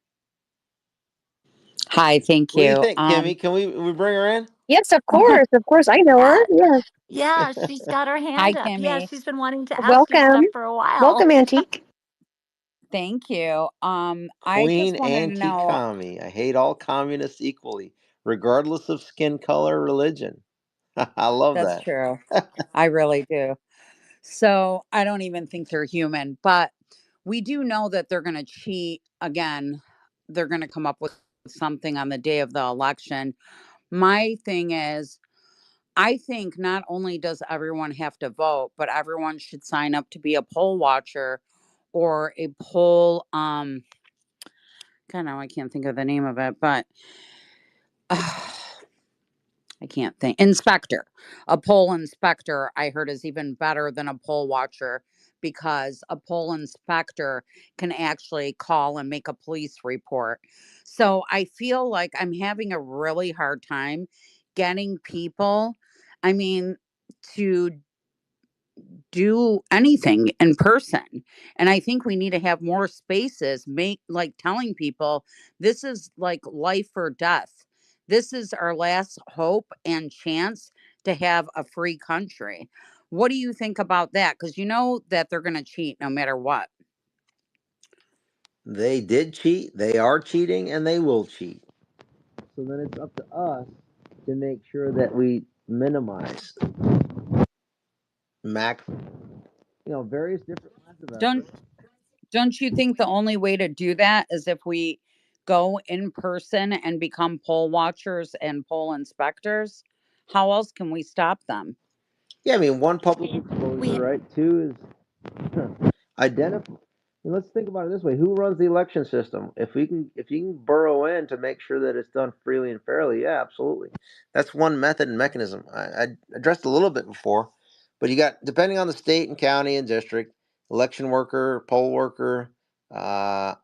Hi, thank What do you you. think, Kimmy? Can we bring her in? Yes, of course. Of course. I know her. Yeah, Yes. yeah, she's got her Hi, hand up. Yeah, Kimmy. she's been wanting to ask you Welcome. stuff for a while. Welcome, Antique. Thank you. I Queen just wanted to Anti know. Commie. I hate all communists equally, regardless of skin color or religion. I love That's that. true. I really do. So I don't even think they're human, but we do know that they're going to cheat again. They're going to come up with something on the day of the election. My thing is, I think not only does everyone have to vote, but everyone should sign up to be a poll watcher or a poll kind of I can't think of the name of it, but I can't think. Inspector. A poll inspector, I heard, is even better than a poll watcher because a poll inspector can actually call and make a police report. So I feel like I'm having a really hard time getting people, I mean, to do anything in person. And I think we need to have more spaces, make like telling people this is like life or death. This is our last hope and chance to have a free country. What do you think about that? Because you know that they're going to cheat no matter what. They did cheat, they are cheating, and they will cheat. So then it's up to us to make sure that we minimize max, various different lines of Don't effort. don't you think the only way to do that is if we go in person and become poll watchers and poll inspectors? How else can we stop them? Yeah, I mean, one, public exposure, We right? Two is identify. Let's think about it this way: who runs the election system? If you can burrow in to make sure that it's done freely and fairly, yeah, absolutely. That's one method and mechanism. I addressed a little bit before, but you got, depending on the state and county and district, election worker, poll worker. Uh,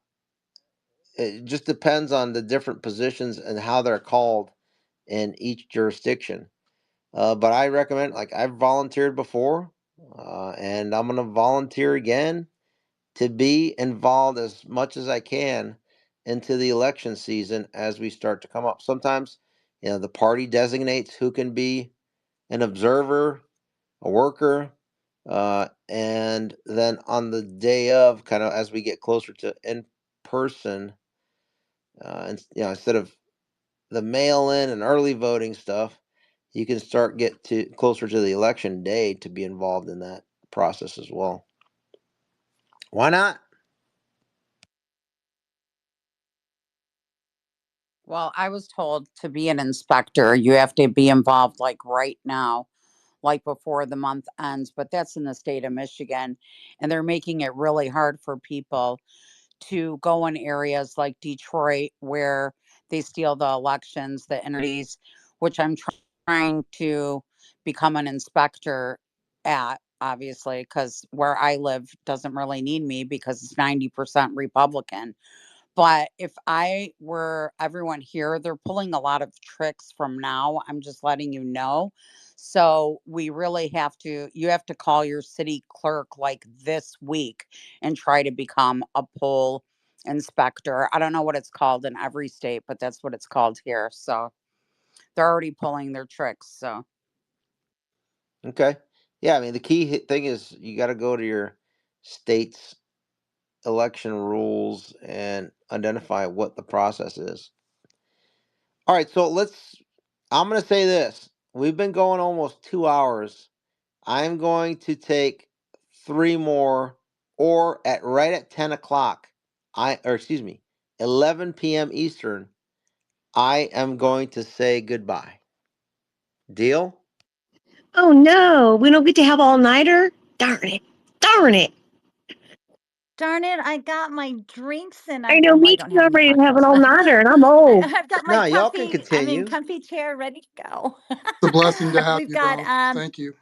it just depends on the different positions and how they're called in each jurisdiction. But I recommend, like I've volunteered before, and I'm going to volunteer again to be involved as much as I can into the election season as we start to come up. Sometimes, the party designates who can be an observer, a worker, and then on the day of, kind of as we get closer to in person, and instead of the mail in and early voting stuff, you can start get to closer to the election day to be involved in that process as well. Why not? Well, I was told to be an inspector, you have to be involved like right now, like before the month ends, but that's in the state of Michigan. And they're making it really hard for people to go in areas like Detroit where they steal the elections, the inner cities, which I'm trying to become an inspector at, obviously, because where I live doesn't really need me because it's 90% Republican. But if I were everyone here, they're pulling a lot of tricks from now. I'm just letting you know. So we really have to, you have to call your city clerk like this week and try to become a poll inspector. I don't know what it's called in every state, but that's what it's called here. So they're already pulling their tricks. So Okay. Yeah, I mean, the key thing is you got to go to your state's election rules and identify what the process is. All right, so I'm going to say this. We've been going almost 2 hours. I'm going to take three more, or at right at 10 o'clock, or excuse me, 11 p.m. Eastern, I am going to say goodbye. Deal? Oh no, we don't get to have all nighter. Darn it. Darn it. darn it, I got my drinks and I I know, well, I me don't too. have I'm any ready to have an breakfast, all but nighter, and I'm old. I've got my No, y'all can I'm in continue. comfy chair ready to go. It's a blessing to have We've you got both. Thank you.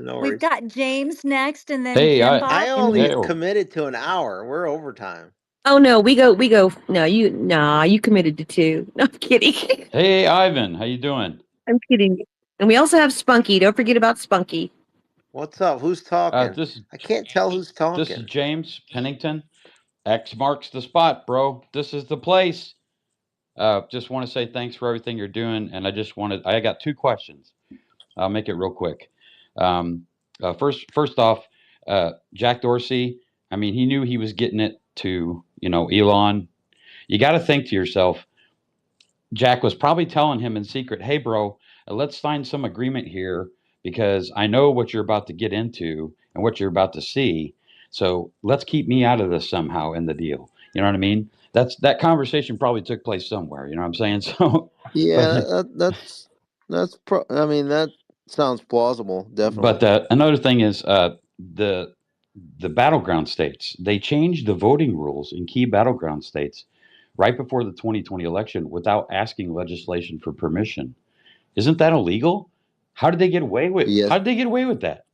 No we've worries. got James next and then Hey, Jim I I Bob. only And hey, oh, committed to an hour. We're overtime. oh no, we go. No, you committed to two. No, I'm kidding. hey, Ivan, how you doing? I'm kidding. And we also have Spunky. Don't forget about Spunky. What's up? Who's talking? This I can't tell who's this is talking. James Pennington. X marks the spot, bro. This is the place. Just want to say thanks for everything you're doing, and I got two questions. I'll make it real quick. Um, first off, Jack Dorsey. I mean, he knew he was getting it to Elon. You got to think to yourself, Jack was probably telling him in secret, "Hey, bro, let's sign some agreement here because I know what you're about to get into and what you're about to see. So let's keep me out of this somehow in the deal." You know what I mean? That conversation probably took place somewhere. You know what I'm saying? So, Yeah, but I mean, that sounds plausible. Definitely. but another thing is the battleground states. They changed the voting rules in key battleground states right before the 2020 election without asking legislation for permission. Isn't that illegal? How did they get away with? Yes. How did they get away with that?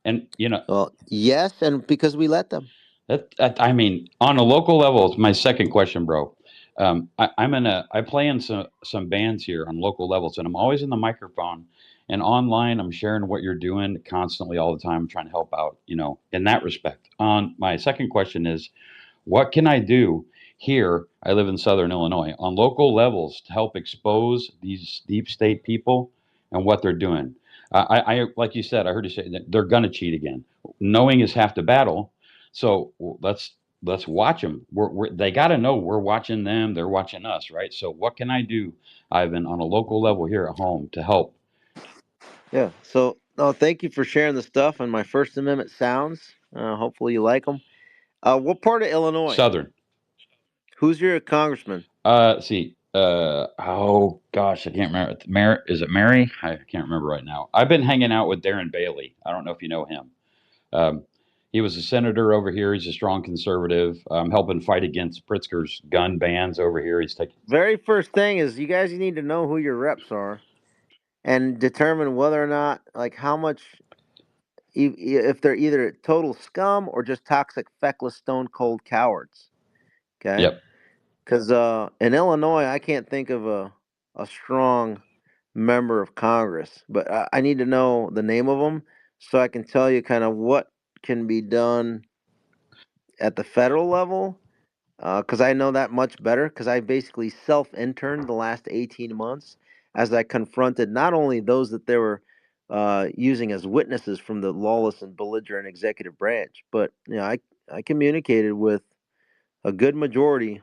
And Well, yes, and because we let them. I mean, on a local level, it's my second question, bro. I play in some bands here on local levels, and I'm always in the microphone and online. I'm sharing what you're doing constantly all the time, trying to help out. In that respect. On my second question is, what can I do here? I live in Southern Illinois on local levels to help expose these deep state people and what they're doing. Like you said, I heard you say that they're going to cheat again. Knowing is half the battle. So let's watch them. They got to know we're watching them. They're watching us, right? So what can I do, Ivan, on a local level here at home to help? Yeah. So, no, thank you for sharing the stuff and my First Amendment sounds. Hopefully, you like them. What part of Illinois? Southern. Who's your congressman? See. Oh gosh, I can't remember. Mary, is it Mary? I can't remember right now. I've been hanging out with Darren Bailey. I don't know if you know him. Um, he was a senator over here. He's a strong conservative, helping fight against Pritzker's gun bans over here. He's taking. Very first thing is you guys need to know who your reps are and determine whether or not, like, how much, if they're either total scum or just toxic, feckless, stone cold cowards. Okay. Yep. Because in Illinois, I can't think of a strong member of Congress, but I need to know the name of them so I can tell you kind of what can be done at the federal level. Because I know that much better. Because I basically self-interned the last 18 months as I confronted not only those that they were using as witnesses from the lawless and belligerent executive branch, but I communicated with a good majority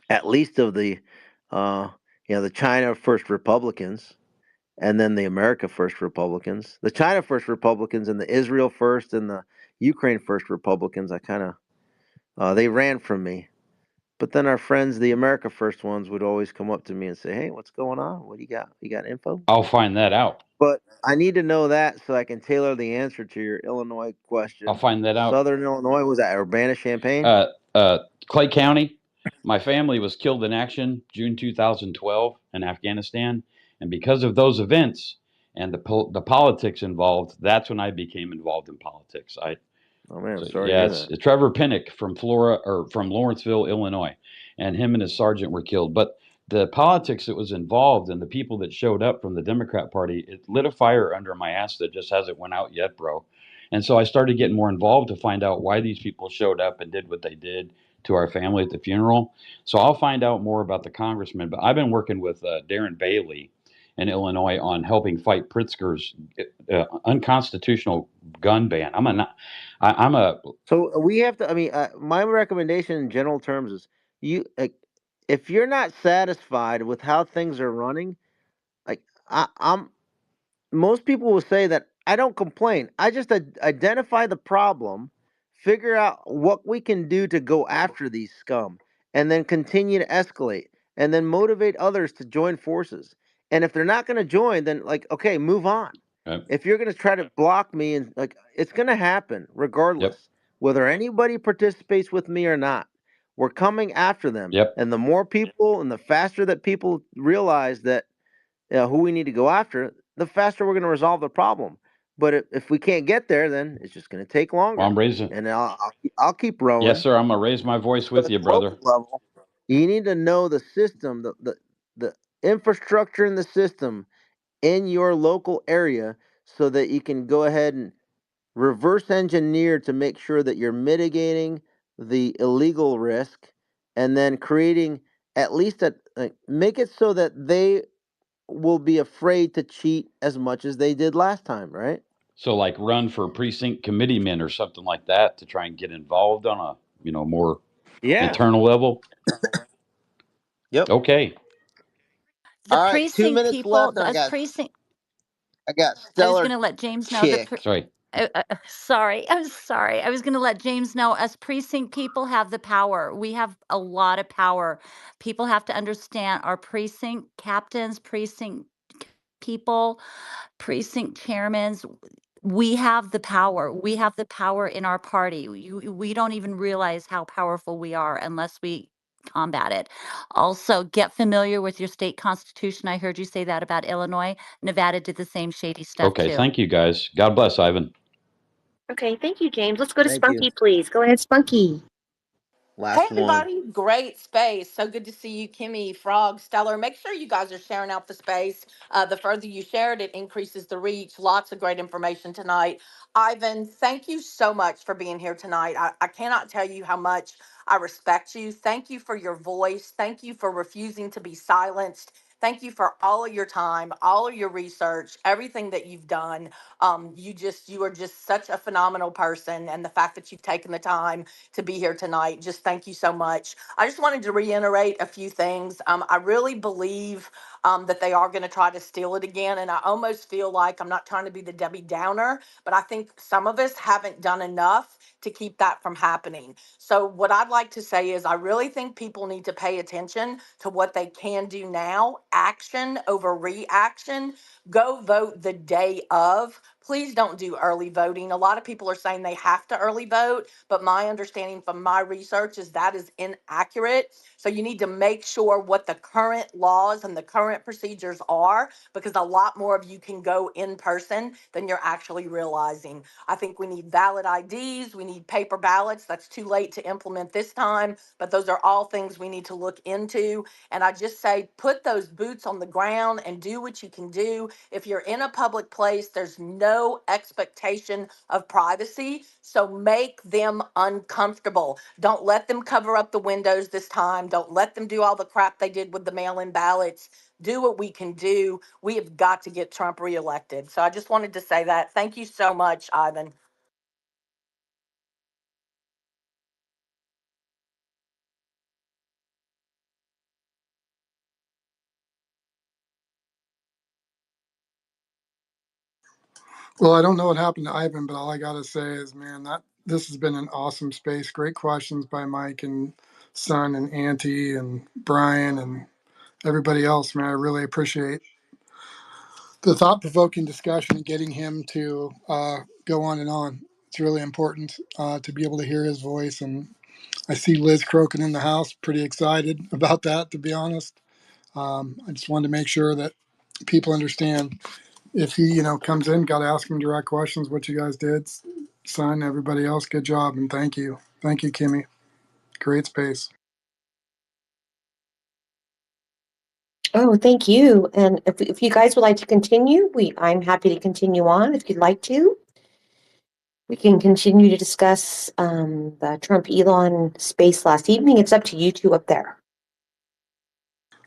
at least of the uh the China First Republicans and then the America First Republicans. The China First Republicans and the Israel First and the Ukraine First Republicans, I kind of they ran from me. But then our friends, the America First ones, would always come up to me and say, "Hey, what's going on? What do you got? You got info?" I'll find that out. But I need to know that so I can tailor the answer to your Illinois I'll question. find that out. Southern Illinois was that Urbana Champaign? Uh, uh, Clay County. My family was killed in action June 2012 in Afghanistan, and because of those events and the politics involved, that's when I became involved in politics. Oh man, I'm So sorry to yeah, hear it's that. Trevor Pinnock from Flora or from Lawrenceville, Illinois, and him and his sergeant were killed. But the politics that was involved and the people that showed up from the Democrat Party, it lit a fire under my ass that just hasn't went out yet, bro. And so I started getting more involved to find out why these people showed up and did what they did to our family at the funeral. So I'll find out more about the congressman. But I've been working with Darren Bailey in Illinois on helping fight Pritzker's unconstitutional gun ban. I'm a We have to. I mean, my recommendation in general terms is you. If you're not satisfied with how things are running, like I'm most people will say that I don't complain. I just identify the problem, figure out what we can do to go after these scum, and then continue to escalate, and then motivate others to join forces. And if they're not going to join, then like, okay, move on. Yep. If you're going to try to block me, and like, it's going to happen Yep. regardless. whether anybody participates with me or not. We're coming after them. Yep. And the more people and the faster that people realize that who we need to go after, the faster we're going to resolve the problem. But if we can't get there, then it's just going to take Well, longer. I'm raising. And I'll keep rowing. Yes, sir. I'm gonna raise my voice But with at you, the local brother. level, you need to know the system, the infrastructure in the system in your local area so that you can go ahead and reverse engineer to make sure that you're mitigating the illegal risk and then creating at least make it so that they will be afraid to cheat as much as they did last time, right? So, like, run for precinct committeeman or something like that to try and get involved on a more Yeah. internal level. Yep. Okay. The All right, two precinct minutes people, left, and as precinct, I got I was stellar going to let James know chick. Sorry. sorry, I'm sorry. I was going to let James know us precinct people have the power. We have a lot of power. People have to understand our precinct captains, precinct people, precinct chairmen. We have the power. We have the power in our party. We don't even realize how powerful we are unless we combat it. Also, get familiar with your state constitution. I heard you say that about Illinois. Nevada did the same shady stuff Okay. too. Thank you, guys. God bless, Ivan. Okay, thank you, James. Let's go to Thank you. Spunky, please. Go ahead, Spunky. Hey Last one. everybody, great space. So good to see you, Kimmy, Frog, Stellar. Make sure you guys are sharing out the space. The further you share it, it increases the reach. Lots of great information tonight. Ivan, thank you so much for being here tonight. I cannot tell you how much I respect you. Thank you for your voice. Thank you for refusing to be silenced. Thank you for all of your time, all of your research, everything that you've done. You are just such a phenomenal person, and the fact that you've taken the time to be here tonight. Just thank you so much. I just wanted to reiterate a few things. I really believe that they are going to try to steal it again. And I almost feel like I'm not trying to be the Debbie Downer, but I think some of us haven't done enough to keep that from happening. So, what I'd like to say is, I really think people need to pay attention to what they can do now, action over reaction. Go vote the day of. Please don't do early voting. A lot of people are saying they have to early vote, but my understanding from my research is that is inaccurate. So you need to make sure what the current laws and the current procedures are, because a lot more of you can go in person than you're actually realizing. I think we need valid IDs, we need paper ballots. That's too late to implement this time, but those are all things we need to look into. And I just say, put those boots on the ground and do what you can do. If you're in a public place, there's no expectation of privacy. So make them uncomfortable. Don't let them cover up the windows this time. Don't let them do all the crap they did with the mail in ballots. Do what we can do. We have got to get Trump reelected. So I just wanted to say that. Thank you so much, Ivan. Well, I don't know what happened to Ivan, but all I got to say is, man, that this has been an awesome space. Great questions by Mike and Son and Auntie and Brian and everybody else, man. I really appreciate the thought provoking discussion and getting him to go on and on. It's really important to be able to hear his voice. And I see Liz Crokin in the house, pretty excited about that, to be honest. I just wanted to make sure that people understand if he, comes in, got to ask him direct questions, what you guys did. Son, everybody else, good job. And thank you. Thank you, Kimmy. Great space. Oh, thank you. And if you guys would like to continue, I'm happy to continue on if you'd like to. We can continue to discuss the Trump Elon space last evening. It's up to you two up there.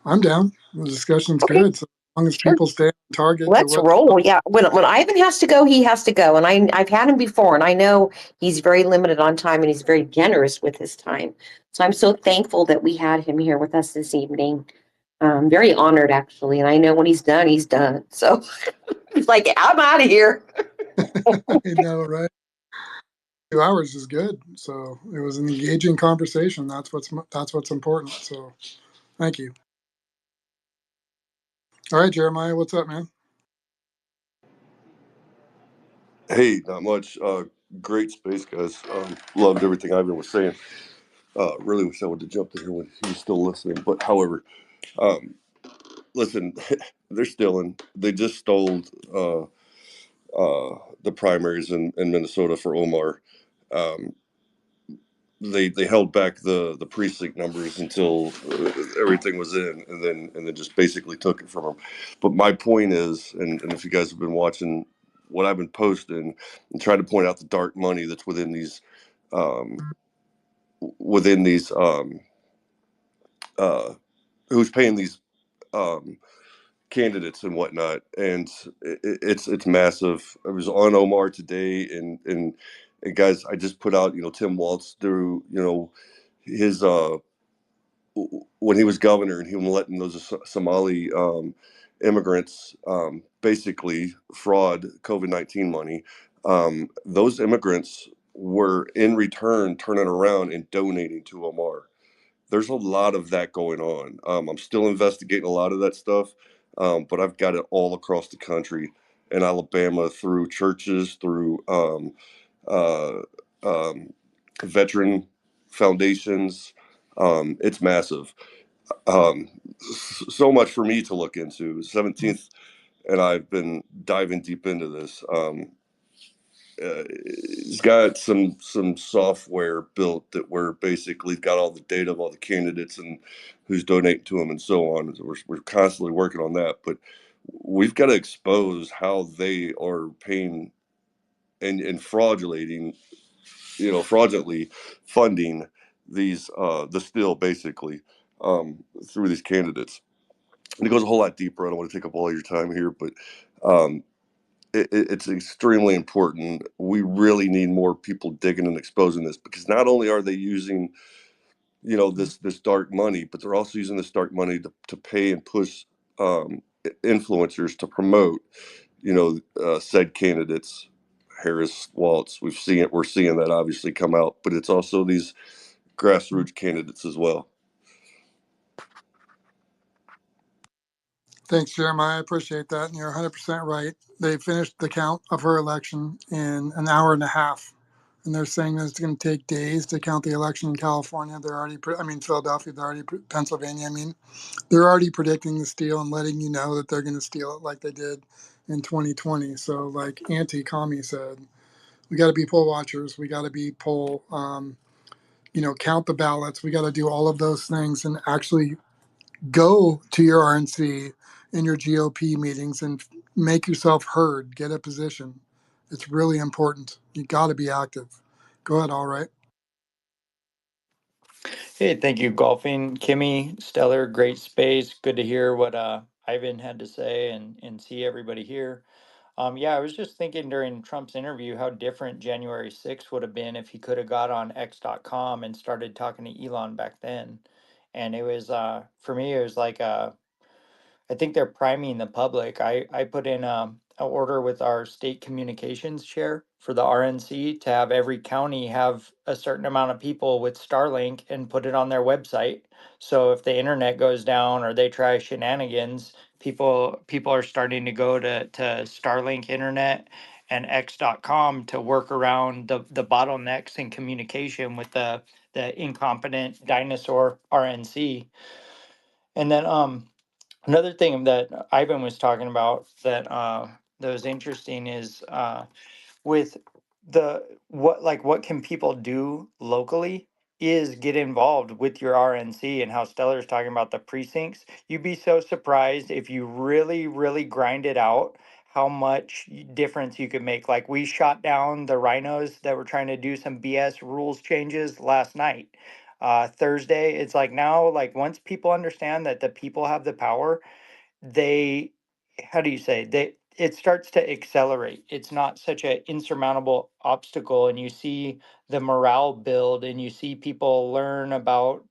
I'm down. The discussion's Okay, good. So as long as sure. people stay on target to Let's what. roll. Yeah. When Ivan has to go, he has to go. And I've had him before, and I know he's very limited on time and he's very generous with his time. So I'm so thankful that we had him here with us this evening. Very honored, actually. And I know when he's done, he's done. So he's like, I'm out of here. I know, right? 2 hours is good. So it was an engaging conversation. That's what's important. So thank you. All right, Jeremiah, what's up, man? Hey, not much. Great space, guys. Loved everything Ivan was saying. Really wish I would have jumped in here when he was still listening. But however, um, listen, they're stealing. They just stole the primaries in Minnesota for Omar. Um, they held back the precinct numbers until everything was in, and then just basically took it from them. But my point is, and if you guys have been watching what I've been posting and trying to point out the dark money that's um, within these uh, who's paying these um, candidates and whatnot, and it's massive. I was on Omar today, and guys, I just put out Tim Walz through his when he was governor and he was letting those Somali immigrants basically fraud COVID-19 money. Those immigrants were in return turning around and donating to Omar. There's a lot of that going on. I'm still investigating a lot of that stuff, but I've got it all across the country in Alabama through churches, through uh, um, veteran foundations. It's massive. So much for me to look into. 17th, and I've been diving deep into this. He's got some software built that where basically got all the data of all the candidates and who's donating to them and so on. So we're constantly working on that, but we've got to expose how they are paying and fraudulently funding these the still basically through these candidates. And it goes a whole lot deeper. I don't want to take up all your time here, but um, it's extremely important. We really need more people digging and exposing this, because not only are they using this dark money, but they're also using this dark money to pay and push influencers to promote said candidates. Harris, Waltz, we're seeing that obviously come out, but it's also these grassroots candidates as well. Thanks, Jeremiah. I appreciate that. And you're 100% right. They finished the count of her election in an hour and a half. And they're saying that it's going to take days to count the election in California. They're already, Philadelphia, they're already, Pennsylvania. I mean, they're already predicting the steal and letting you know that they're going to steal it like they did in 2020. So, like Auntie Kami said, we got to be poll watchers. We got to be count the ballots. We got to do all of those things and actually go to your RNC and your GOP meetings and make yourself heard, get a position. It's really important. You got to be active. Go ahead, all right. Hey, thank you, Golfing. Kimmy, Stellar, great space. Good to hear what Ivan had to say and see everybody here. Yeah, I was just thinking during Trump's interview how different January 6th would have been if he could have got on X.com and started talking to Elon back then. And it was, for me, it was like I think they're priming the public. I put in a order with our state communications chair for the RNC to have every county have a certain amount of people with Starlink and put it on their website. So if the internet goes down or they try shenanigans, people are starting to go to Starlink internet and X.com to work around the bottlenecks in communication with the incompetent dinosaur RNC. And then another thing that Ivan was talking about that was interesting is with the what can people do locally is get involved with your RNC, and how Stellar's talking about the precincts. You'd be so surprised if you really, really grind it out how much difference you could make. Like we shot down the rhinos that were trying to do some BS rules changes last night. Thursday, it's like now, like once people understand that the people have the power, they how do you say they it starts to accelerate. It's not such an insurmountable obstacle, and you see the morale build and you see people learn about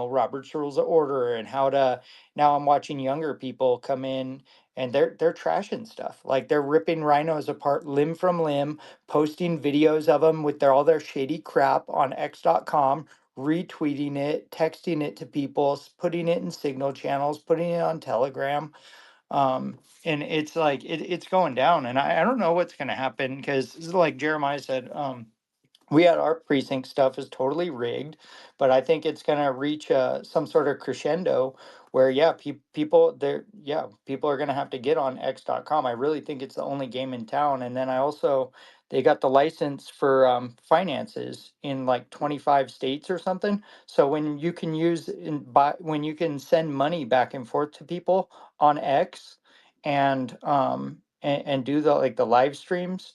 Robert's rules of order and how to. Now I'm watching younger people come in and they're trashing stuff, like they're ripping rhinos apart limb from limb, posting videos of them with all their shady crap on X.com, retweeting it, texting it to people, putting it in signal channels, putting it on Telegram. And it's like it's going down, and I don't know what's going to happen because, like Jeremiah said, we had our precinct stuff is totally rigged, but I think it's going to reach some sort of crescendo where, yeah, people are going to have to get on X.com. I really think it's the only game in town. And then they got the license for finances in like 25 states or something. So when you can when you can send money back and forth to people on X and do the live streams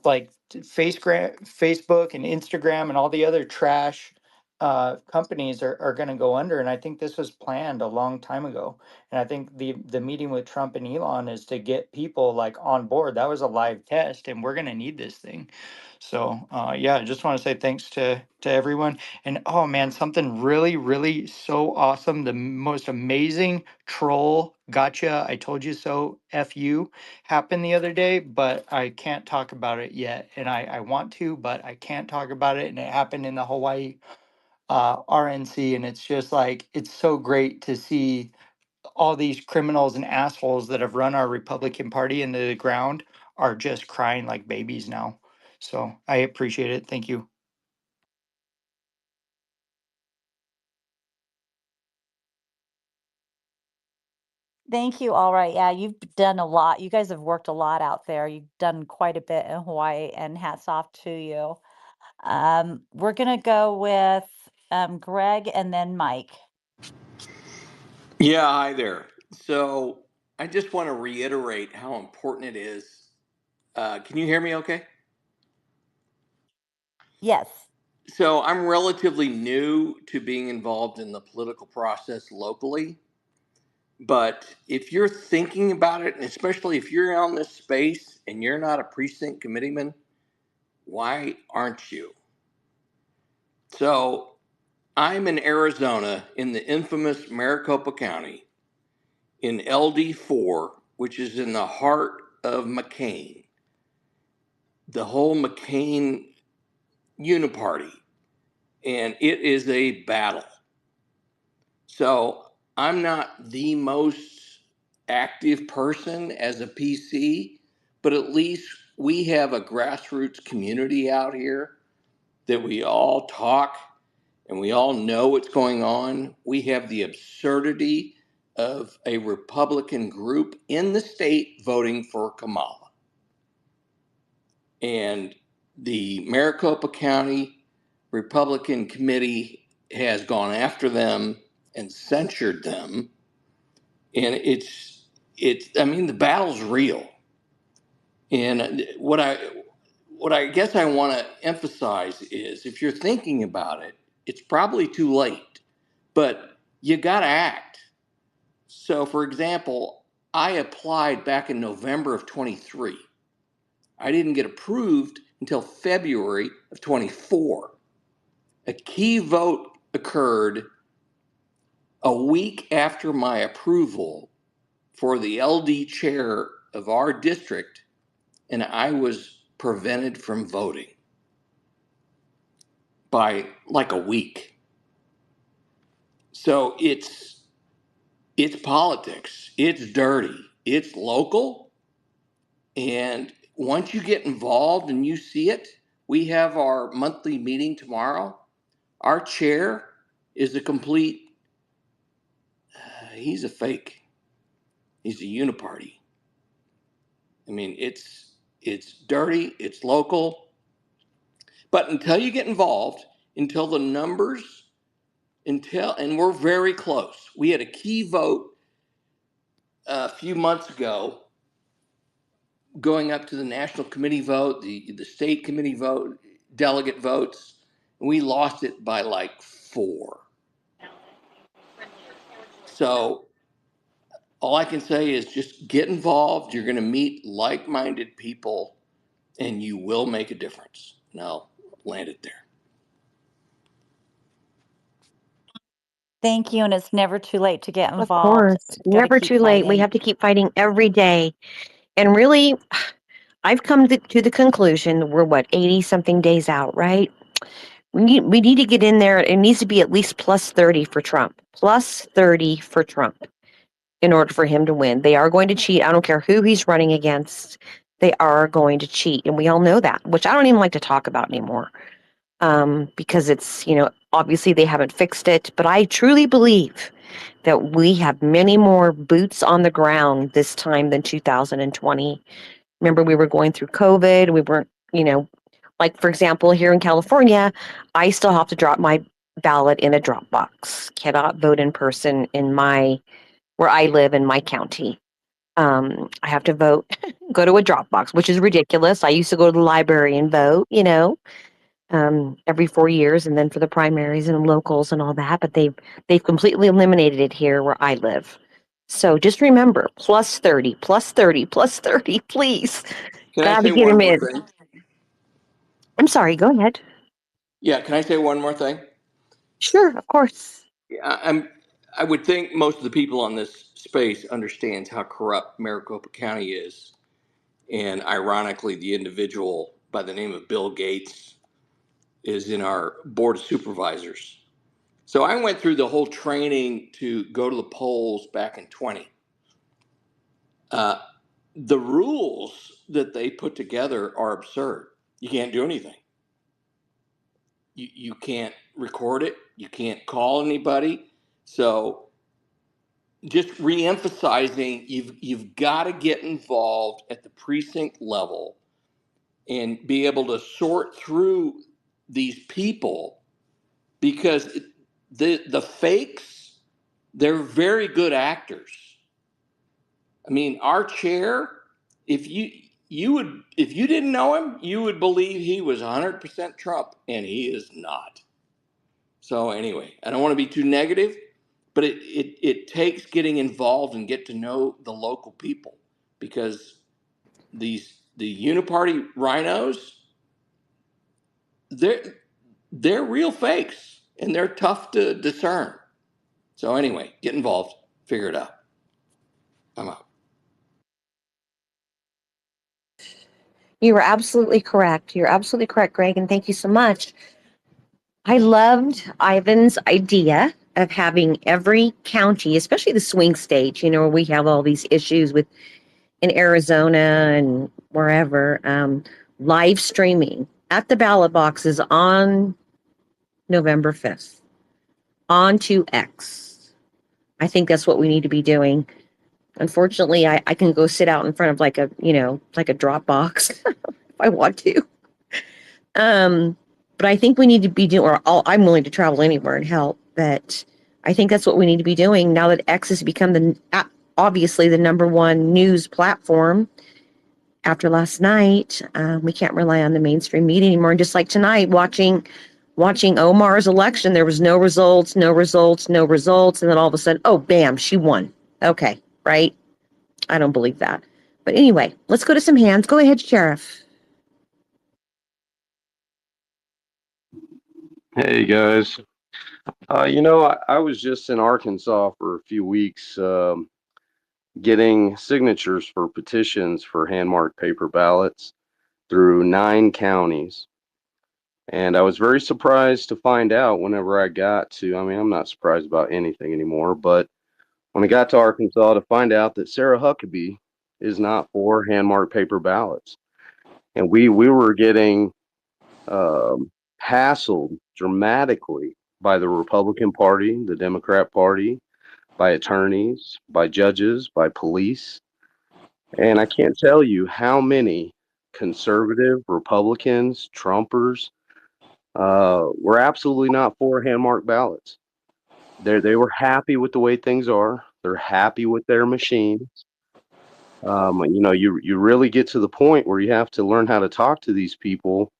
like Facebook and Instagram and all the other trash companies are going to go under. And I think this was planned a long time ago. And I think the meeting with Trump and Elon is to get people like on board. That was a live test, and we're going to need this thing. So yeah, I just want to say thanks to everyone. And oh man, something really, really so awesome. The most amazing troll gotcha. I told you so. Fu happened the other day, but I can't talk about it yet. And I want to, but I can't talk about it. And it happened in the Hawaii RNC. And it's just like, it's so great to see all these criminals and assholes that have run our Republican Party into the ground are just crying like babies now. So I appreciate it. Thank you. Thank you. All right. Yeah, you've done a lot. You guys have worked a lot out there. You've done quite a bit in Hawaii, and hats off to you. We're gonna go with Greg and then Mike. Yeah, hi there. So I just want to reiterate how important it is. Can you hear me okay? Yes. So I'm relatively new to being involved in the political process locally. But if you're thinking about it, and especially if you're on this space and you're not a precinct committeeman, why aren't you? So I'm in Arizona in the infamous Maricopa County in LD4, which is in the heart of McCain, the whole McCain uniparty, and it is a battle. So I'm not the most active person as a PC, but at least we have a grassroots community out here that we all talk and we all know what's going on. We have the absurdity of a Republican group in the state voting for Kamala. And the Maricopa County Republican Committee has gone after them and censured them. And I mean, the battle's real. And what I guess I want to emphasize is if you're thinking about it, it's probably too late, but you got to act. So, for example, I applied back in November of 23. I didn't get approved until February of 24. A key vote occurred a week after my approval for the LD chair of our district, and I was prevented from voting by like a week. So it's politics, it's dirty, it's local, and once you get involved and you see it, we have our monthly meeting tomorrow. Our chair is a complete, he's a fake. He's a uniparty. I mean, it's dirty, it's local, but until you get involved, until the numbers, and we're very close. We had a key vote a few months ago, going up to the national committee vote, the state committee vote, delegate votes, and we lost it by like 4. So all I can say is just get involved. You're going to meet like-minded people, and you will make a difference. And I'll land it there. Thank you. And it's never too late to get Of involved. course, Got to never keep too late. We fighting. have to keep fighting every day. And really, I've come to the conclusion we're what 80 something days out, right? We need to get in there. It needs to be at least plus 30 for Trump. Plus 30 for Trump. in order for him to win. They are going to cheat. I don't care who he's running against. They are going to cheat. And we all know that, which I don't even like to talk about anymore, because it's, obviously they haven't fixed it. But I truly believe that we have many more boots on the ground this time than 2020. Remember, we were going through COVID. We weren't, like, for example, here in California, I still have to drop my ballot in a drop box. Cannot vote in person where I live in my county. I have to vote, go to a drop box, which is ridiculous. I used to go to the library and vote, every 4 years, and then for the primaries and locals and all that. But they've completely eliminated it here where I live. So just remember, plus 30, plus 30, plus 30, please. Can I Gotta say get one him more in. thing? I'm sorry, go ahead. Yeah, can I say one more thing? Sure, of course. Yeah, I would think most of the people on this space understands how corrupt Maricopa County is, and ironically, the individual by the name of Bill Gates is in our board of supervisors. So I went through the whole training to go to the polls back in 20. Uh, the rules that they put together are absurd. You can't do anything. You can't record it. You can't call anybody. So just reemphasizing, you've got to get involved at the precinct level and be able to sort through these people, because the fakes, they're very good actors. I mean, our chair, if you didn't know him, you would believe he was 100% Trump, and he is not. So anyway, I don't want to be too negative, but it takes getting involved and get to know the local people, because the uniparty rhinos, they're they're real fakes, and they're tough to discern. So anyway, get involved, figure it out. I'm out. You were absolutely correct. You're absolutely correct, Greg, and thank you so much. I loved Ivan's idea of having every county, especially the swing states, where we have all these issues with in Arizona and wherever, live streaming at the ballot boxes on November 5th onto X. I think that's what we need to be doing. Unfortunately, I can go sit out in front of like a drop box if I want to. Um, but I think we need to be doing, I'm willing to travel anywhere and help. But I think that's what we need to be doing now that X has become obviously the number one news platform. After last night, we can't rely on the mainstream media anymore. And just like tonight, watching Omar's election, there was no results, no results, no results, and then all of a sudden, oh, bam, she won. Okay, right? I don't believe that. But anyway, let's go to some hands. Go ahead, Sheriff. Hey guys, I was just in Arkansas for a few weeks, getting signatures for petitions for hand-marked paper ballots through 9 counties. And I was very surprised to find out whenever I got to, I mean, I'm not surprised about anything anymore, but when I got to Arkansas to find out that Sarah Huckabee is not for hand-marked paper ballots. And we were getting hassled dramatically by the Republican Party, the Democrat Party, by attorneys, by judges, by police. And I can't tell you how many conservative Republicans, Trumpers, were absolutely not for hand marked ballots. They were happy with the way things are. They're happy with their machines. You really get to the point where you have to learn how to talk to these people,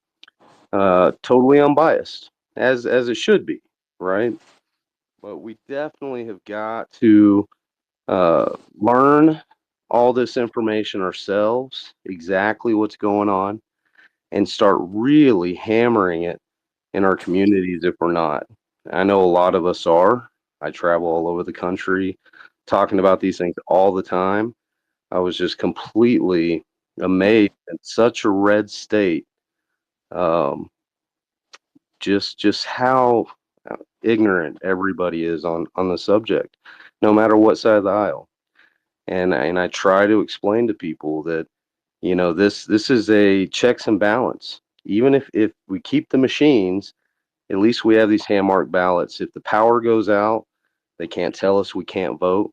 totally unbiased, as it should be, right? But we definitely have got to learn all this information ourselves, exactly what's going on, and start really hammering it in our communities if we're not. I know a lot of us are. I travel all over the country talking about these things all the time. I was just completely amazed at such a red state. Um, just how ignorant everybody is on the subject, no matter what side of the aisle. And I try to explain to people that, you know, this is a checks and balance. Even if we keep the machines, at least we have these hand marked ballots. If the power goes out, they can't tell us we can't vote.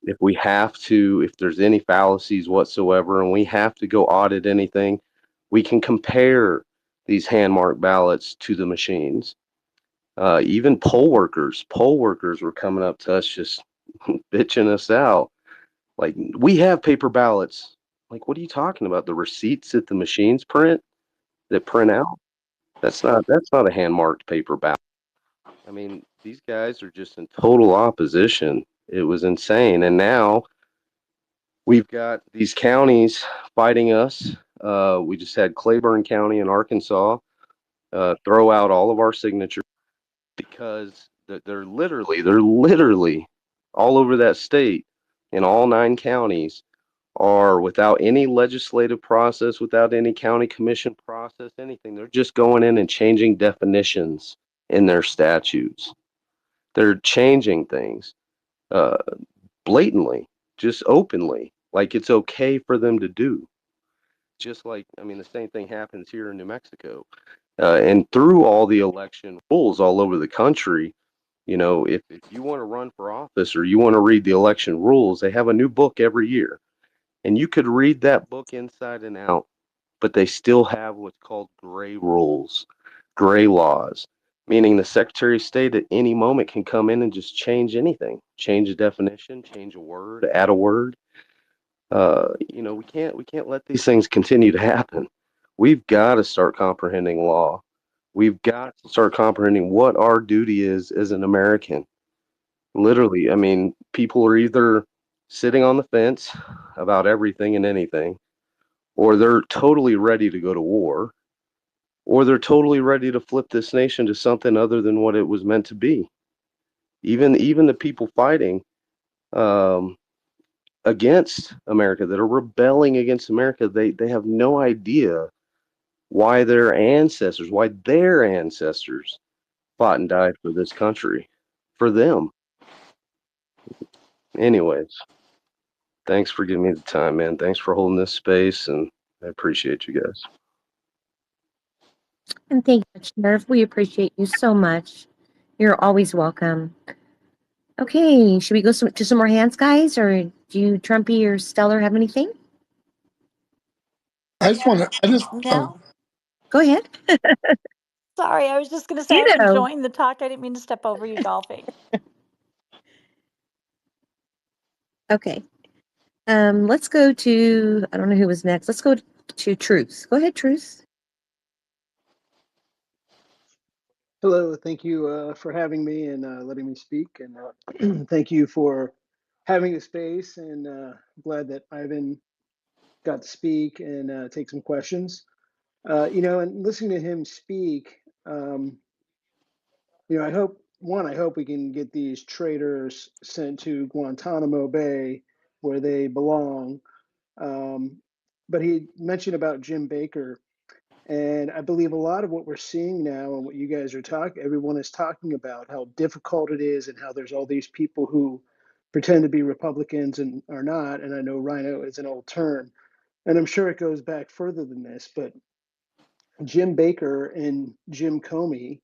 If we have to, if there's any fallacies whatsoever, and we have to go audit anything, we can compare these hand marked ballots to the machines. Even poll workers were coming up to us just bitching us out. Like, we have paper ballots. Like, what are you talking about? The receipts that the machines that print out? That's not a hand marked paper ballot. I mean, these guys are just in total opposition. It was insane. And now we've got these counties fighting us. We just had Claiborne County in Arkansas throw out all of our signatures because they're literally all over that state in all 9 counties are without any legislative process, without any county commission process, anything. They're just going in and changing definitions in their statutes. They're changing things uh, blatantly, just openly, like it's okay for them to do. Just like, I mean, the same thing happens here in New Mexico. And through all the election rules all over the country, you know, if you want to run for office or you want to read the election rules, they have a new book every year. And you could read that book inside and out, but they still have what's called gray rules, gray laws, meaning the Secretary of State at any moment can come in and just change anything, change a definition, change a word, add a word. You know, we can't let these things continue to happen. We've got to start comprehending law. We've got to start comprehending what our duty is as an American. Literally, I mean, people are either sitting on the fence about everything and anything, or they're totally ready to go to war, or they're totally ready to flip this nation to something other than what it was meant to be. Even the people fighting um, against America, that are rebelling against America, they have no idea why their ancestors fought and died for this country, for them. Anyways, thanks for giving me the time, man. Thanks for holding this space, and I appreciate you guys. And thank you, Sheriff. We appreciate you so much. You're always welcome. Okay, should we go to some more hands, guys? Or do you, Trumpy or Stellar, have anything? Oh, No, Go ahead. sorry. I was just going to say I'm Ditto. enjoying the talk. I didn't mean to step over you golfing. Okay. Let's go to, I don't know who was next. Let's go to Truth. Go ahead, Truth. Hello, thank you for having me and letting me speak. And thank you for having the space. And glad that Ivan got to speak and take some questions. And listening to him speak, I hope we can get these traitors sent to Guantanamo Bay where they belong. Um, but he mentioned about Jim Baker. And I believe a lot of what we're seeing now and what you guys are talking, everyone is talking about how difficult it is and how there's all these people who pretend to be Republicans and are not. And I know rhino is an old term. And I'm sure it goes back further than this, but Jim Baker and Jim Comey,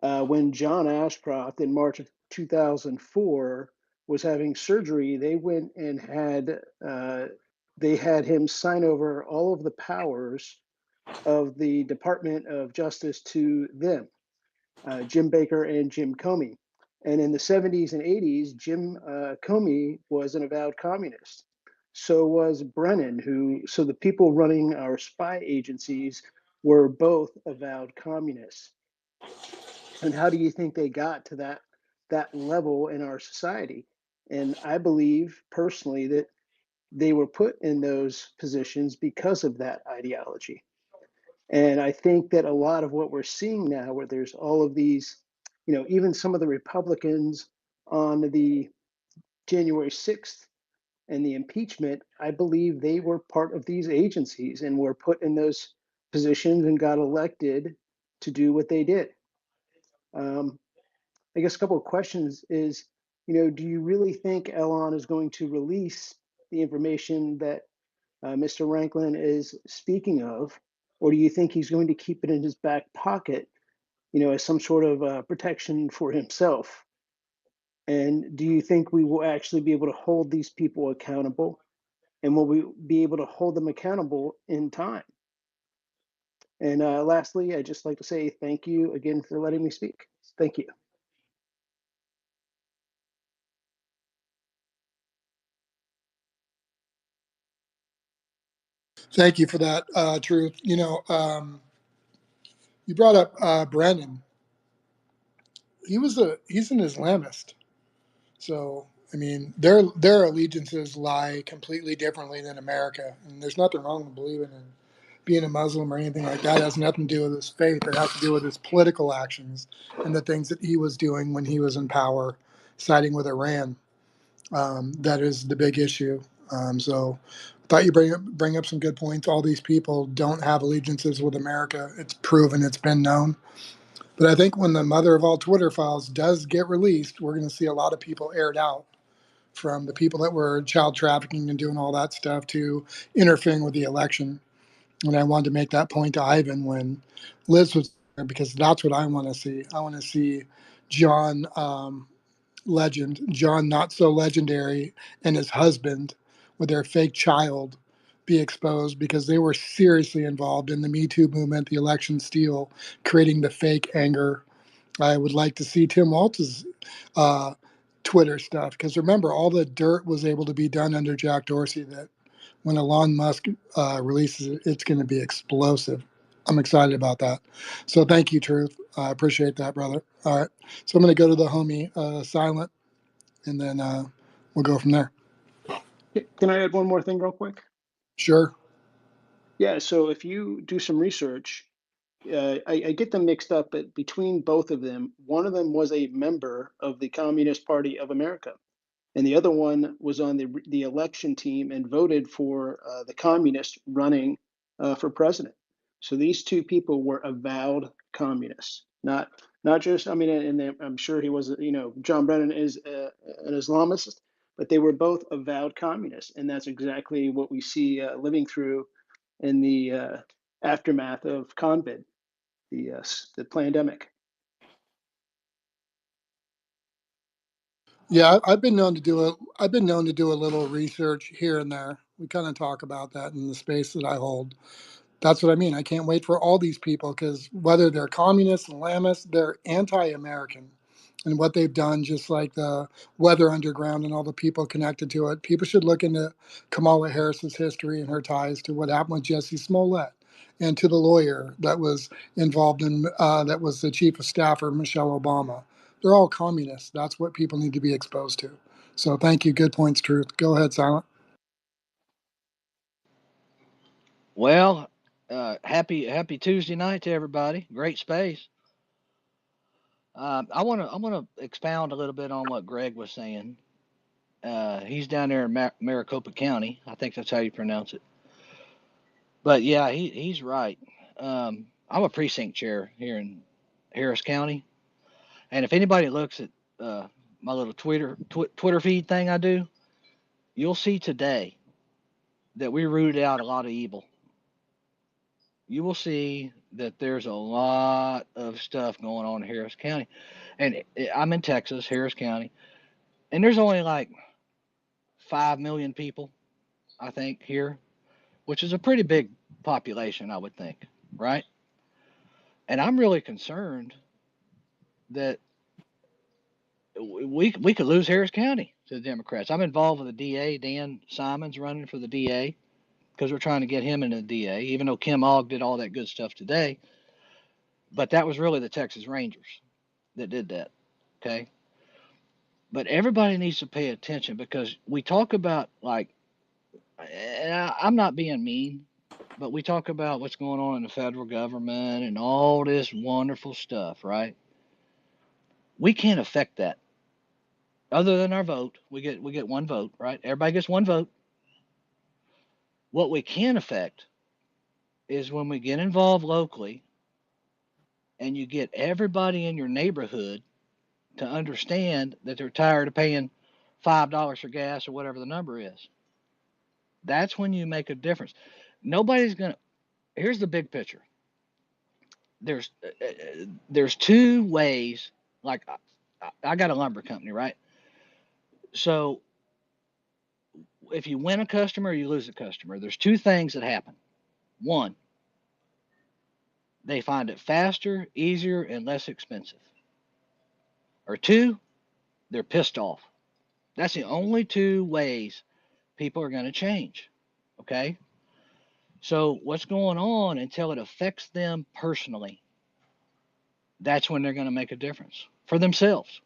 when John Ashcroft in March of 2004 was having surgery, they went and they had him sign over all of the powers of the Department of Justice to them, Jim Baker and Jim Comey. And in the 70s and 80s, Jim Comey was an avowed communist. So was Brennan, so the people running our spy agencies were both avowed communists. And how do you think they got to that level in our society? And I believe personally that they were put in those positions because of that ideology. And I think that a lot of what we're seeing now, where there's all of these, even some of the Republicans on the January 6th and the impeachment, I believe they were part of these agencies and were put in those positions and got elected to do what they did. I guess a couple of questions is, Do you really think Elon is going to release the information that Mr. Ranklin is speaking of, or do you think he's going to keep it in his back pocket, as some sort of protection for himself? And do you think we will actually be able to hold these people accountable? And will we be able to hold them accountable in time? And lastly, I'd just like to say thank you again for letting me speak. Thank you. Thank you for that, Truth. You brought up Brennan. He's an Islamist. So, I mean, their allegiances lie completely differently than America, and there's nothing wrong with believing in being a Muslim or anything like that. It has nothing to do with his faith. It has to do with his political actions and the things that he was doing when he was in power, siding with Iran. That is the big issue. So, I thought you bring up some good points. All these people don't have allegiances with America. It's proven. It's been known. But I think when the mother of all Twitter files does get released, we're going to see a lot of people aired out, from the people that were child trafficking and doing all that stuff to interfering with the election. And I wanted to make that point to Ivan when Liz was there, because that's what I want to see. I want to see John John Not So Legendary, and his husband with their fake child be exposed, because they were seriously involved in the Me Too movement, the election steal, creating the fake anger. I would like to see Tim Walz's uh, Twitter stuff, because remember, all the dirt was able to be done under Jack Dorsey. That when Elon Musk releases it, it's going to be explosive. I'm excited about that. So thank you, Truth. I appreciate that, brother. All right. So I'm going to go to the homie, Silent, and then we'll go from there. Can I add one more thing real quick? Sure. Yeah, so if you do some research, I get them mixed up, but between both of them, one of them was a member of the Communist Party of America, and the other one was on the election team and voted for the communist running for president. So these two people were avowed communists, not just. I mean, and I'm sure he was. John Brennan is an Islamist, but they were both avowed communists, and that's exactly what we see living through in the aftermath of COVID, the pandemic. Yeah, I've been known to do a little research here and there. We kind of talk about that in the space that I hold. That's what I mean. I can't wait for all these people, because whether they're communists, Islamists, they're anti-American. And what they've done, just like the Weather Underground and all the people connected to it, people should look into Kamala Harris's history and her ties to what happened with Jesse Smollett, and to the lawyer that was involved in, that was the chief of staff for Michelle Obama. They're all communists. That's what people need to be exposed to. So thank you. Good points, Truth. Go ahead, Silent. Well, happy Tuesday night to everybody. Great space. I want to expound a little bit on what Greg was saying. He's down there in Maricopa County. I think that's how you pronounce it. But yeah, he's right. I'm a precinct chair here in Harris County, and if anybody looks at my little Twitter feed thing I do, you'll see today that we rooted out a lot of evil. You will see that there's a lot of stuff going on in Harris County. And I'm in Texas, Harris County, and there's only like 5 million people, I think, here, which is a pretty big population, I would think, right? And I'm really concerned that we could lose Harris County to the Democrats. I'm involved with the DA, Dan Simon's running for the DA, because we're trying to get him into the DA, even though Kim Ogg did all that good stuff today. But that was really the Texas Rangers that did that. Okay. But everybody needs to pay attention, because we talk about, like, and I'm not being mean, but we talk about what's going on in the federal government and all this wonderful stuff, right? We can't affect that other than our vote. We get one vote, right? Everybody gets one vote. What we can affect is when we get involved locally and you get everybody in your neighborhood to understand that they're tired of paying $5 for gas or whatever the number is. That's when you make a difference. Nobody's going to. Here's the big picture. There's two ways. Like I got a lumber company, right? So if you win a customer or you lose a customer, there's two things that happen. One, they find it faster, easier, and less expensive. Or two, they're pissed off. That's the only two ways people are going to change. Okay? So what's going on until it affects them personally? That's when they're going to make a difference for themselves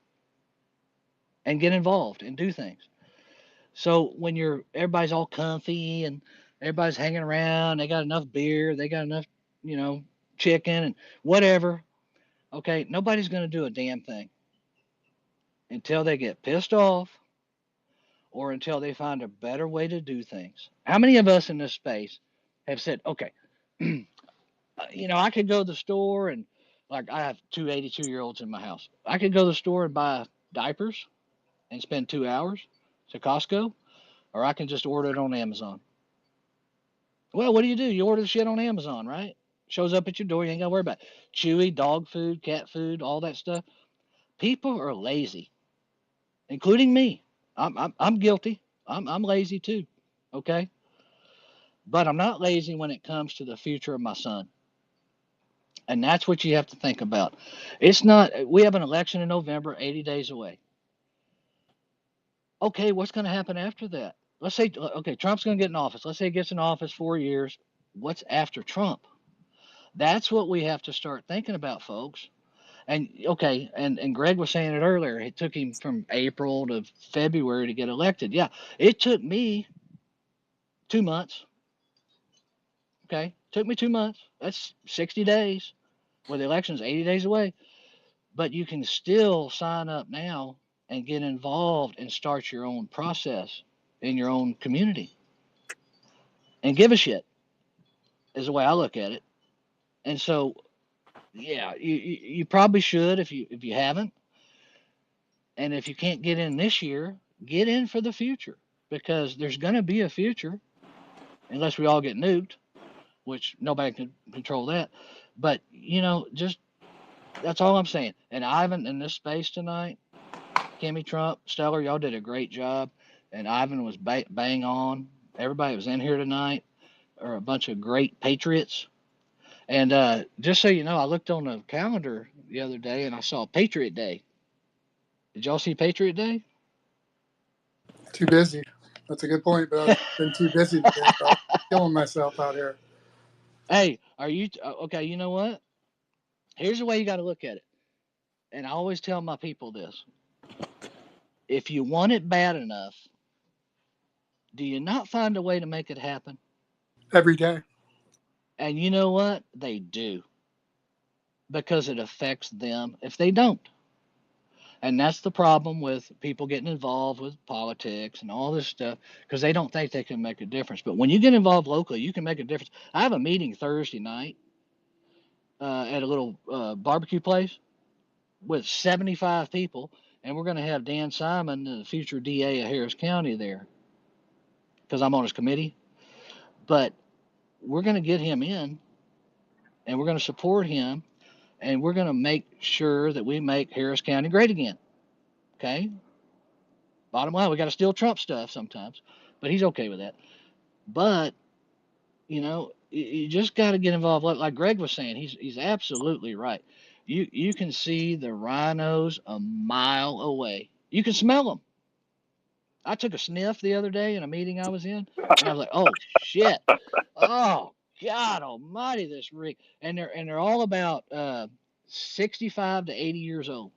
and get involved and do things. So when everybody's all comfy and everybody's hanging around, they got enough beer, they got enough, you know, chicken and whatever. Okay, nobody's going to do a damn thing until they get pissed off or until they find a better way to do things. How many of us in this space have said, okay, I could go to the store and, like, I have two 82-year-olds in my house. I could go to the store and buy diapers and spend 2 hours to Costco, or I can just order it on Amazon. Well, what do? You order the shit on Amazon, right? Shows up at your door. You ain't got to worry about it. Chewy, dog food, cat food, all that stuff. People are lazy, including me. I'm guilty. I'm lazy too. Okay, but I'm not lazy when it comes to the future of my son. And that's what you have to think about. It's not, we have an election in November, 80 days away. Okay, what's going to happen after that? Let's say, okay, Trump's going to get in office. Let's say he gets in office 4 years. What's after Trump? That's what we have to start thinking about, folks. And okay, and Greg was saying it earlier. It took him from April to February to get elected. Yeah, it took me 2 months. Okay, took me 2 months. That's 60 days. Well, the election's 80 days away. But you can still sign up now and get involved and start your own process in your own community and give a shit is the way I look at it. And so, yeah, you probably should if you haven't, and if you can't get in this year, get in for the future because there's going to be a future unless we all get nuked, which nobody can control that. But just that's all I'm saying. And Ivan in this space tonight, Kimmy, Trump, Stellar, y'all did a great job, and Ivan was bang on. Everybody was in here tonight are a bunch of great patriots. And just so you know, I looked on the calendar the other day and I saw Patriot Day. Did y'all see Patriot Day? Too busy. That's a good point, but I've been too busy today. So I'm killing myself out here. Hey, are you okay? You know what? Here's the way you got to look at it. And I always tell my people this: if you want it bad enough, do you not find a way to make it happen? Every day. And you know what? They do because it affects them if they don't. And that's the problem with people getting involved with politics and all this stuff because they don't think they can make a difference. But when you get involved locally, you can make a difference. I have a meeting Thursday night at a little barbecue place with 75 people, and we're going to have Dan Simon, the future DA of Harris County, there because I'm on his committee. But we're going to get him in, and we're going to support him, and we're going to make sure that we make Harris County great again. Okay? Bottom line, we got to steal Trump stuff sometimes, but he's okay with that. But you just got to get involved. Like Greg was saying, he's absolutely right. You can see the rhinos a mile away. You can smell them. I took a sniff the other day in a meeting I was in, and I was like, oh shit, oh God Almighty, this rig. And they're all about 65 to 80 years old.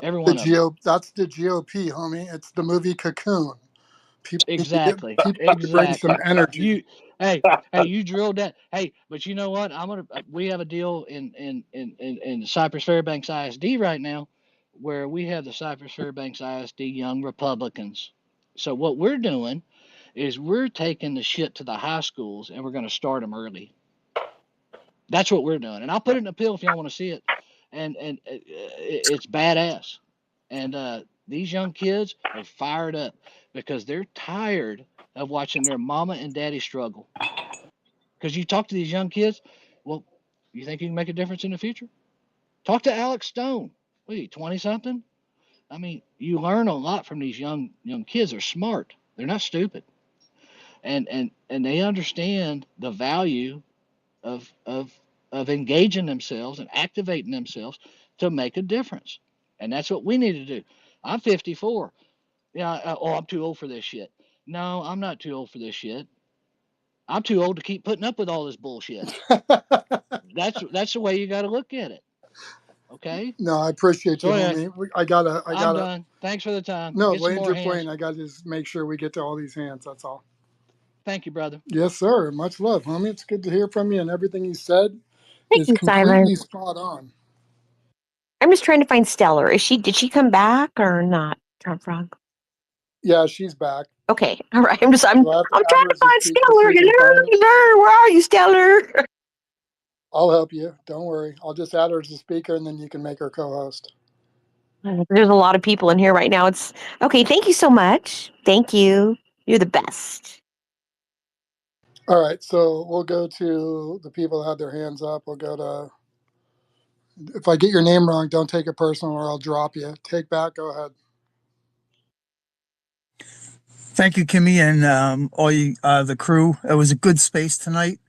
Every one of them. That's the GOP, homie. It's the movie Cocoon. Exactly. People need to bring some Exactly. energy. You, hey, you drilled that. Hey, but you know what? We have a deal in Cypress Fairbanks ISD right now, where we have the Cypress Fairbanks ISD Young Republicans. So what we're doing is we're taking the shit to the high schools and we're going to start them early. That's what we're doing, and I'll put it in a pill if y'all want to see it. And it's badass. And these young kids are fired up because they're tired of watching their mama and daddy struggle. Because you talk to these young kids, well, you think you can make a difference in the future? Talk to Alex Stone. What are you, 20 something? I mean, you learn a lot from these young kids. They're smart. They're not stupid. And they understand the value of of engaging themselves and activating themselves to make a difference. And that's what we need to do. I'm 54. Yeah, oh, I'm too old for this shit. No, I'm not too old for this shit. I'm too old to keep putting up with all this bullshit. That's the way you got to look at it. Okay. No, I appreciate So you, anyway, homie. I I'm gotta. done. Thanks for the time. No, Get some land more your hands. plane. I gotta just make sure we get to all these hands. That's all. Thank you, brother. Yes, sir. Much love, homie. It's good to hear from you, and everything you said is Thanks, Ivan. completely spot on. I'm just trying to find Stellar. Did she come back or not? Trump Frog. Yeah, she's back. Okay, all right. I'm Do I have to I'm add trying her to as a find speaker so Stellar. you can call her? Hello, where are you, Stellar? I'll help you. Don't worry. I'll just add her as a speaker, and then you can make her co-host. There's a lot of people in here right now. It's okay. Thank you so much. Thank you. You're the best. All right, so we'll go to the people that had their hands up. We'll go to. If I get your name wrong, don't take it personal, or I'll drop you. Take back. Go ahead. Thank you, Kimmy, and all you, the crew. It was a good space tonight.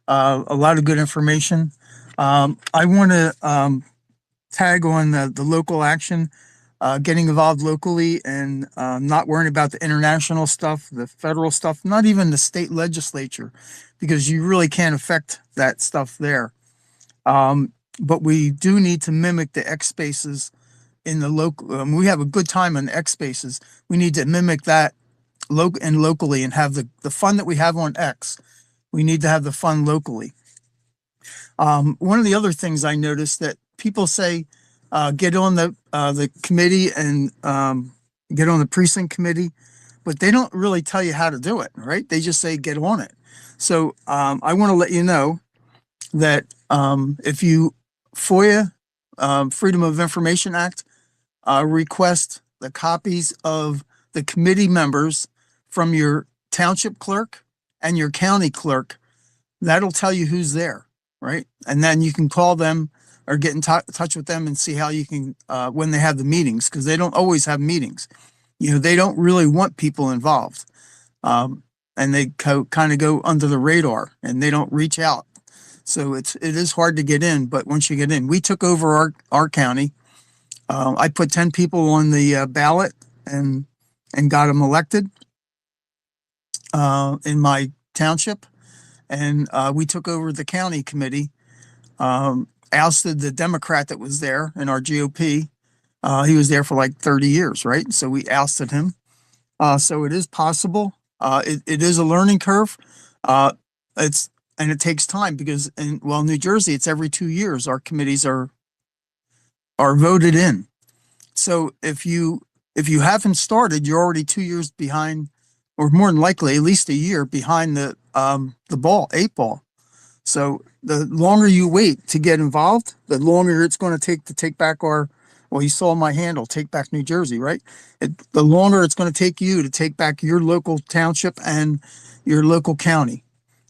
A lot of good information. I want to tag on the local action, getting involved locally, and not worrying about the international stuff, the federal stuff, not even the state legislature, because you really can't affect that stuff there. But we do need to mimic the X spaces in the local. We have a good time on X spaces. We need to mimic that locally and have the fun that we have on X. We need to have the fun locally. One of the other things I noticed that people say, get on the committee and get on the precinct committee, but they don't really tell you how to do it, right? They just say get on it. So I want to let you know that if you FOIA, Freedom of Information Act, request the copies of the committee members from your township clerk and your county clerk. That'll tell you who's there, right? And then you can call them or get in touch with them and see how you can, when they have the meetings, because they don't always have meetings. They don't really want people involved. And they kind of go under the radar and they don't reach out. So it is hard to get in, but once you get in, we took over our county. I put 10 people on the ballot and got them elected in my township. And we took over the county committee, ousted the Democrat that was there in our GOP. He was there for like 30 years, right? So we ousted him. So it is possible. It is a learning curve. And it takes time because in New Jersey, it's every 2 years our committees are voted in. So if you haven't started, you're already 2 years behind, or more than likely at least a year behind the eight ball. So the longer you wait to get involved, the longer it's going to take back you saw my handle, Take Back New Jersey, right? The longer it's going to take you to take back your local township and your local county.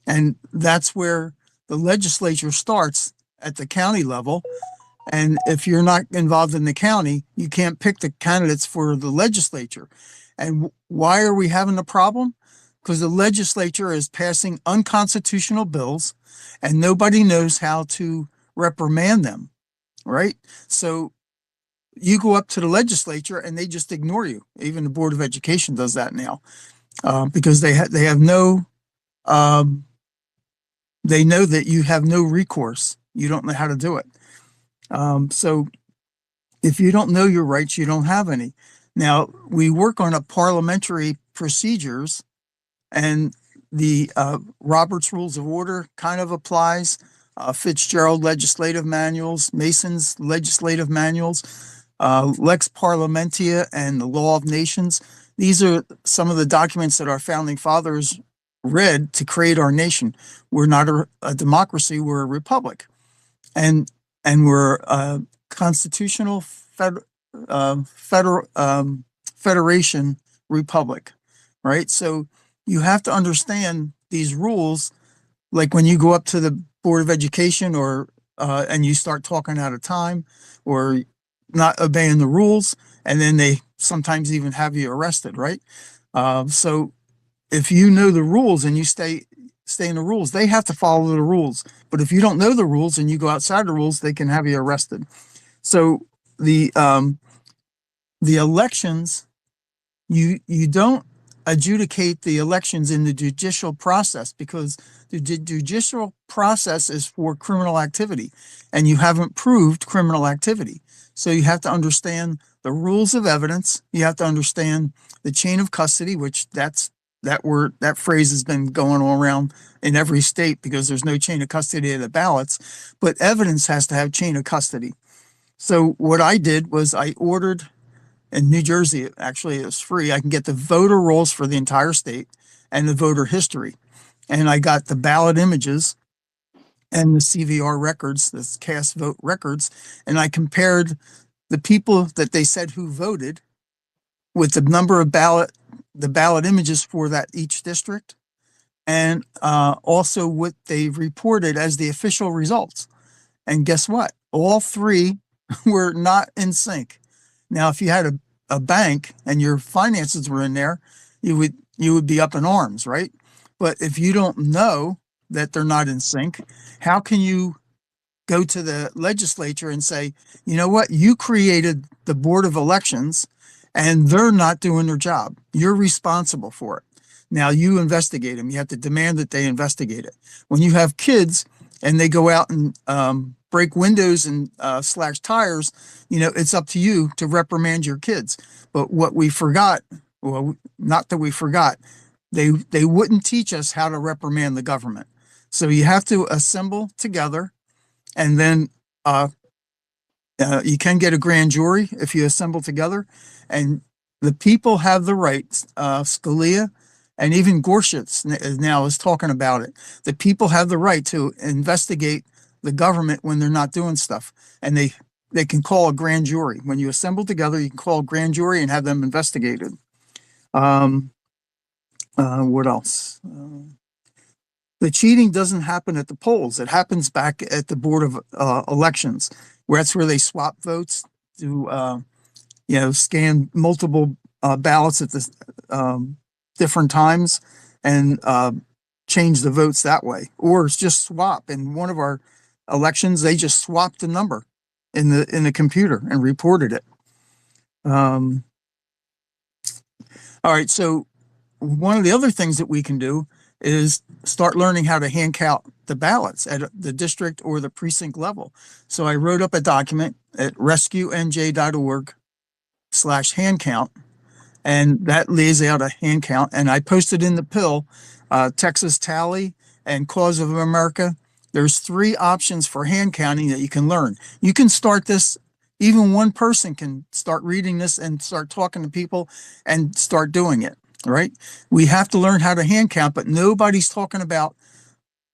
And that's where the legislature starts at the county level. And if you're not involved in the county, you can't pick the candidates for the legislature. And why are we having a problem? Because the legislature is passing unconstitutional bills and nobody knows how to reprimand them, right? So you go up to the legislature and they just ignore you. Even the Board of Education does that now because they have no, they know that you have no recourse. You don't know how to do it. So if you don't know your rights, you don't have any. Now, we work on a parliamentary procedures, and the Robert's Rules of Order kind of applies, Fitzgerald legislative manuals, Mason's legislative manuals, Lex Parliamentia, and the Law of Nations. These are some of the documents that our founding fathers read to create our nation. We're not a democracy, we're a republic. And we're a constitutional federation republic, right? So you have to understand these rules. Like when you go up to the Board of Education or and you start talking out of time or not obeying the rules, and then they sometimes even have you arrested, right? So if you know the rules and you stay in the rules, they have to follow the rules. But if you don't know the rules and you go outside the rules, they can have you arrested. So the um, the elections, you don't adjudicate the elections in the judicial process because the judicial process is for criminal activity, and you haven't proved criminal activity. So you have to understand the rules of evidence. You have to understand the chain of custody, which that phrase has been going all around in every state because there's no chain of custody of the ballots, but evidence has to have chain of custody. So what I did was I ordered in New Jersey, actually, it was free. I can get the voter rolls for the entire state and the voter history. And I got the ballot images and the CVR records, the cast vote records. And I compared the people that they said who voted with the number of the ballot images for that each district, and also what they reported as the official results. And guess what? All three were not in sync. Now, if you had a bank and your finances were in there, you would be up in arms, right? But if you don't know that they're not in sync, how can you go to the legislature and say, you know what, you created the Board of Elections and they're not doing their job. You're responsible for it. Now you investigate them. You have to demand that they investigate it. When you have kids and they go out and break windows and slash tires, it's up to you to reprimand your kids. But what we forgot, well, not that we forgot, they wouldn't teach us how to reprimand the government. So you have to assemble together, and then uh, you can get a grand jury if you assemble together, and the people have the rights. Scalia and even Gorsuch now is talking about it. The people have the right to investigate the government when they're not doing stuff, and they can call a grand jury. When you assemble together, you can call a grand jury and have them investigated. Um, what else? The cheating doesn't happen at the polls. It happens back at the Board of Elections, where that's where they swap votes to, scan multiple ballots at the different times and change the votes that way. Or it's just swap. In one of our elections, they just swapped the number in the computer and reported it. All right, so one of the other things that we can do is start learning how to hand count the ballots at the district or the precinct level. So I wrote up a document at rescuenj.org/hand count, and that lays out a hand count. And I posted in the pill, Texas Tally and Cause of America. There's 3 options for hand counting that you can learn. You can start this. Even one person can start reading this and start talking to people and start doing it, right? We have to learn how to hand count, but nobody's talking about,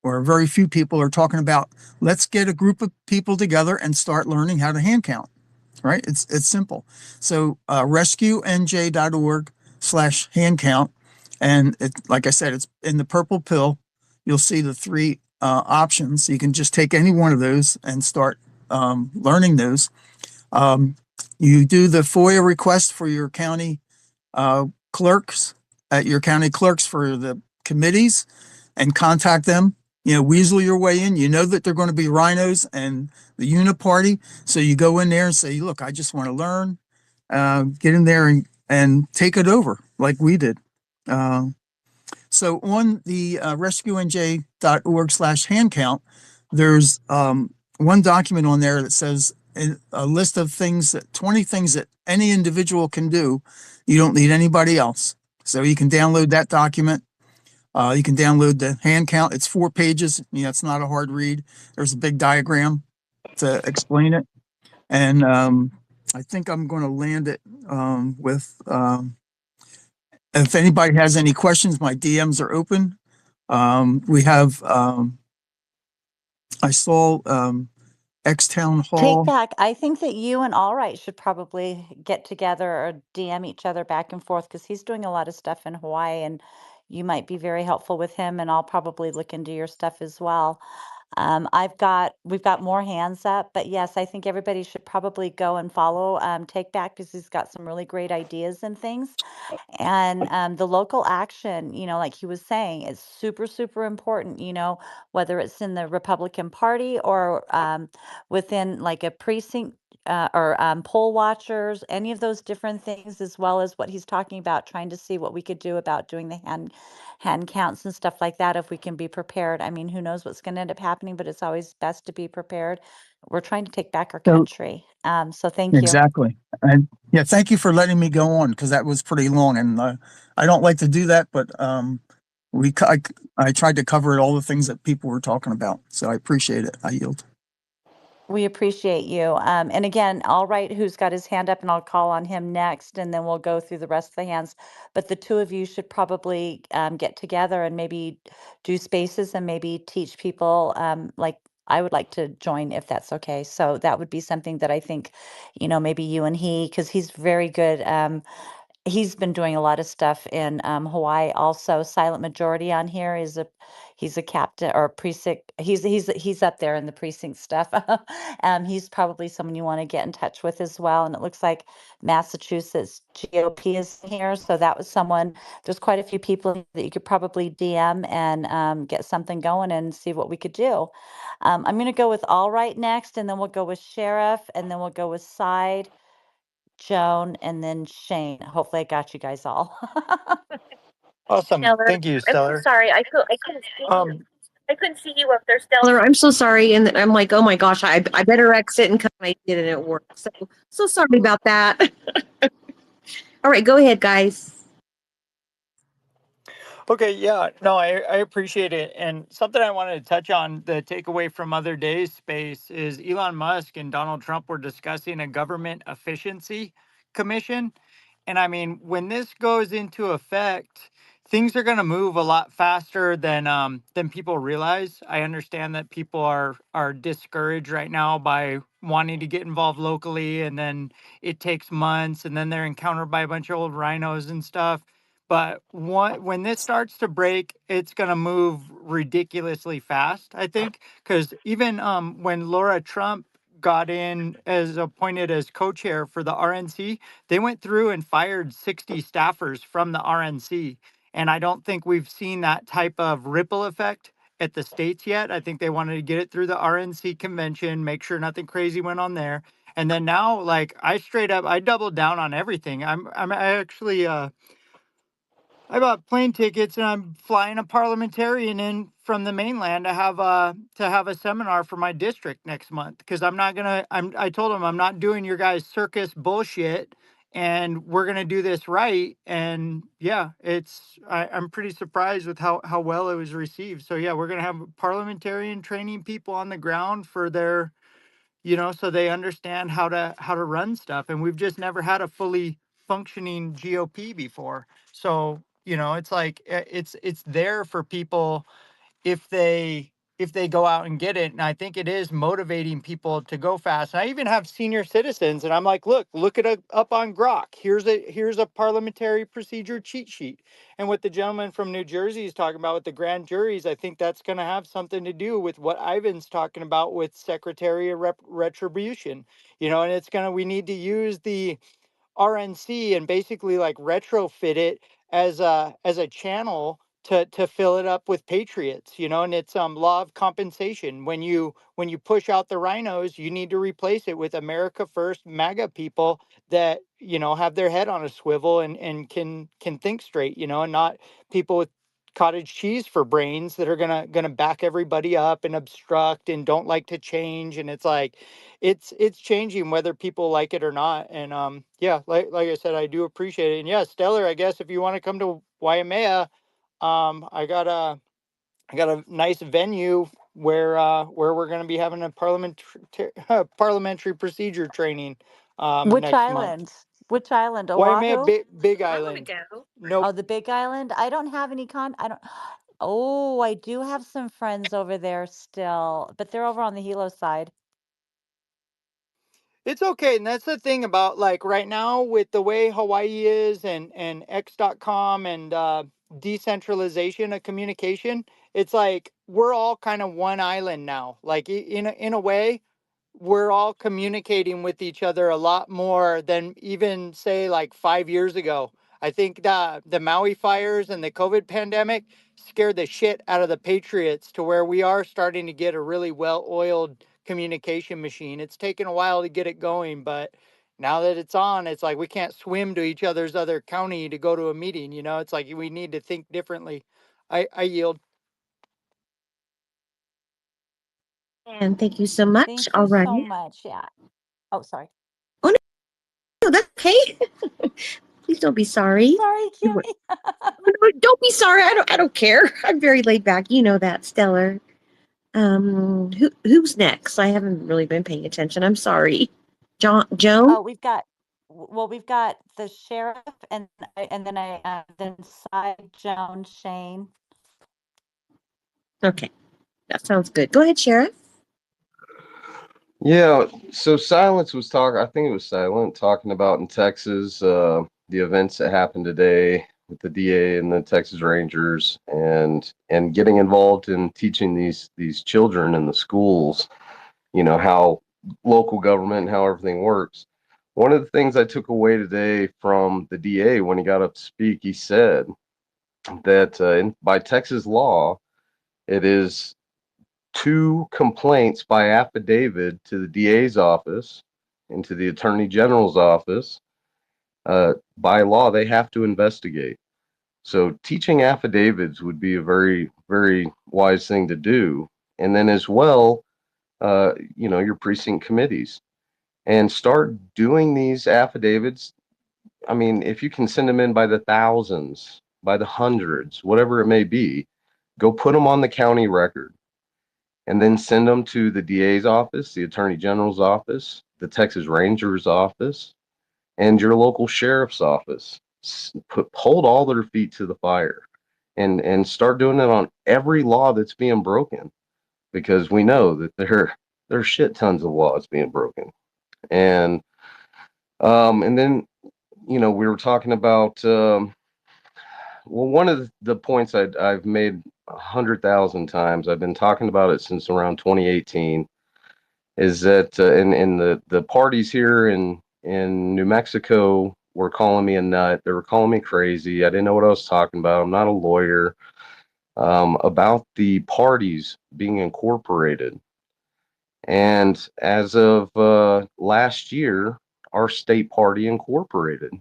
or very few people are talking about, let's get a group of people together and start learning how to hand count, right? It's simple. So rescuenj.org/hand count. And like I said, it's in the purple pill. You'll see the 3 options. You can just take any one of those and start learning those. You do the FOIA request for your county clerks at your county clerks for the committees and contact them. Weasel your way in. You know that they're going to be rhinos and the uniparty. So you go in there and say, look, I just want to learn. Get in there and take it over like we did. So on the rescuenj.org/hand count, there's one document on there that says a list of 20 things that any individual can do. You don't need anybody else. So you can download that document. You can download the hand count. It's 4 pages. It's not a hard read. There's a big diagram to explain it. And I think I'm going to land it with if anybody has any questions, my DMs are open. We have, I saw X Town Take Hall. back. I think that you and Allright should probably get together or DM each other back and forth because he's doing a lot of stuff in Hawaii and you might be very helpful with him. And I'll probably look into your stuff as well. We've got more hands up, but yes, I think everybody should probably go and follow Take Back because he's got some really great ideas and things. And the local action, like he was saying, is super, super important, whether it's in the Republican Party or within like a precinct or poll watchers, any of those different things, as well as what he's talking about, trying to see what we could do about doing the hand counts and stuff like that if we can be prepared. I mean, who knows what's going to end up happening, but it's always best to be prepared. We're trying to take back our So country. So thank you. exactly. And yeah, thank you for letting me go on because that was pretty long, and I don't like to do that, but we co- I tried to cover all the things that people were talking about, so I appreciate it. I yield. We appreciate you. And again, I'll write who's got his hand up and I'll call on him next and then we'll go through the rest of the hands. But the two of you should probably get together and maybe do spaces and maybe teach people. Like I would like to join if that's okay. So that would be something that I think, maybe you and he, because he's very good. He's been doing a lot of stuff in Hawaii. Also, Silent Majority on here is he's a captain or a precinct. He's up there in the precinct stuff. He's probably someone you want to get in touch with as well. And it looks like Massachusetts GOP is here, so that was someone. There's quite a few people that you could probably DM and get something going and see what we could do. I'm going to go with All Right next, and then we'll go with Sheriff, and then we'll go with Side. Joan, and then Shane. Hopefully, I got you guys all. Awesome. Stellar, Thank you, I'm so Stellar. sorry. I couldn't see you. Um, I couldn't see you up there, Stellar. I'm so sorry. And then I'm like, oh my gosh, I better exit and come. I did and it worked. So sorry about that. All right, go ahead, guys. Okay, yeah, no, I appreciate it. And something I wanted to touch on, the takeaway from other days space is Elon Musk and Donald Trump were discussing a government efficiency commission. And I mean, when this goes into effect, things are going to move a lot faster than people realize. I understand that people are discouraged right now by wanting to get involved locally, and then it takes months, and then they're encountered by a bunch of old rhinos and stuff. But when this starts to break, it's going to move ridiculously fast, I think, because even when Laura Trump got in as appointed as co-chair for the RNC, they went through and fired 60 staffers from the RNC. And I don't think we've seen that type of ripple effect at the states yet. I think they wanted to get it through the RNC convention, make sure nothing crazy went on there. And then now, like I doubled down on everything. I'm actually I bought plane tickets and I'm flying a parliamentarian in from the mainland to have a seminar for my district next month because I told him I'm not doing your guys circus bullshit and we're gonna do this right. And yeah, I'm pretty surprised with how well it was received. So yeah, we're gonna have parliamentarian training people on the ground for their, so they understand how to run stuff. And we've just never had a fully functioning GOP before. So, it's like it's there for people if they go out and get it. And I think it is motivating people to go fast. And I even have senior citizens and I'm like, look it up on Grok. Here's a parliamentary procedure cheat sheet. And what the gentleman from New Jersey is talking about with the grand juries, I think that's going to have something to do with what Ivan's talking about with Secretary of Retribution. And we need to use the RNC and basically like retrofit it as a channel to fill it up with patriots, and it's law of compensation. When you push out the rhinos, you need to replace it with America First MAGA people that have their head on a swivel and can think straight, and not people with cottage cheese for brains that are gonna back everybody up and obstruct and don't like to change. And it's like it's changing whether people like it or not. And yeah, like I said, I do appreciate it. And yeah, Stellar, I guess if you want to come to Waimea, I got a nice venue where we're going to be having a parliamentary procedure training Which next month. island? Which island? Waimea, Oahu? Big I want to Island. go. Nope. Oh, the Big Island? I don't have any I don't. Oh, I do have some friends over there still, but they're over on the Hilo side. It's okay. And that's the thing about like right now with the way Hawaii is and X.com and decentralization of communication, it's like we're all kind of one island now. Like in a way, we're all communicating with each other a lot more than even say like 5 years ago. I think the Maui fires and the COVID pandemic scared the shit out of the patriots to where we are starting to get a really well-oiled communication machine. It's taken a while to get it going, but now that it's on, it's like we can't swim to each other's other county to go to a meeting. You know, it's like we need to think differently. I yield. And thank you so much. Thank you so Alrighty. much. Yeah. Oh, sorry. Oh no, that's okay. Please don't be sorry. Sorry, No, Kimmy. don't be sorry. I don't care. I'm very laid back. You know that, Stellar. Who's next? I haven't really been paying attention. I'm sorry. Joan? Oh, we've got the sheriff and then Side Joan Shane. Okay, that sounds good. Go ahead, Sheriff. Yeah, so Silence was talking, I think it was Silent, talking about in Texas, the events that happened today with the DA and the Texas Rangers and getting involved in teaching these children in the schools, how local government and how everything works. One of the things I took away today from the DA when he got up to speak, he said that by Texas law, it is two complaints by affidavit to the DA's office and to the Attorney General's office. By law, they have to investigate. So teaching affidavits would be a very, very wise thing to do. And then as well, your precinct committees and start doing these affidavits. I mean, if you can send them in by the thousands, by the hundreds, whatever it may be, go put them on the county record and then send them to the DA's office, the Attorney General's office, the Texas Rangers office, and your local sheriff's office. Hold all their feet to the fire and start doing it on every law that's being broken, because we know that there's shit tons of laws being broken. And then we were talking about well, one of the points I've made 100,000 times. I've been talking about it since around 2018. Is that in the parties here in New Mexico were calling me a nut. They were calling me crazy. I didn't know what I was talking about. I'm not a lawyer. About the parties being incorporated. And as of last year, our state party incorporated.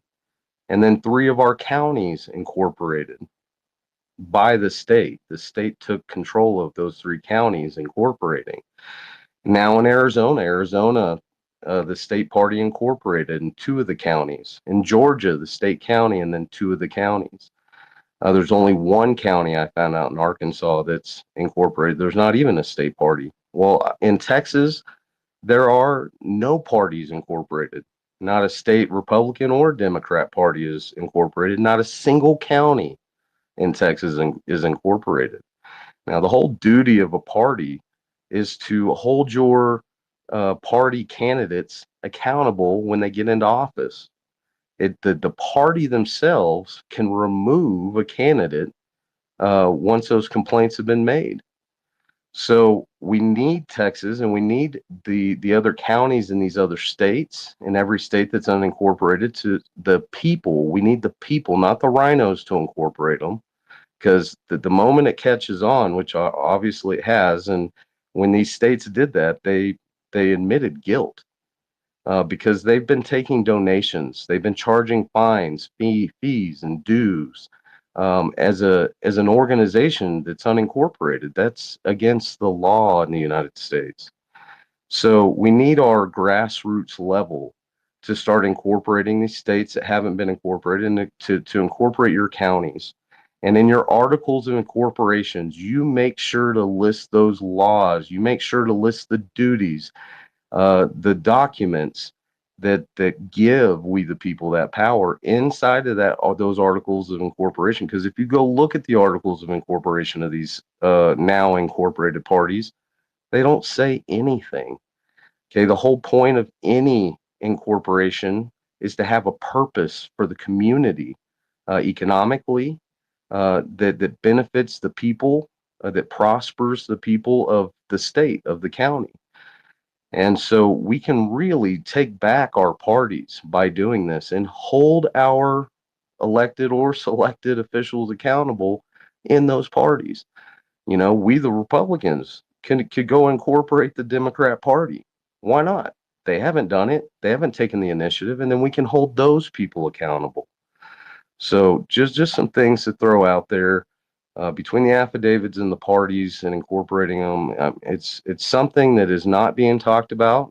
And then three of our counties incorporated by the state. The state took control of those three counties incorporating. Now in Arizona, the state party incorporated in two of the counties. In Georgia, the state county, and then two of the counties. There's only one county I found out in Arkansas that's incorporated. There's not even a state party. Well, in Texas, there are no parties incorporated. Not a state Republican or Democrat party is incorporated. Not a single county in Texas is incorporated. Now, the whole duty of a party is to hold your party candidates accountable when they get into office. The party themselves can remove a candidate once those complaints have been made. So we need Texas and we need the other counties in these other states, in every state that's unincorporated, to the people. We need the people, not the rhinos, to incorporate them, because the moment it catches on, which obviously it has, and when these states did that, they admitted guilt because they've been taking donations, they've been charging fines, fees, and dues as an organization that's unincorporated. That's against the law in the United States. So we need our grassroots level to start incorporating these states that haven't been incorporated, and to incorporate your counties. And in your articles of incorporations, you make sure to list those laws. You make sure to list the duties, the documents that give we the people that power inside of that those articles of incorporation. Because if you go look at the articles of incorporation of these now incorporated parties, they don't say anything. Okay, the whole point of any incorporation is to have a purpose for the community, economically, that benefits the people, that prospers the people of the state, of the county. And so we can really take back our parties by doing this and hold our elected or selected officials accountable in those parties. We, the Republicans, could go incorporate the Democrat Party. Why not? They haven't done it. They haven't taken the initiative, and then we can hold those people accountable. So just some things to throw out there, between the affidavits and the parties and incorporating them. It's something that is not being talked about.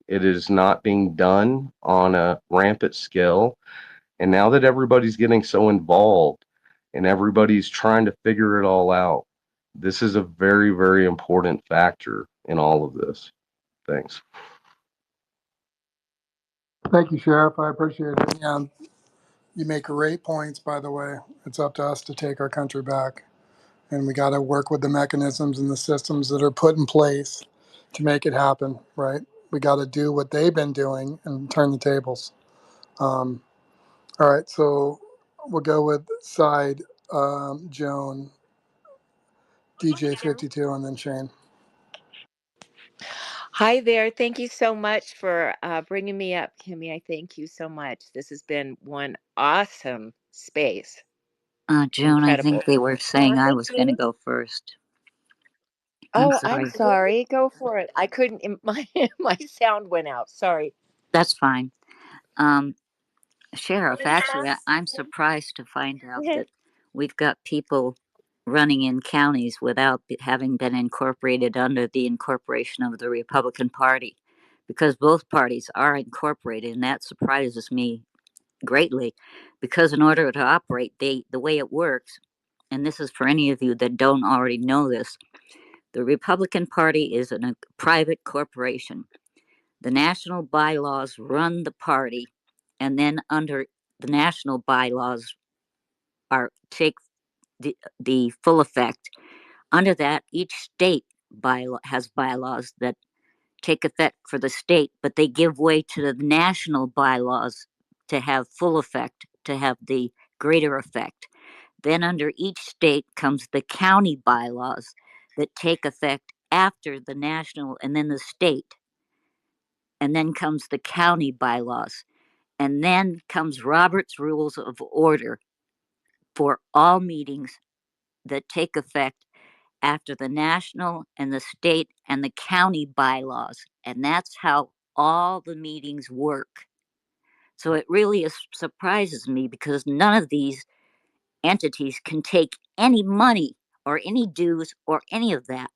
It is not being done on a rampant scale. And now that everybody's getting so involved and everybody's trying to figure it all out, this is a very, very important factor in all of this. Thanks. Thank you, Sheriff. I appreciate it. Yeah, you make great points, by the way. It's up to us to take our country back. And we got to work with the mechanisms and the systems that are put in place to make it happen, right? We got to do what they've been doing and turn the tables. Um, all right, so we'll go with side Joan, DJ 52, and then Shane. Hi there. Thank you so much for bringing me up, Kimmy. I thank you so much. This has been one awesome space. Joan, I Incredible. think they were saying I was going to go first. I'm Oh, I'm sorry. sorry. Go for it. I couldn't. My sound went out. Sorry. That's fine. Sheriff, actually, I'm surprised to find out that we've got people running in counties without having been incorporated under the incorporation of the Republican Party, because both parties are incorporated, and that surprises me greatly. Because in order to operate, the way it works, and this is for any of you that don't already know this, the Republican Party is a private corporation. The national bylaws run the party, and then under the national bylaws are take the full effect. Under that, each state has bylaws that take effect for the state, but they give way to the national bylaws to have full effect, to have the greater effect. Then under each state comes the county bylaws that take effect after the national and then the state. And then comes the county bylaws. And then comes Robert's Rules of Order for all meetings that take effect after the national and the state and the county bylaws. And that's how all the meetings work. So it really surprises me because none of these entities can take any money or any dues or any of that,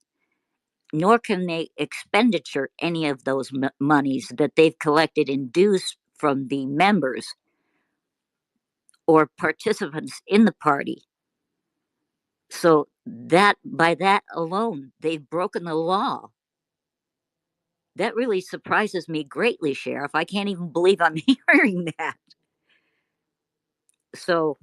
nor can they expenditure any of those monies that they've collected in dues from the members or participants in the party. So that by that alone, they've broken the law. That really surprises me greatly, Sheriff. I can't even believe I'm hearing that. So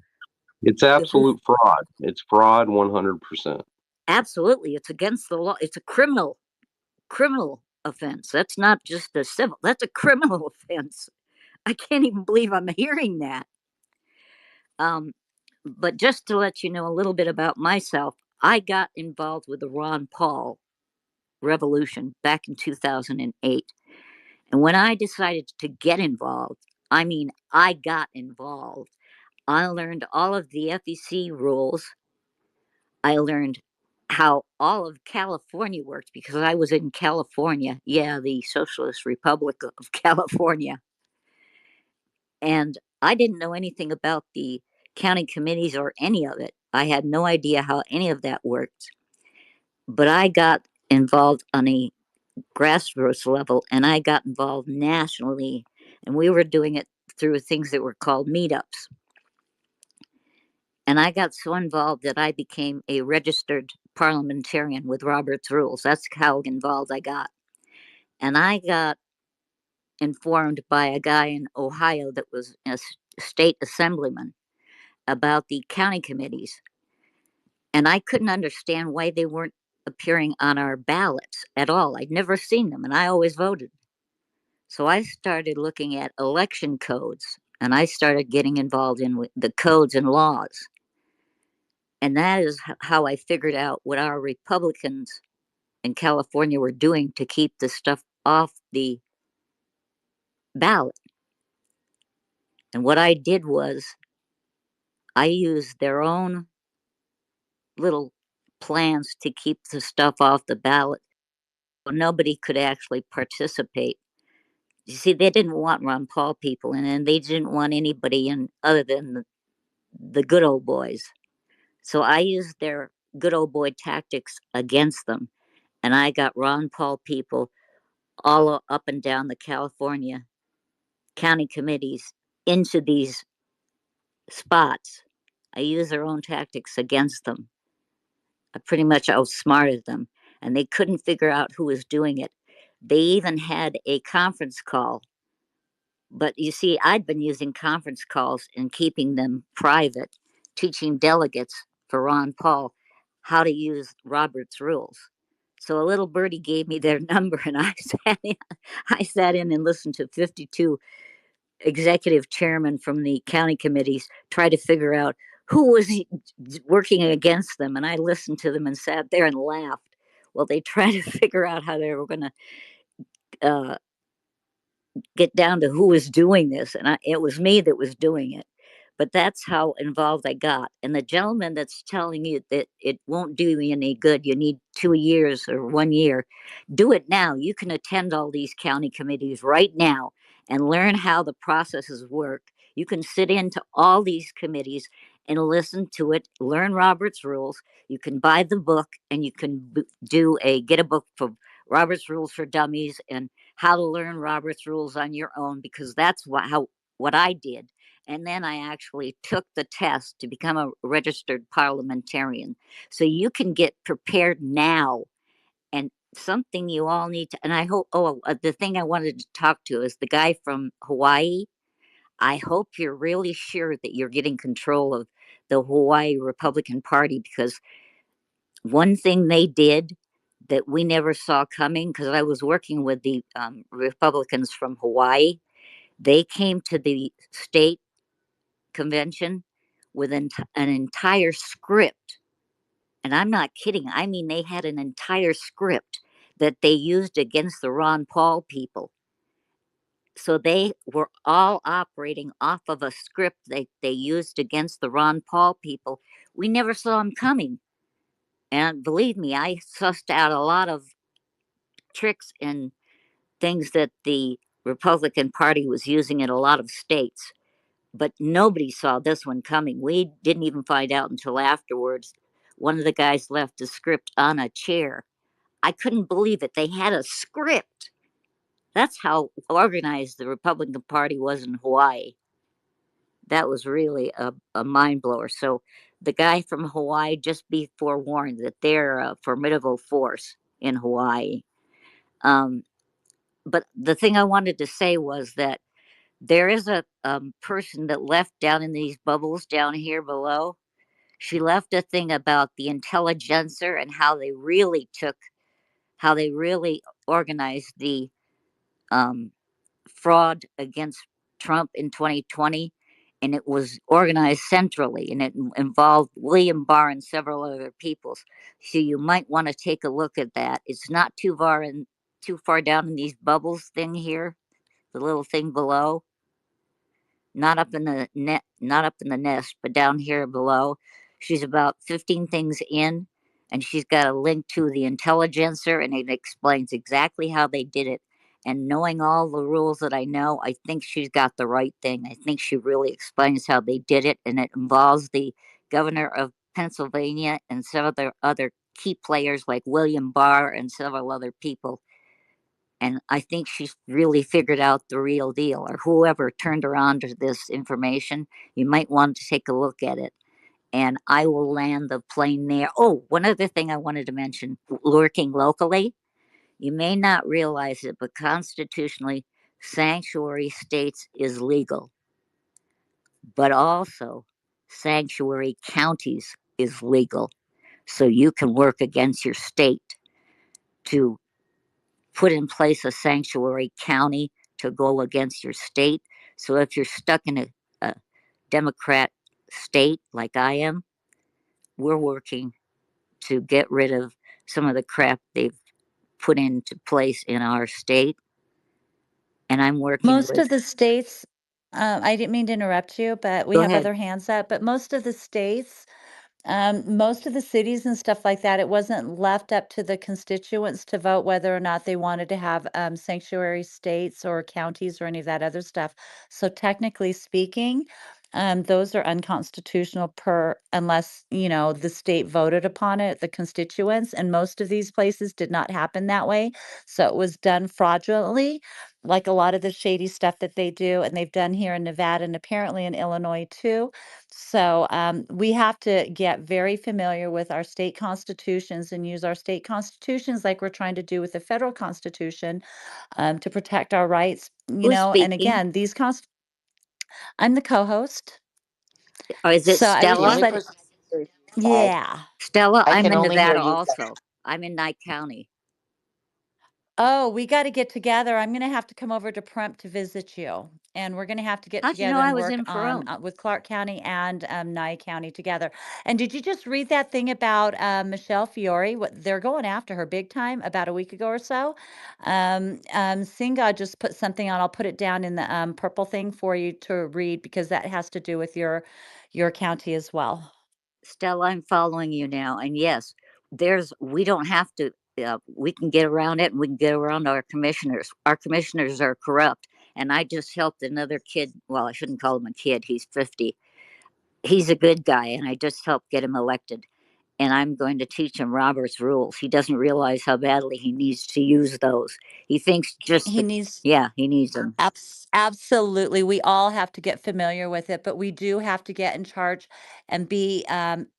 It's absolute fraud. It's fraud 100%. Absolutely, it's against the law. It's a criminal offense. That's not just a civil. That's a criminal offense. I can't even believe I'm hearing that. But just to let you know a little bit about myself, I got involved with the Ron Paul revolution back in 2008. And when I decided to get involved, I mean, I got involved. I learned all of the FEC rules. I learned how all of California worked because I was in California. Yeah, the Socialist Republic of California. And I didn't know anything about the county committees or any of it. I had no idea how any of that worked. But I got involved on a grassroots level and I got involved nationally. And we were doing it through things that were called meetups. And I got so involved that I became a registered parliamentarian with Robert's Rules. That's how involved I got. And I got informed by a guy in Ohio that was a state assemblyman about the county committees. And I couldn't understand why they weren't appearing on our ballots at all. I'd never seen them, and I always voted. So I started looking at election codes and I started getting involved in the codes and laws. And that is how I figured out what our Republicans in California were doing to keep the stuff off the ballot. And what I did was I used their own little plans to keep the stuff off the ballot. So nobody could actually participate. You see, they didn't want Ron Paul people in, and they didn't want anybody in other than the good old boys. So I used their good old boy tactics against them, and I got Ron Paul people all up and down the California county committees into these spots. I used their own tactics against them. I pretty much outsmarted them, and they couldn't figure out who was doing it. They even had a conference call. But you see, I'd been using conference calls and keeping them private, teaching delegates for Ron Paul how to use Robert's rules. So a little birdie gave me their number, and I sat in and listened to 52 executive chairmen from the county committees try to figure out who was working against them. And I listened to them and sat there and laughed while they tried to figure out how they were going to get down to who was doing this. And it was me that was doing it. But that's how involved I got. And the gentleman that's telling you that it won't do you any good, you need 2 years or 1 year, do it now. You can attend all these county committees right now and learn how the processes work. You can sit into all these committees and listen to it, learn Robert's rules. You can buy the book and you can get a book for Robert's Rules for Dummies and how to learn Robert's rules on your own, because that's what I did. And then I actually took the test to become a registered parliamentarian. So you can get prepared now. And something you all need to, and I hope, the thing I wanted to talk to is the guy from Hawaii. I hope you're really sure that you're getting control of the Hawaii Republican Party, because one thing they did that we never saw coming, because I was working with the Republicans from Hawaii, they came to the state convention with an entire script. And I'm not kidding. I mean, they had an entire script that they used against the Ron Paul people. So they were all operating off of a script they used against the Ron Paul people. We never saw them coming. And believe me, I sussed out a lot of tricks and things that the Republican Party was using in a lot of states. But nobody saw this one coming. We didn't even find out until afterwards. One of the guys left the script on a chair. I couldn't believe it. They had a script. That's how organized the Republican Party was in Hawaii. That was really a mind blower. So the guy from Hawaii, just be forewarned that they're a formidable force in Hawaii. But the thing I wanted to say was that there is a person that left down in these bubbles down here below. She left a thing about the intelligencer and how they really organized the fraud against Trump in 2020. And it was organized centrally, and it involved William Barr and several other people. So you might want to take a look at that. It's not too far down in these bubbles thing here, the little thing below, not up in the net, not up in the nest, but down here below. She's about 15 things in, and she's got a link to the intelligencer, and it explains exactly how they did it. And knowing all the rules that I know, I think she's got the right thing. I think she really explains how they did it, and it involves the governor of Pennsylvania and several other key players like William Barr and several other people. And I think she's really figured out the real deal, or whoever turned her on to this information. You might want to take a look at it. And I will land the plane there. Oh, one other thing I wanted to mention, working locally. You may not realize it, but constitutionally, sanctuary states is legal. But also, sanctuary counties is legal. So you can work against your state to put in place a sanctuary county to go against your state. So if you're stuck in a Democrat state like I am, we're working to get rid of some of the crap they've put into place in our state. And I'm working Most with. of the states, I didn't mean to interrupt you, but we Go have ahead. other hands up. But most of the states, most of the cities and stuff like that, it wasn't left up to the constituents to vote whether or not they wanted to have sanctuary states or counties or any of that other stuff. So technically speaking, those are unconstitutional per unless, you know, the state voted upon it, the constituents, and most of these places did not happen that way. So it was done fraudulently, like a lot of the shady stuff that they do, and they've done here in Nevada and apparently in Illinois too. So we have to get very familiar with our state constitutions and use our state constitutions like we're trying to do with the federal constitution to protect our rights, you Who's know. And speaking? again, I'm the co-host. Or is it So I was The just Stella? only letting, person I hear is you guys. yeah. Stella, I I'm can in only hear Nevada you guys. also. I'm in Nye County. Oh, we got to get together. I'm going to have to come over to Premp to visit you. And we're going to have to get How'd you know together I and was work in on Ferone? with Clark County and Nye County together. And did you just read that thing about Michelle Fiore? What they're going after her big time about a week ago or so. Singa just put something on. I'll put it down in the purple thing for you to read because that has to do with your county as well. Stella, I'm following you now. And yes, we don't have to, we can get around it and we can get around our commissioners. Our commissioners are corrupt. And I just helped another kid. Well, I shouldn't call him a kid. He's 50. He's a good guy. And I just helped get him elected. And I'm going to teach him Robert's rules. He doesn't realize how badly he needs to use those. He thinks just He the, needs yeah, he needs them. Absolutely. We all have to get familiar with it, but we do have to get in charge and be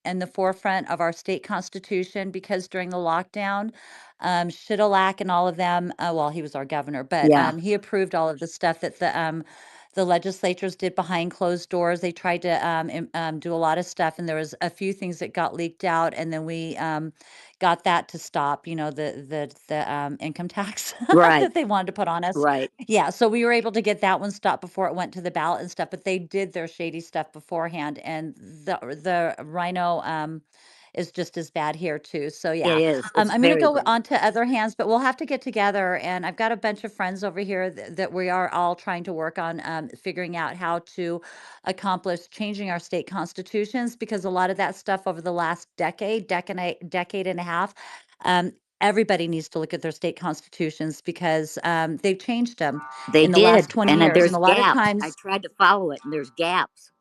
in the forefront of our state constitution because during the lockdown, Shitalak and all of them, well, he was our governor, but Yeah, he approved all of the stuff that the legislatures did behind closed doors. They tried to do a lot of stuff, and there was a few things that got leaked out, and then we got that to stop. You know, the income tax right, that they wanted to put on us. right. Yeah, so we were able to get that one stopped before it went to the ballot and stuff, but they did their shady stuff beforehand, and the rhino is just as bad here too. So It yeah, is. It's I'm gonna very go bad. on to other hands, but we'll have to get together, and I've got a bunch of friends over here that we are all trying to work on figuring out how to accomplish changing our state constitutions because a lot of that stuff over the last decade and a half. Um, Everybody needs to look at their state constitutions because they've changed them They in the last did. 20 And years. And there's a lot of gaps. I times, tried to follow it, and there's gaps.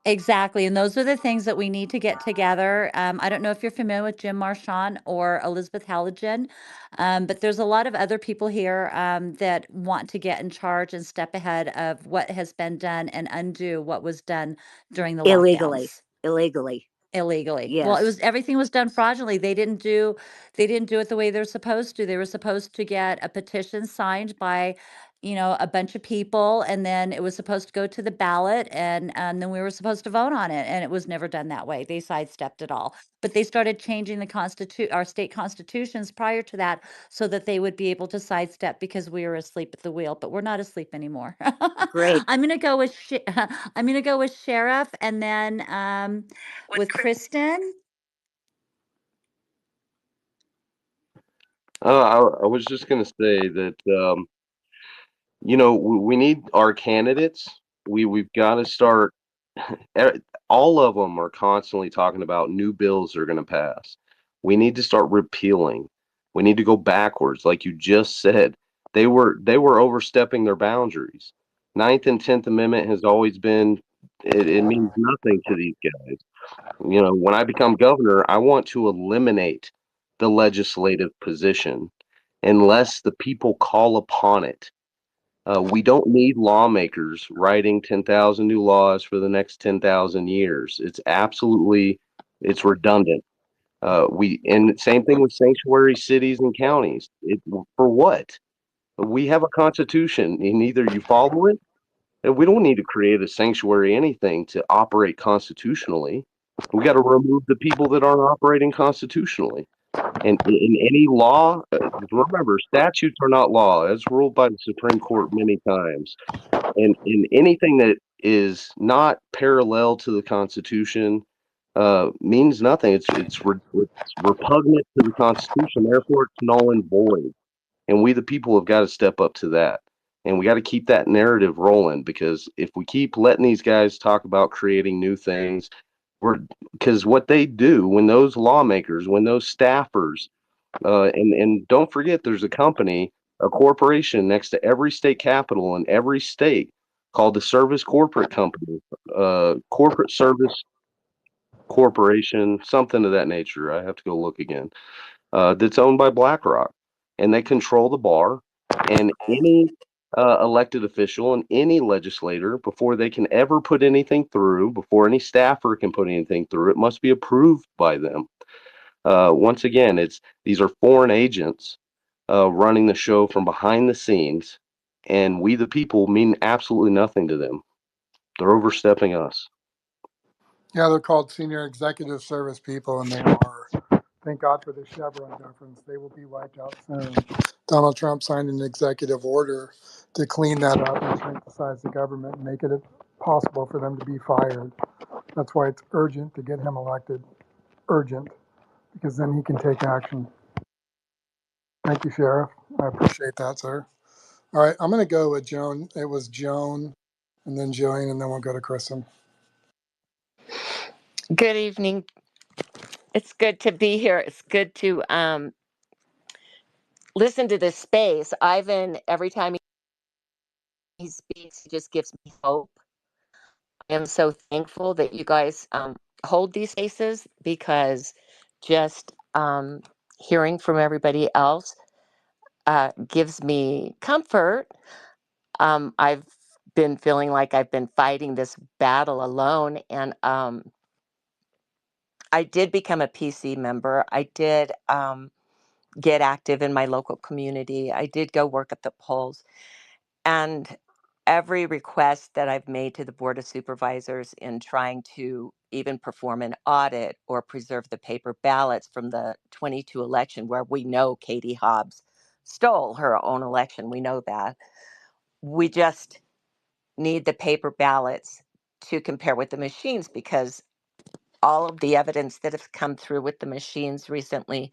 exactly. And those are the things that we need to get together. I don't know if you're familiar with Jim Marchand or Elizabeth Halligan, but there's a lot of other people here that want to get in charge and step ahead of what has been done and undo what was done during the Illegally. lockdowns. Illegally. Illegally. Well, it Yes. was everything was done fraudulently. They didn't do it the way they're supposed to. They were supposed to get a petition signed by, you know, a bunch of people, and then it was supposed to go to the ballot, and then we were supposed to vote on it, and it was never done that way. They sidestepped it all. But they started changing our state constitutions prior to that so that they would be able to sidestep because we were asleep at the wheel, but we're not asleep anymore. Great. I'm gonna go with sheriff, and then with Kristen. I was just going to say that, we need our candidates. We've got to start. e- All of them are constantly talking about new bills are going to pass. We need to start repealing. We need to go backwards, like you just said. They were overstepping their boundaries. Ninth and Tenth Amendment has always been. It means nothing to these guys. When I become governor, I want to eliminate the legislative position unless the people call upon it. We don't need lawmakers writing 10,000 new laws for the next 10,000 years. It's redundant. And same thing with sanctuary cities and counties. For what? We have a constitution, and either you follow it, and we don't need to create a sanctuary anything to operate constitutionally. We got to remove the people that aren't operating constitutionally. And in any law, remember, statutes are not law, as ruled by the Supreme Court many times. And in anything that is not parallel to the Constitution means nothing. It's repugnant to the Constitution. Therefore, it's null and void. And we, the people, have got to step up to that. And we got to keep that narrative rolling, because if we keep letting these guys talk about creating new things, because what they do, when those lawmakers, when those staffers, and don't forget, there's a corporation next to every state capital in every state called the Service Corporate Company, Corporate Service Corporation, something of that nature. I have to go look again. That's owned by BlackRock, and they control the bar. And any elected official and any legislator, before they can ever put anything through, before any staffer can put anything through, it must be approved by them. Once again, these are foreign agents running the show from behind the scenes, and we, the people, mean absolutely nothing to them. They're overstepping us. Yeah, they're called senior executive service people, and they are. Thank God for the Chevron deference. They will be wiped out soon. Donald Trump signed an executive order to clean that up and shrink the size of the government and make it possible for them to be fired. That's why it's urgent to get him elected. Urgent, because then he can take action. Thank you, Sheriff. I appreciate that, sir. All right, I'm going to go with Joan. It was Joan, and then Jillian, and then we'll go to Kristen. Good evening. It's good to be here. It's good to listen to this space. Ivan, every time he speaks, he just gives me hope. I am so thankful that you guys hold these spaces, because just hearing from everybody else gives me comfort. I've been feeling like I've been fighting this battle alone, and I did become a PC member. I did get active in my local community. I did go work at the polls. And every request that I've made to the Board of Supervisors in trying to even perform an audit or preserve the paper ballots from the 22 election, where we know Katie Hobbs stole her own election, we know that. We just need the paper ballots to compare with the machines, because all of the evidence that has come through with the machines recently,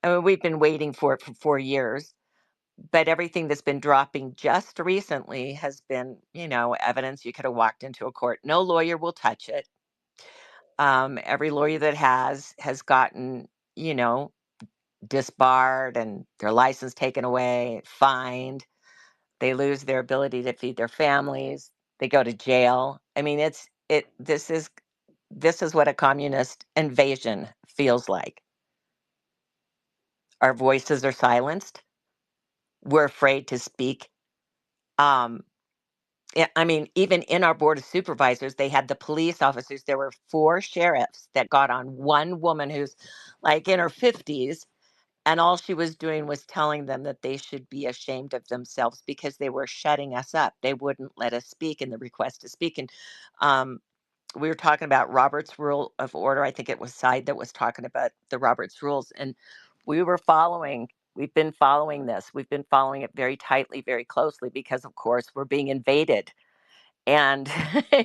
I mean, we've been waiting for it for 4 years, but everything that's been dropping just recently has been, evidence you could have walked into a court. No lawyer will touch it. Every lawyer that has gotten, disbarred and their license taken away, fined. They lose their ability to feed their families. They go to jail. I mean, this is what a communist invasion feels like. Our voices are silenced. We're afraid to speak. I mean, even in our board of supervisors, they had the police officers. There were 4 sheriffs that got on one woman who's like in her 50s, and all she was doing was telling them that they should be ashamed of themselves because they were shutting us up. They wouldn't let us speak in the request to speak. And um, we were talking about Robert's Rule of Order. I think it was Side that was talking about the Robert's Rules. And we've been following this. We've been following it very tightly, very closely, because, of course, we're being invaded. And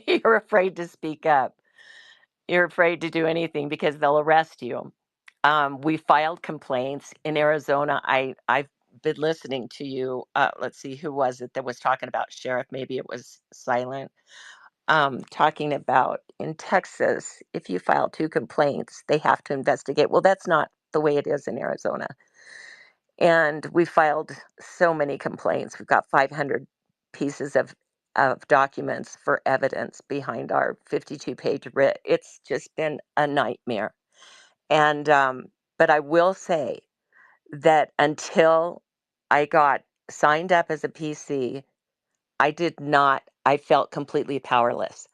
you're afraid to speak up. You're afraid to do anything because they'll arrest you. We filed complaints in Arizona. I've been listening to you. Let's see, who was it that was talking about sheriff? Maybe it was Silent. Talking about in Texas, if you file 2 complaints, they have to investigate. Well, that's not the way it is in Arizona. And we filed so many complaints. We've got 500 pieces of documents for evidence behind our 52-page writ. It's just been a nightmare. And but I will say that until I got signed up as a PC, I felt completely powerless.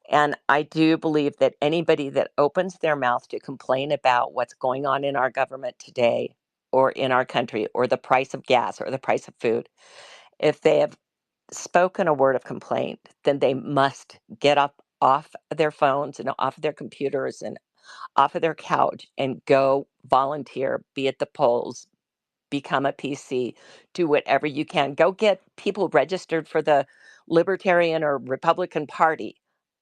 And I do believe that anybody that opens their mouth to complain about what's going on in our government today, or in our country, or the price of gas, or the price of food, if they have spoken a word of complaint, then they must get up off their phones and off their computers and off of their couch and go volunteer, be at the polls, become a PC, do whatever you can. Go get people registered for the Libertarian or Republican Party.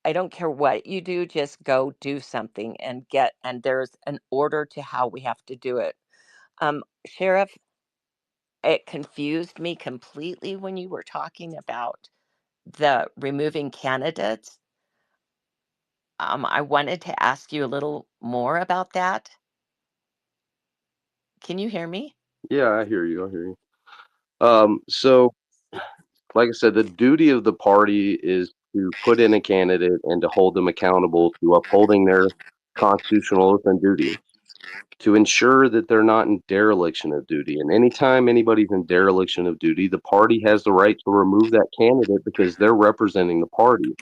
I don't care what you do, just go do something and there's an order to how we have to do it. Sheriff, it confused me completely when you were talking about the removing candidates. I wanted to ask you a little more about that. Can you hear me? Yeah, I hear you. I hear you. So like I said, the duty of the party is to put in a candidate and to hold them accountable to upholding their constitutional oath and duty, to ensure that they're not in dereliction of duty. And anytime anybody's in dereliction of duty, the party has the right to remove that candidate because they're representing the party.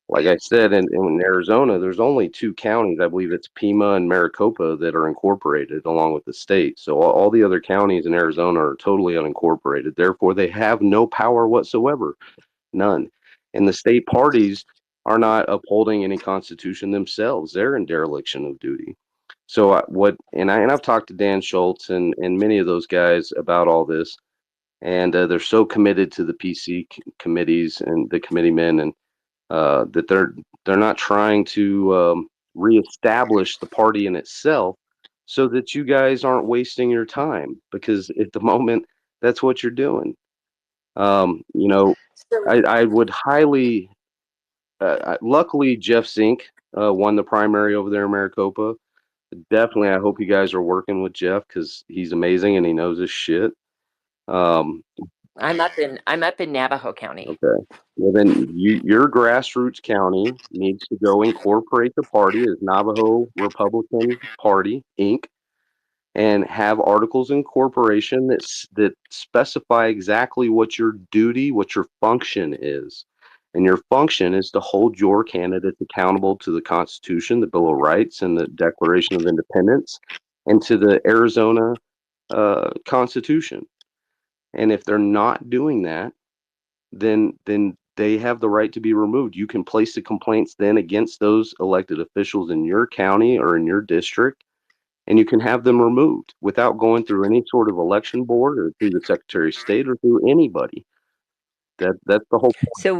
Like I said, in Arizona, there's only two counties. I believe it's Pima and Maricopa that are incorporated along with the state. So all the other counties in Arizona are totally unincorporated. Therefore, they have no power whatsoever. None. And the state parties are not upholding any constitution themselves. They're in dereliction of duty. So I've talked to Dan Schultz and many of those guys about all this, and they're so committed to the PC committees and the committeemen, and that they're not trying to reestablish the party in itself, so that you guys aren't wasting your time, because at the moment that's what you're doing. You know, So, I would highly. Luckily, Jeff Zink won the primary over there in Maricopa. Definitely, I hope you guys are working with Jeff because he's amazing and he knows his shit. Um, I'm up in Navajo County. okay. Well, then your grassroots county needs to go incorporate the party as Navajo Republican Party Inc. and have articles of incorporation that specify exactly what your duty, what your function is. And your function is to hold your candidates accountable to the Constitution, the Bill of Rights, and the Declaration of Independence, and to the Arizona Constitution. And if they're not doing that, then they have the right to be removed. You can place the complaints then against those elected officials in your county or in your district, and you can have them removed without going through any sort of election board or through the Secretary of State or through anybody. That's the whole. So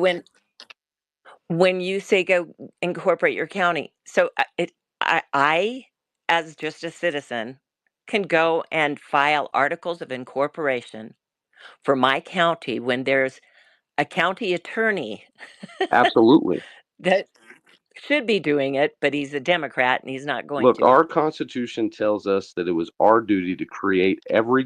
when you say go incorporate your county, so I as just a citizen can go and file articles of incorporation for my county when there's a county attorney Absolutely. that should be doing it, but he's a Democrat and he's not going Look, to. our Constitution tells us that it was our duty to create every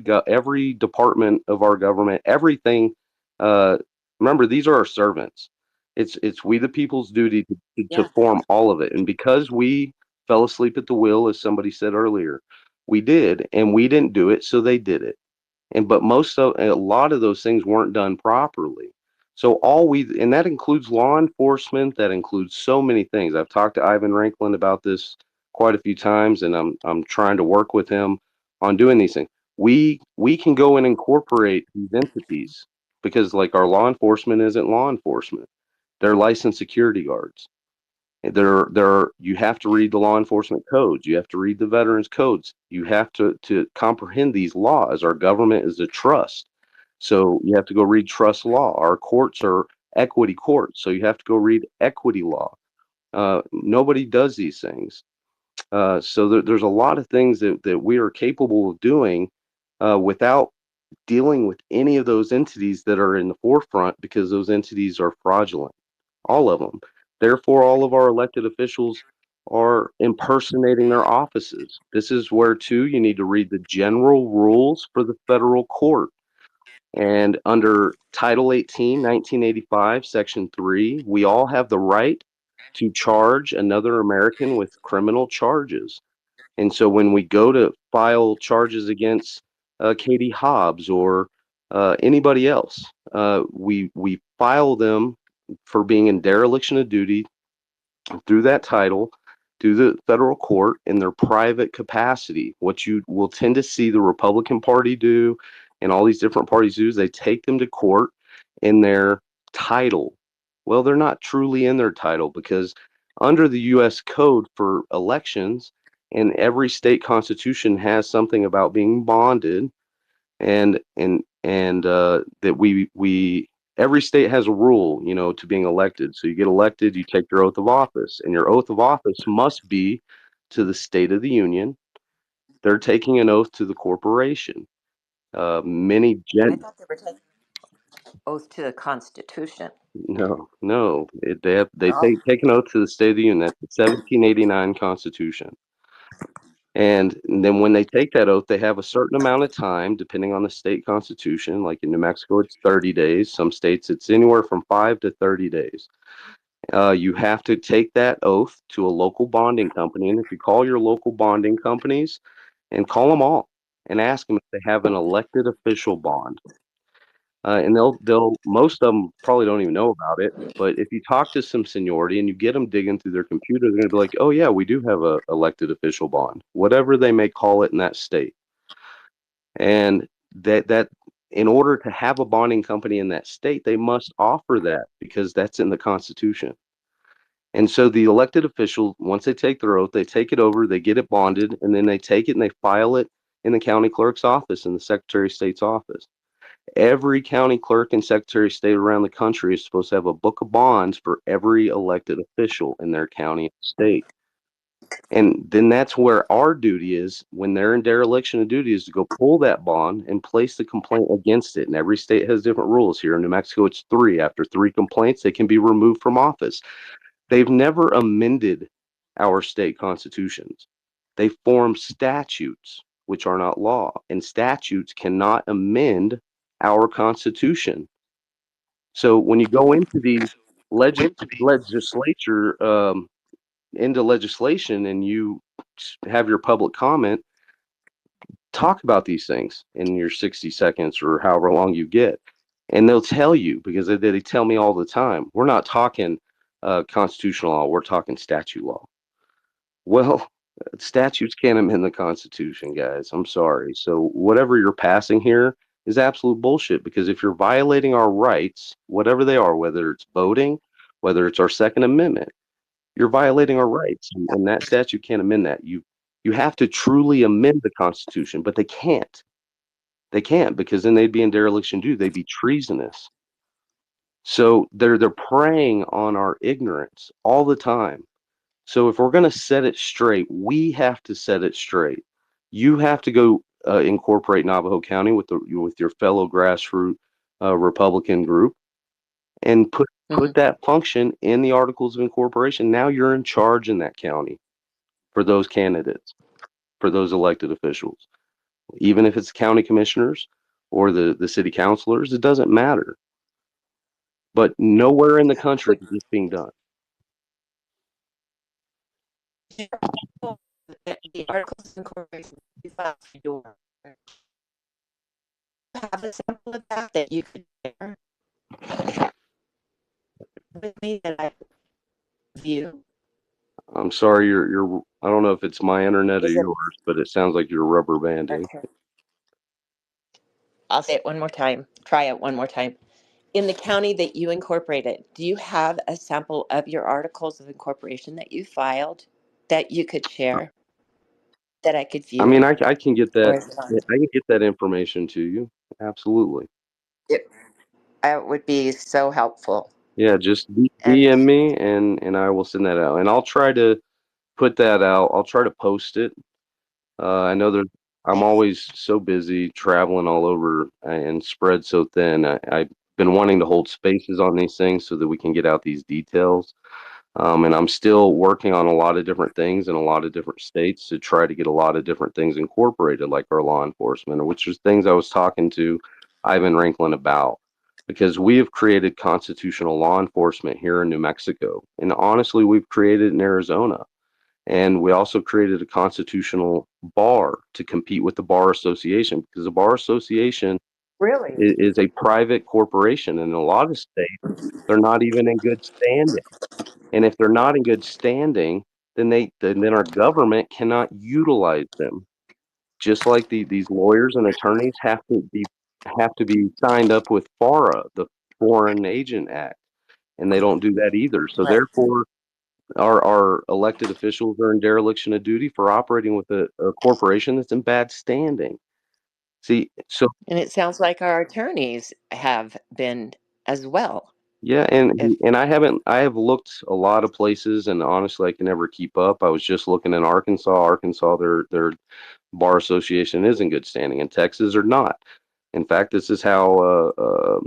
department of our government, everything. Uh, Remember, these are our servants. It's we the people's duty to Yeah. form all of it. And because we fell asleep at the wheel, as somebody said earlier, we did, and we didn't do it, so they did it. But a lot of those things weren't done properly. So and that includes law enforcement, that includes so many things. I've talked to Ivan Ranklin about this quite a few times, and I'm trying to work with him on doing these things. We can go and incorporate these entities because, like, our law enforcement isn't law enforcement. They're licensed security guards. You have to read the law enforcement codes. You have to read the veterans codes. You have to comprehend these laws. Our government is a trust. So you have to go read trust law. Our courts are equity courts. So you have to go read equity law. Nobody does these things. There's a lot of things that we are capable of doing without dealing with any of those entities that are in the forefront, because those entities are fraudulent, all of them. Therefore, all of our elected officials are impersonating their offices. This is where, too, you need to read the general rules for the federal court. And under Title 18, 1985, Section 3, we all have the right to charge another American with criminal charges. And so when we go to file charges against Katie Hobbs or anybody else, we file them for being in dereliction of duty through that title to the federal court in their private capacity. What you will tend to see the Republican Party do and all these different parties do is they take them to court in their title. Well, they're not truly in their title, because under the U.S. Code for elections, and every state constitution has something about being bonded, and that we every state has a rule, to being elected. So you get elected, you take your oath of office, and your oath of office must be to the state of the union. They're taking an oath to the corporation. Many I gen thought they were taking oath to the Constitution. No, no, they No. take an oath to the state of the union. That's the 1789 Constitution. And then when they take that oath, they have a certain amount of time, depending on the state constitution. Like in New Mexico, it's 30 days. Some states, it's anywhere from 5 to 30 days. You have to take that oath to a local bonding company. And if you call your local bonding companies and call them all and ask them if they have an elected official bond, and they'll most of them probably don't even know about it. But if you talk to some seniority and you get them digging through their computer, they're going to be like, "Oh yeah, we do have a elected official bond, whatever they may call it in that state." And that in order to have a bonding company in that state, they must offer that because that's in the Constitution. And so the elected officials, once they take their oath, they take it over, they get it bonded, and then they take it and they file it in the county clerk's office, in the Secretary of State's office. Every county clerk and secretary of state around the country is supposed to have a book of bonds for every elected official in their county and state. And then that's where our duty is when they're in dereliction of duty, is to go pull that bond and place the complaint against it. And every state has different rules. Here in New Mexico, it's 3. After 3 complaints, they can be removed from office. They've never amended our state constitutions. They form statutes, which are not law, and statutes cannot amend our Constitution. So when you go into these legislature, into legislation, and you have your public comment, talk about these things in your 60 seconds or however long you get. And they'll tell you, because they tell me all the time, we're not talking constitutional law, we're talking statute law. Well, statutes can't amend the Constitution, guys. I'm sorry. So whatever you're passing here is absolute bullshit, because if you're violating our rights, whatever they are, whether it's voting, whether it's our Second Amendment, you're violating our rights, and that statute can't amend that. You have to truly amend the Constitution, but they can't. They can't, because then they'd be in dereliction due. They'd be treasonous. So they're preying on our ignorance all the time. So if we're going to set it straight, we have to set it straight. You have to go incorporate Navajo County with your fellow grassroots Republican group, and put Mhm. that function in the Articles of Incorporation. Now you're in charge in that county for those candidates, for those elected officials. Even if it's county commissioners or the city councilors, it doesn't matter. But nowhere in the country Would is this being done. you the articles of incorporation you filed for your have a sample of that that you could share with me that I could view? I'm sorry, you're I don't know if it's my internet or Is it yours, but it sounds like you're rubber banding. okay? I'll say it one more time. Try it one more time. In the county that you incorporated, do you have a sample of your articles of incorporation that you filed that you could share that I could I mean, view? I can get Or that. is it I on? can get that information to you. Absolutely. It, it would be so helpful. Yeah, just And DM me, and I will send that out. And I'll try to put that out. I'll try to post it. I know that I'm always so busy traveling all over and spread so thin. I've been wanting to hold spaces on these things so that we can get out these details. And I'm still working on a lot of different things in a lot of different states to try to get a lot of different things incorporated, like our law enforcement, which is things I was talking to Ivan Ranklin about. Because we have created constitutional law enforcement here in New Mexico. And honestly, we've created it in Arizona. And we also created a constitutional bar to compete with the Bar Association, because the Bar Association really, is a private corporation. And in a lot of states, they're not even in good standing. And if they're not in good standing, then our government cannot utilize them. Just like these lawyers and attorneys have to be signed up with FARA, the Foreign Agent Act, and they don't do that either. So right. therefore, our elected officials are in dereliction of duty for operating with a corporation that's in bad standing. See, so And it sounds like our attorneys have been as well. yeah, If and I have looked a lot of places, and honestly, I can never keep up. I was just looking in Arkansas. Arkansas, their bar association is in good standing, and Texas are not. In fact, this is how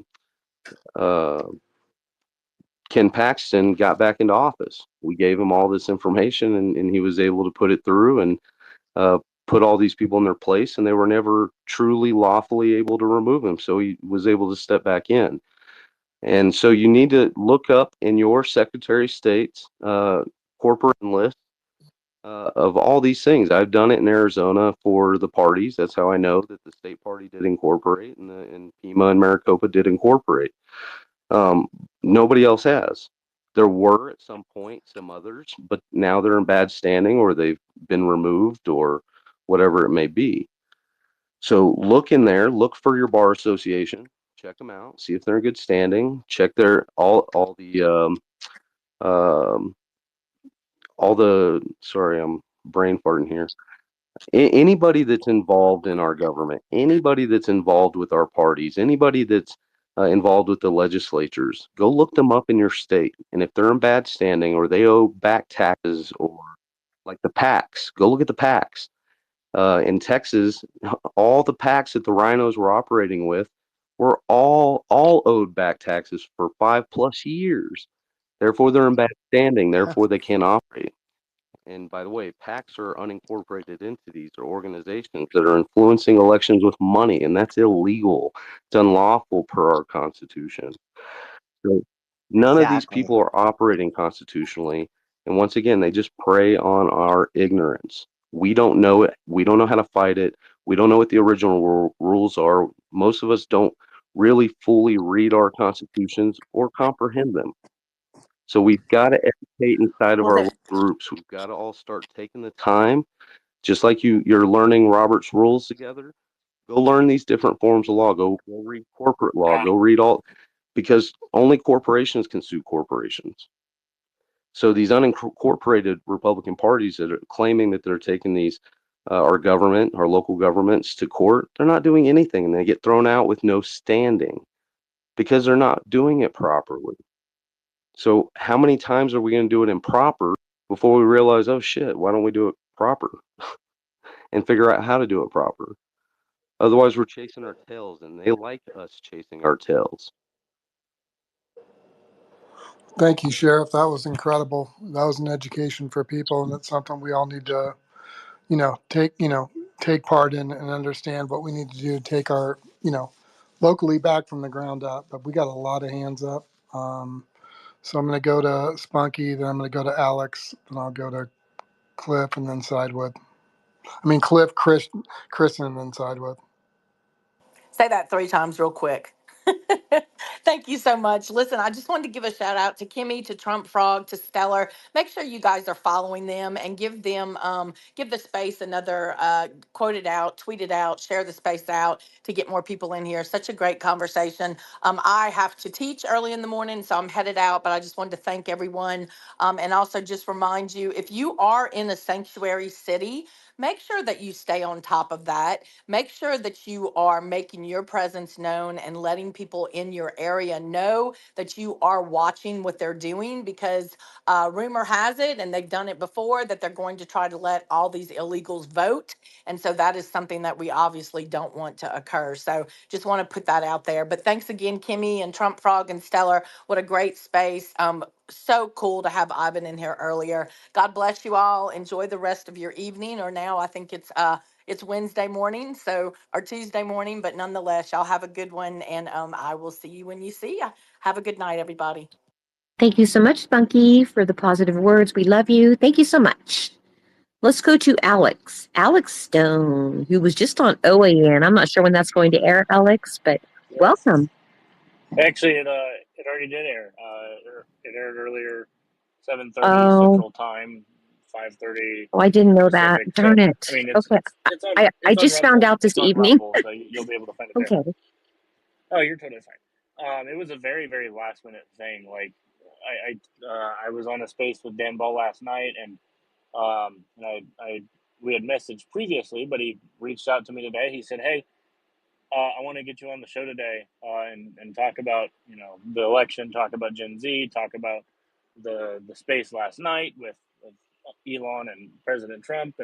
uh, Ken Paxton got back into office. We gave him all this information, and he was able to put it through and uh, put all these people in their place, and they were never truly lawfully able to remove him. So he was able to step back in. And so you need to look up in your Secretary of State's corporate list of all these things. I've done it in Arizona for the parties. That's how I know that the state party did incorporate, and Pima and Maricopa did incorporate. Um, Nobody else has. There were at some point some others, but now they're in bad standing or they've been removed or whatever it may be. So look in there, look for your bar association, check them out, see if they're in good standing, check their um, all the sorry, I'm brain farting here. Anybody that's involved in our government, anybody that's involved with our parties, anybody that's involved with the legislatures, go look them up in your state. And if they're in bad standing or they owe back taxes or like the PACs, go look at the PACs. In Texas, all the PACs that the rhinos were operating with were all owed back taxes for 5+ years. Therefore, they're in bad standing. Therefore, they can't operate. And by the way, PACs are unincorporated entities or organizations that are influencing elections with money, and that's illegal. It's unlawful per our Constitution. So none of these exactly. people are operating constitutionally. And once again, they just prey on our ignorance. We don't know it. We don't know how to fight it. We don't know what the original rules are. Most of us don't really fully read our constitutions or comprehend them. So we've got to educate inside of Well, our there, little groups. We've got to all start taking the time, just like you're learning Robert's rules together. Go learn these different forms of law. Go read corporate law. Go read all, because only corporations can sue corporations. So these unincorporated Republican parties that are claiming that they're taking these our government, our local governments to court, they're not doing anything, and they get thrown out with no standing because they're not doing it properly. So how many times are we going to do it improper before we realize, oh shit, why don't we do it proper and figure out how to do it proper? Otherwise, we're chasing our tails, and they like us chasing our tails. Thank you, Sheriff. That was incredible. That was an education for people, and it's something we all need to, take part in and understand what we need to do to take our, locally back from the ground up. But we got a lot of hands up. So I'm going to go to Spunky, then I'm going to go to Alex, then I'll go to Cliff, and then Sidewood. I mean, Cliff, Kristen, and then Sidewood. Say that 3 times real quick. Thank you so much. Listen, I just wanted to give a shout out to Kimmy, to Trump Frog, to Stellar. Make sure you guys are following them and give the space another quote it out, tweet it out, share the space out to get more people in here. Such a great conversation. I have to teach early in the morning, so I'm headed out, but I just wanted to thank everyone and also just remind you, if you are in a sanctuary city, make sure that you stay on top of that. Make sure that you are making your presence known and letting people in your area know that you are watching what they're doing, because rumor has it, and they've done it before, that they're going to try to let all these illegals vote. And so that is something that we obviously don't want to occur. So just want to put that out there. But thanks again, Kimmy and Trump Frog and Stellar. What a great space. So cool to have Ivan in here earlier. God bless you all. Enjoy the rest of your evening, or now I think it's Wednesday morning, so, or Tuesday morning, but nonetheless, y'all have a good one, and I will see you when you see ya. Have a good night, everybody. Thank you so much, Spunky, for the positive words. We love you. Thank you so much. Let's go to Alex. Alex Stone, who was just on OAN. I'm not sure when that's going to air, Alex, but Yes. welcome. Actually, it already did air. It aired earlier, 7:30 Oh, Central Time, 5:30 oh, I didn't know that. Pacific. So Darn I it. mean, Okay. I it's on just found Rumble. out this It's on evening. Rumble, so you'll be able to find it there. Okay. Oh, you're totally fine. It was a very very last minute thing. Like I was on a space with Dan Ball last night, and we had messaged previously, but he reached out to me today. He said, "Hey, I want to get you on the show today and talk about the election, talk about Gen Z, talk about the space last night with Elon and President Trump,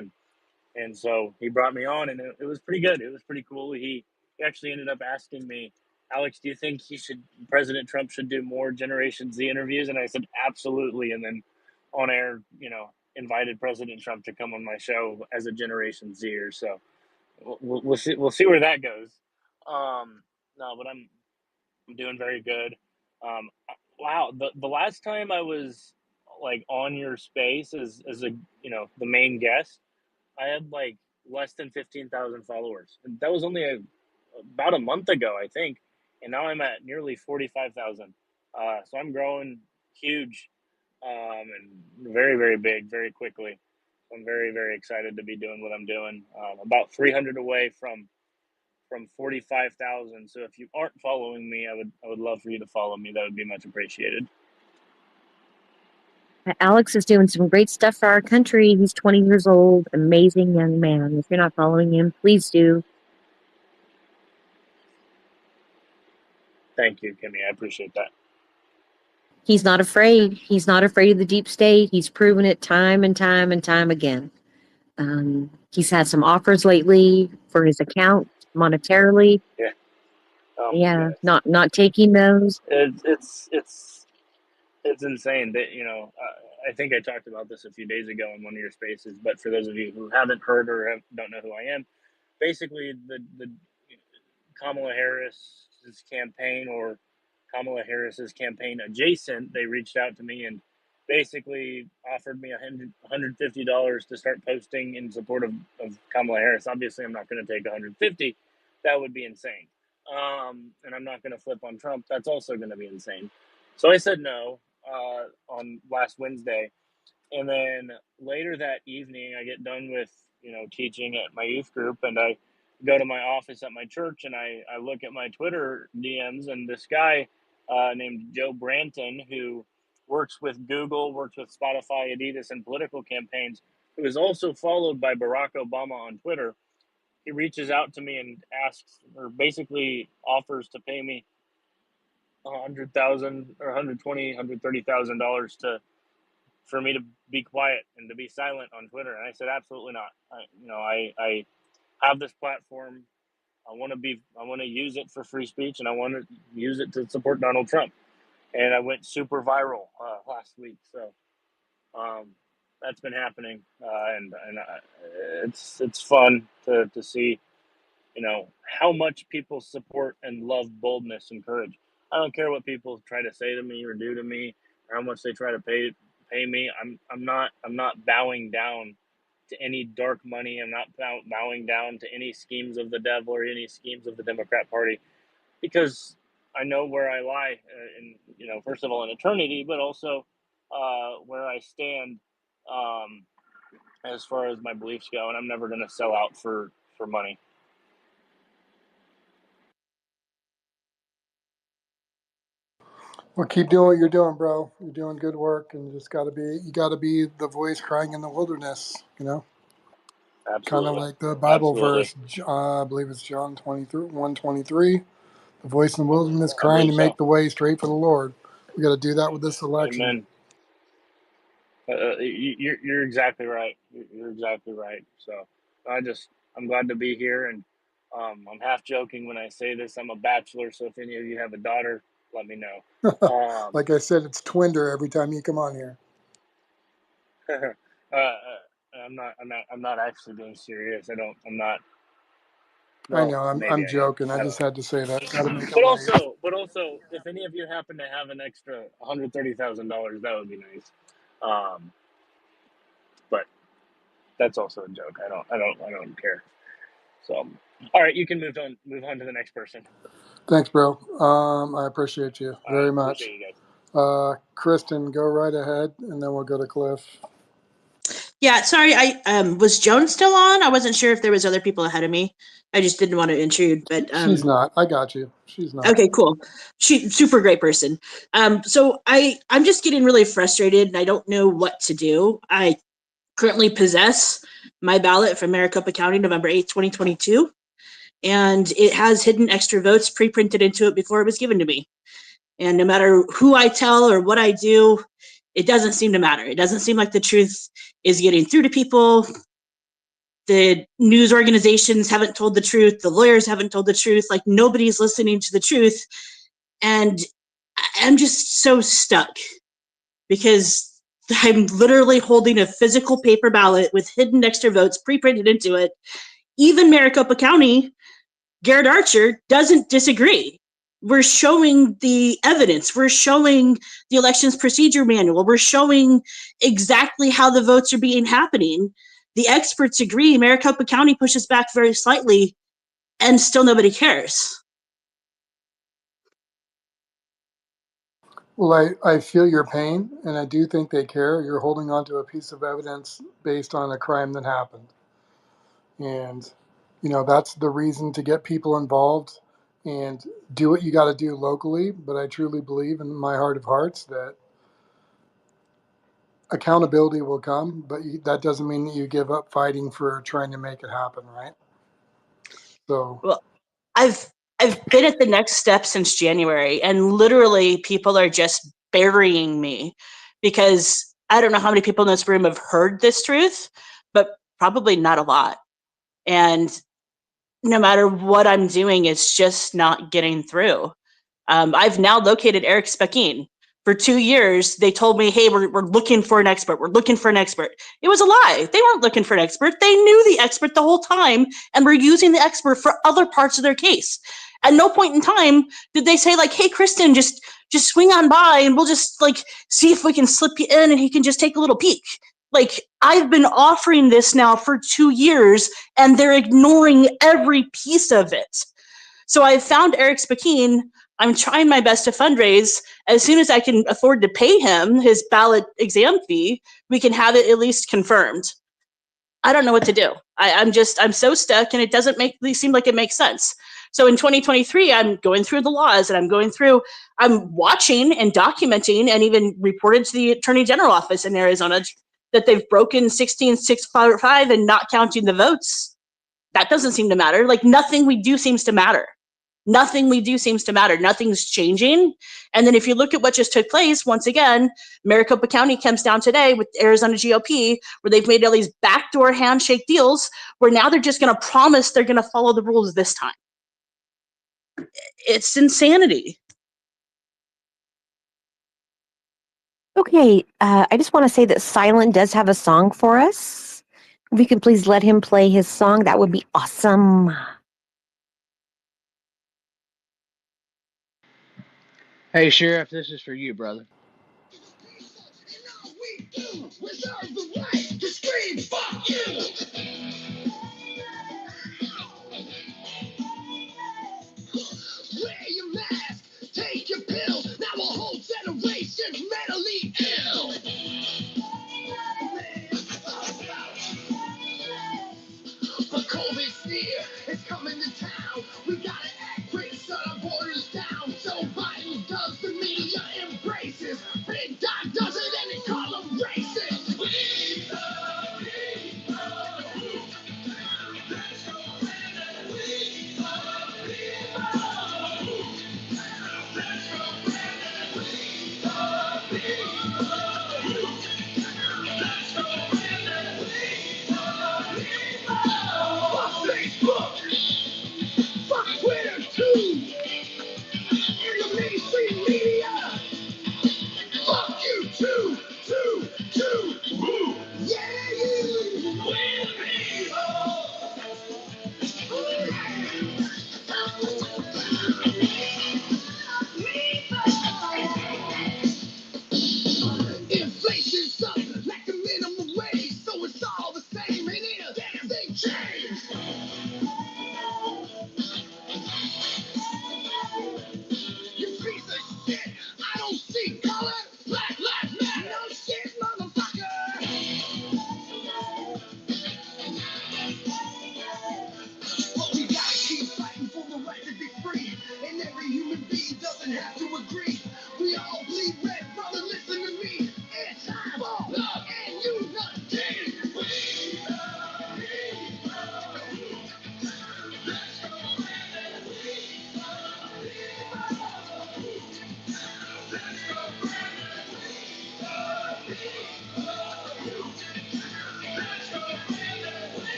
and so he brought me on, and it was pretty good. It was pretty cool. He actually ended up asking me, Alex, do you think President Trump should do more Generation Z interviews? And I said, absolutely. And then on air, invited President Trump to come on my show as a Generation Zer. So we'll see where that goes. No, but I'm doing very good. Wow, the last time I was like on your space as a the main guest, I had like less than 15,000 followers. And that was only about a month ago, I think. And now I'm at nearly 45,000. So I'm growing huge and very, very big, very quickly. I'm very, very excited to be doing what I'm doing. About 300 away from 45,000. So if you aren't following me, I would love for you to follow me. That would be much appreciated. Alex is doing some great stuff for our country. He's 20 years old, amazing young man. If you're not following him, please do. Thank you, Kimmy. I appreciate that. He's not afraid. He's not afraid of the deep state. He's proven it time and time and time again. He's had some offers lately for his account monetarily. Yeah. Oh my Yeah, goodness. not taking those. It's insane that I think I talked about this a few days ago in one of your spaces, but for those of you who haven't heard or don't know who I am, basically the Kamala Harris's campaign or Kamala Harris's campaign adjacent, they reached out to me and basically offered me $150 to start posting in support of Kamala Harris. Obviously, I'm not going to take 150. That would be insane. And I'm not going to flip on Trump. That's also going to be insane. So I said no on last Wednesday. And then later that evening, I get done with, teaching at my youth group, and I go to my office at my church, and I look at my Twitter DMs, and this guy named Joe Branton, who works with Google, works with Spotify, Adidas, and political campaigns, who is also followed by Barack Obama on Twitter. He reaches out to me and asks, or basically offers to pay me $100,000 or $130,000 for me to be quiet and to be silent on Twitter. And I said, absolutely not. I have this platform. I want to use it for free speech, and I want to use it to support Donald Trump. And I went super viral last week. So that's been happening, and it's fun to see how much people support and love boldness and courage. I don't care what people try to say to me or do to me, or how much they try to pay me. I'm not bowing down to any dark money. I'm not bowing down to any schemes of the devil or any schemes of the Democrat Party, because I know where I lie, in first of all in eternity, but also where I stand um, as far as my beliefs go, and I'm never going to sell out for money. Well, keep doing what you're doing, bro. You're doing good work, and you got to be the voice crying in the wilderness. Kind of Absolutely. like the Bible Absolutely. verse. I believe it's John 23, 123. The voice in the wilderness I crying believe to so. make the way straight for the Lord. We got to do that with this election. Amen. You're exactly right. You're exactly right. So I'm glad to be here, and I'm half joking when I say this. I'm a bachelor, so if any of you have a daughter, let me know. Like I said, it's Twinder every time you come on here. I'm not actually being serious. I'm not. I Well, know. maybe I'm I am. joking. I I just don't know. had to say that. Got to make it But light. also, if any of you happen to have an extra $130,000, that would be nice. But that's also a joke. I don't care. So, all right, you can move on to the next person. Thanks, bro. I appreciate you very much. Appreciate you guys. Kristen, go right ahead, and then we'll go to Cliff. Yeah, sorry. I was Joan still on? I wasn't sure if there was other people ahead of me. I just didn't want to intrude, but She's not. I got you. She's not. okay, cool. She super great person. So I'm just getting really frustrated and I don't know what to do. I currently possess my ballot from Maricopa County, November 8th, 2022, and it has hidden extra votes pre-printed into it before it was given to me. And no matter who I tell or what I do, it doesn't seem to matter. It doesn't seem like the truth is getting through to people. The news organizations haven't told the truth. The lawyers haven't told the truth. Like nobody's listening to the truth. And I'm just so stuck because I'm literally holding a physical paper ballot with hidden extra votes pre-printed into it. Even Maricopa County, Garrett Archer doesn't disagree. We're showing the evidence. We're showing the elections procedure manual. We're showing exactly how the votes are being happening. The experts agree. Maricopa County pushes back very slightly, and still nobody cares. Well, I feel your pain, and I do think they care. You're holding on to a piece of evidence based on a crime that happened. And, that's the reason to get people involved and do what you got to do locally. But I truly believe in my heart of hearts that accountability will come, but that doesn't mean that you give up fighting for trying to make it happen, right? So, Well, I've I've been at the next step since January, and literally people are just burying me because I don't know how many people in this room have heard this truth, but probably not a lot. And no matter what I'm doing, it's just not getting through. I've now located Eric Speckin. For 2 years, they told me, hey, we're looking for an expert. We're looking for an expert. It was a lie. They weren't looking for an expert. They knew the expert the whole time and were using the expert for other parts of their case. At no point in time did they say, like, hey, Kristen, just swing on by and we'll just like see if we can slip you in and he can just take a little peek. Like, I've been offering this now for 2 years and they're ignoring every piece of it. So I found Eric Speckin. I'm trying my best to fundraise. As soon as I can afford to pay him his ballot exam fee, we can have it at least confirmed. I don't know what to do. I'm so stuck and it doesn't seem like it makes sense. So in 2023, I'm going through the laws and I'm watching and documenting and even reported to the Attorney General office in Arizona that they've broken 16655 and not counting the votes. That doesn't seem to matter. Like nothing we do seems to matter. Nothing we do seems to matter. Nothing's changing. And then if you look at what just took place, once again, Maricopa County comes down today with Arizona GOP, where they've made all these backdoor handshake deals, where now they're just going to promise they're going to follow the rules this time. It's insanity. Okay, I just want to say that Silent does have a song for us. If we could please let him play his song, that would be awesome. Hey, Sheriff, this is for you, brother. Wear your mask, take your pill. Now a whole generation's mentally ill. The COVID's near, it's coming to town. We gotta act quick, shut our borders down. Joe Biden does, the media embraces. Big Doc does it, and they call them racist. We the people.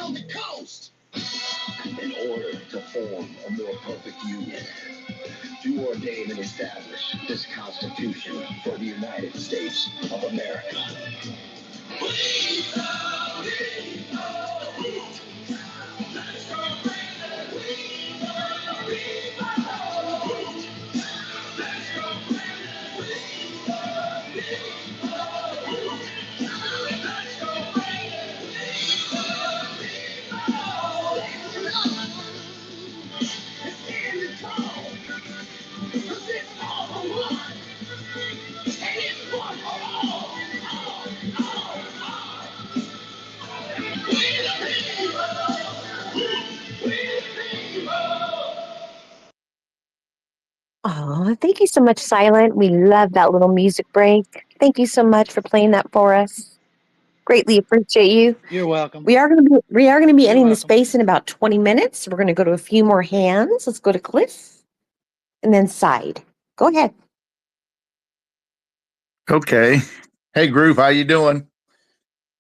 down the coast. In order to form a more perfect union, do ordain and establish this Constitution for the United States of America. Oh, thank you so much, Silent. We love that little music break. Thank you so much for playing that for us. Greatly appreciate you. You're welcome. We are gonna be You're ending the welcome. space in about 20 minutes. We're gonna go to a few more hands. Let's go to Cliff and then Side. Go ahead. Okay. Hey group, how you doing?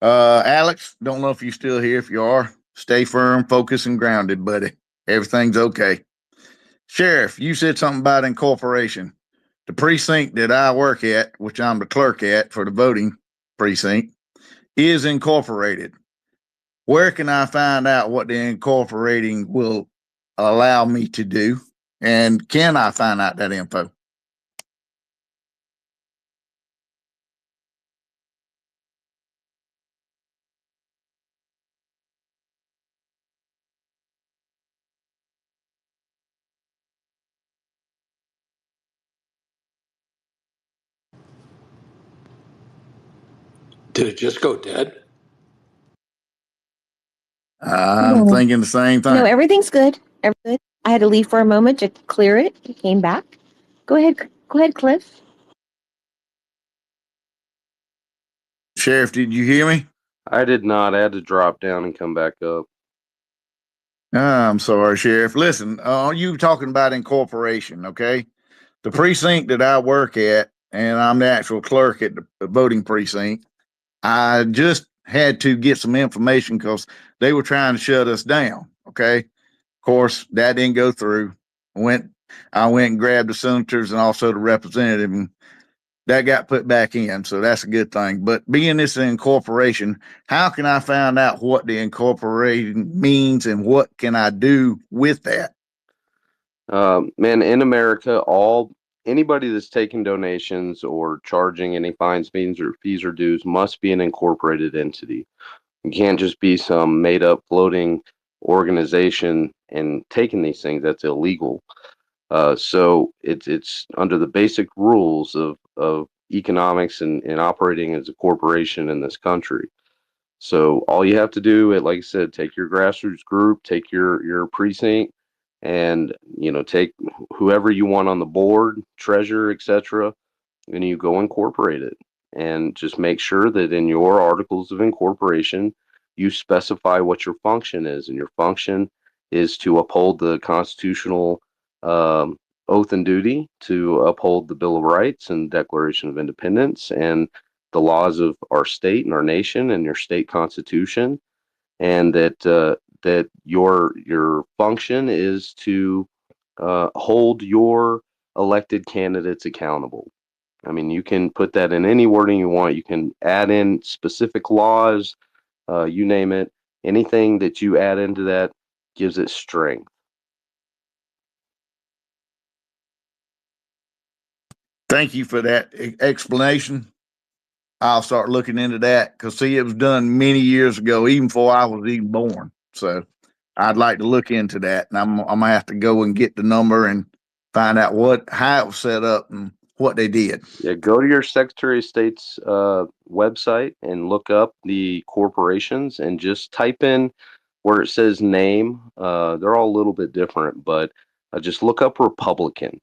Alex, don't know if you're still here. If you are, stay firm, focused, and grounded, buddy. Everything's okay. Sheriff, you said something about incorporation. The precinct that I work at, which I'm the clerk at for the voting precinct, is incorporated. Where can I find out what the incorporating will allow me to do? And can I find out that info? Did it just go dead? I'm No, thinking the same no, thing. everything's good. Everything. I had to leave for a moment to clear it. You came back. Go ahead. Go ahead, Cliff. Sheriff, did you hear me? I did not. I had to drop down and come back up. I'm sorry, Sheriff. Listen, you talking about incorporation, okay? The precinct that I work at, and I'm the actual clerk at the voting precinct, I just had to get some information because they were trying to shut us down, okay? Of course, that didn't go through. I went and grabbed the senators and also the representative, and that got put back in. So that's a good thing. But being this an incorporation, how can I find out what the incorporating means and what can I do with that? Man, in America, anybody that's taking donations or charging any fines, fees, or dues must be an incorporated entity. You can't just be some made up floating organization and taking these things. That's illegal. So it's under the basic rules of economics and operating as a corporation in this country. So all you have to do, like I said, take your grassroots group, take your precinct, and take whoever you want on the board, treasurer, etc., and you go incorporate it. And just make sure that in your articles of incorporation, you specify what your function is, and your function is to uphold the constitutional um, oath and duty to uphold the Bill of Rights and Declaration of Independence and the laws of our state and our nation and your state constitution, and that your function is to hold your elected candidates accountable. I mean, you can put that in any wording you want. You can add in specific laws, you name it. Anything that you add into that gives it strength. Thank you for that explanation. I'll start looking into that because, see, it was done many years ago, even before I was even born. So I'd like to look into that. And I'm going to have to go and get the number and find out how it was set up and what they did. Yeah, go to your Secretary of State's website and look up the corporations and just type in where it says name. They're all a little bit different, but just look up Republican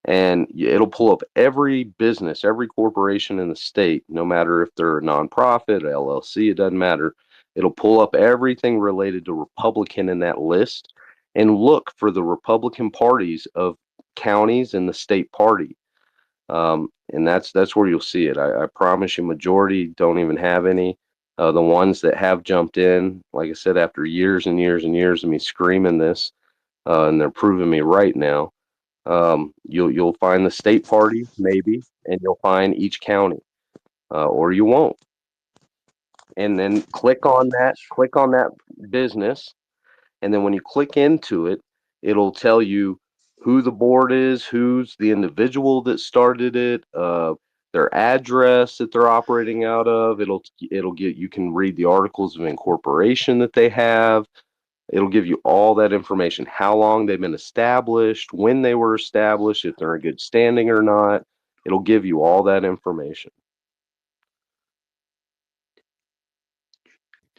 and it'll pull up every business, every corporation in the state, no matter if they're a nonprofit, LLC, it doesn't matter. It'll pull up everything related to Republican in that list and look for the Republican parties of counties in the state party. And that's where you'll see it. I promise you, majority don't even have any. The ones that have jumped in, like I said, after years and years and years of me screaming this, and they're proving me right now. You'll find the state party maybe, and you'll find each county, or you won't. And then click on that business, and then when you click into it, it'll tell you who the board is, who's the individual that started it, their address that they're operating out of. It'll get you can read the articles of incorporation that they have. It'll give you all that information, how long they've been established, when they were established, if they're in good standing or not. It'll give you all that information.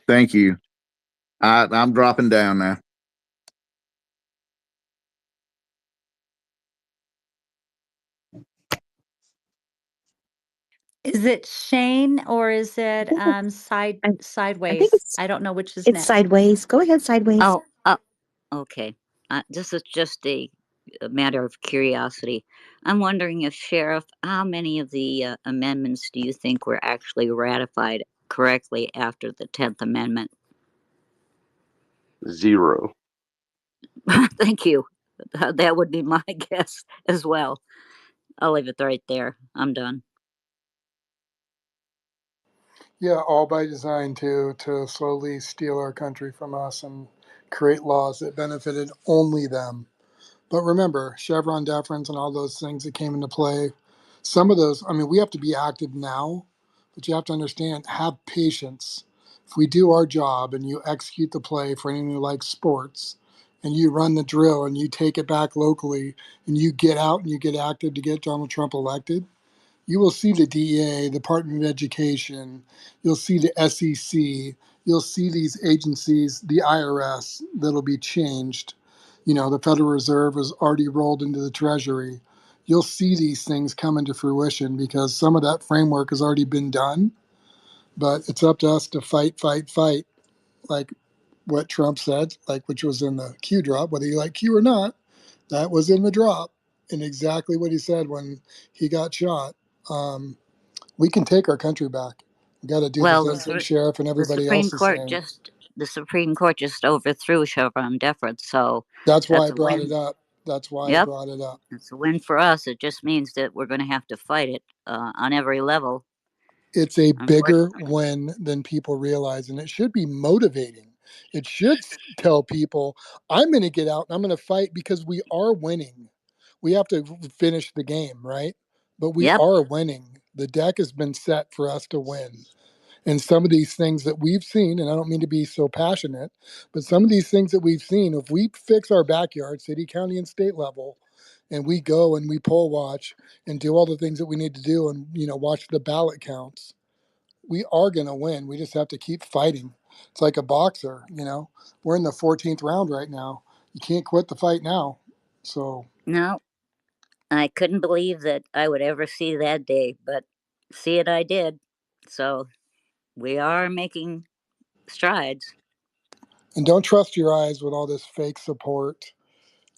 Thank you. I'm dropping down now. Is it Shane or is it I, I think sideways? I don't know which is it's next. sideways. Go ahead, sideways. Oh, okay. This is just a matter of curiosity. I'm wondering if Sheriff, how many of the amendments do you think were actually ratified correctly after the 10th Amendment? 0. Thank you. That would be my guess as well. I'll leave it right there. I'm done. Yeah, all by design to slowly steal our country from us and create laws that benefited only them. But remember, Chevron deference and all those things that came into play, some of those, I mean, we have to be active now, but you have to understand, have patience. If we do our job and you execute the play for anyone who likes sports, and you run the drill and you take it back locally and you get out and you get active to get Donald Trump elected, you will see the DEA, the Department of Education, you'll see the SEC, you'll see these agencies, the IRS, that'll be changed. You know, the Federal Reserve has already rolled into the Treasury. You'll see these things come into fruition because some of that framework has already been done, but it's up to us to fight, fight, fight, like what Trump said, like which was in the Q drop, whether you like Q or not, that was in the drop, and exactly what he said when he got shot. Um, we can take our country back. We got to do the Well, things that sheriff and the everybody Supreme else is Court saying. just the Supreme Court just overthrew Chevron deference, so That's why I that's a brought it win. up. That's why I Yep, brought it up. it's a win for us. It just means that we're going to have to fight it on every level, It's a bigger unfortunately. win than people realize, and it should be motivating. It should tell people, I'm going to get out and I'm going to fight because we are winning. We have to finish the game, right? But we Yep, are winning. The deck has been set for us to win. And some of these things that we've seen, and I don't mean to be so passionate, but some of these things that we've seen, if we fix our backyard, city, county, and state level, and we go and we poll watch and do all the things that we need to do and watch the ballot counts, we are going to win. We just have to keep fighting. It's like a boxer. We're in the 14th round right now. You can't quit the fight now. So no, I couldn't believe that I would ever see that day, but see it I did. So we are making strides. and don't trust your eyes with all this fake support.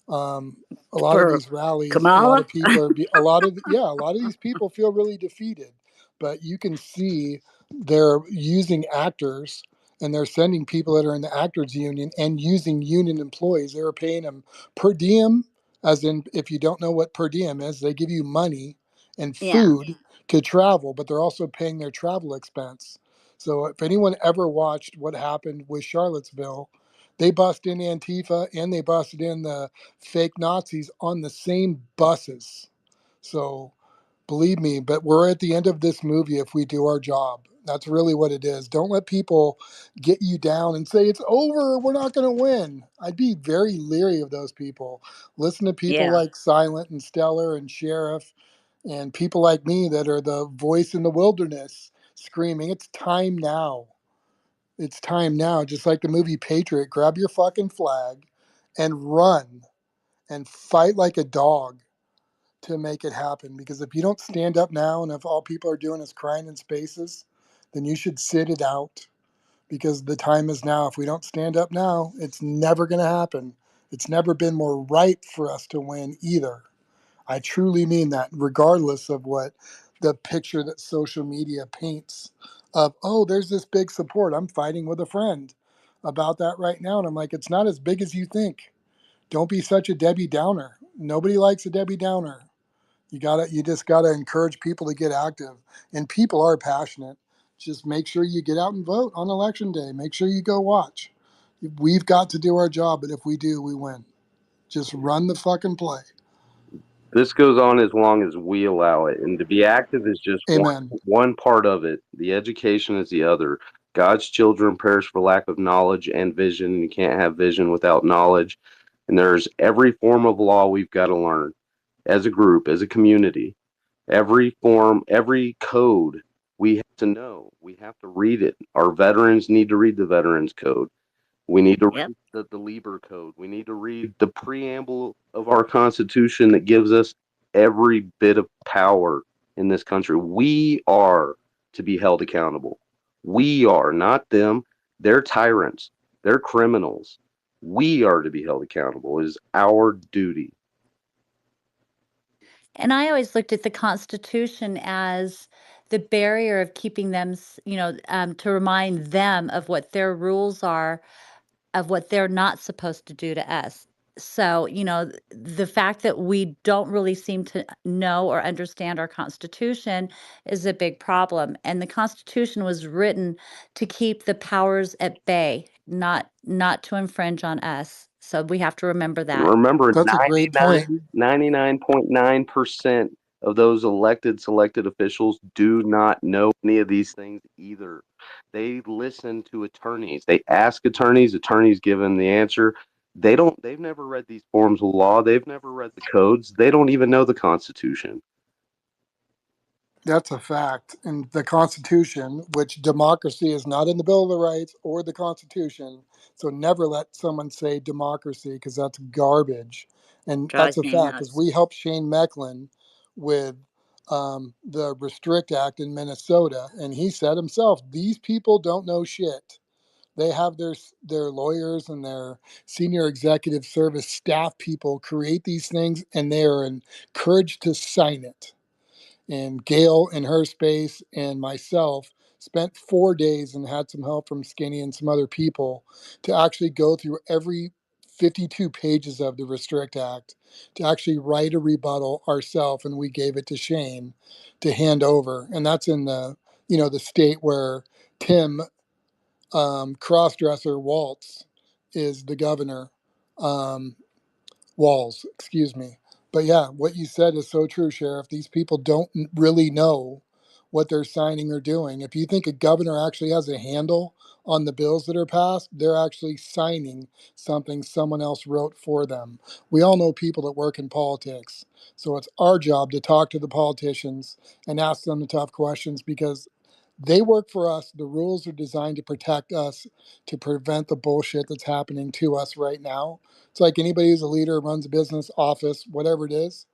um, a lot of For these rallies, a lot Kamala? of people are a lot of yeah, a lot of these people feel really defeated, but you can see they're using actors and they're sending people that are in the actors union and using union employees. They were paying them per diem, as in, if you don't know what per diem is, they give you money and Yeah, food to travel, but they're also paying their travel expense. So if anyone ever watched what happened with Charlottesville, they bust in Antifa and they busted in the fake Nazis on the same buses. So believe me, but we're at the end of this movie if we do our job. That's really what it is. Don't let people get you down and say it's over, we're not going to win. I'd be very leery of those people. Listen to people yeah. like Silent and Stellar and Sheriff and people like me that are the voice in the wilderness screaming, it's time now. It's time now. Just like the movie Patriot, grab your fucking flag and run and fight like a dog to make it happen. Because if you don't stand up now and if all people are doing is crying in spaces, then you should sit it out because the time is now. If we don't stand up now, it's never going to happen. It's never been more right for us to win either. I truly mean that, regardless of what the picture that social media paints of, oh, there's this big support. I'm fighting with a friend about that right now. And I'm like, it's not as big as you think. Don't be such a Debbie Downer. Nobody likes a Debbie Downer. You just gotta encourage people to get active. And people are passionate. Just make sure you get out and vote on election day. Make sure you go watch. We've got to do our job, but if we do, we win. Just run the fucking play. This goes on as long as we allow it, and to be active is just Amen. one part of it. The education is the other. God's children perish for lack of knowledge and vision, and you can't have vision without knowledge. And there's every form of law we've got to learn as a group, as a community. Every form, every code we have to know. We have to read it. Our veterans need to read the Veterans Code. We need to Yep. read the Lieber Code. We need to read the preamble of our Constitution that gives us every bit of power in this country. We are to be held accountable. We are, not them. They're tyrants. They're criminals. We are to be held accountable. It is our duty. And I always looked at the Constitution as the barrier of keeping them, to remind them of what their rules are, of what they're not supposed to do to us. So, the fact that we don't really seem to know or understand our Constitution is a big problem. And the Constitution was written to keep the powers at bay, not to infringe on us. So we have to remember And that. remember, That's a great point. 99.9% of those selected officials do not know any of these things either. They listen to attorneys. They ask attorneys give them the answer. They've never read these forms of law. They've never read the codes. They don't even know the Constitution. That's a fact. And the Constitution, which democracy is not in the Bill of the Rights or the Constitution. So never let someone say democracy because that's garbage. And that's Drives a me fact because nuts. we helped Shane Mecklin with the Restrict Act in Minnesota. And he said himself, these people don't know shit. They have their lawyers and their senior executive service staff people create these things and they are encouraged to sign it. And Gail in her space and myself spent 4 days and had some help from Skinny and some other people to actually go through every 52 pages of the Restrict Act to actually write a rebuttal ourselves, and we gave it to Shane to hand over. And that's in the state where Tim Crossdresser Waltz is the governor. Um, Walls, excuse me. But yeah, what you said is so true, Sheriff. These people don't really know what they're signing or doing. If you think a governor actually has a handle on the bills that are passed, they're actually signing something someone else wrote for them. We all know people that work in politics. So it's our job to talk to the politicians and ask them the tough questions because they work for us. The rules are designed to protect us, to prevent the bullshit that's happening to us right now. It's like anybody who's a leader, runs a business, office, whatever it is.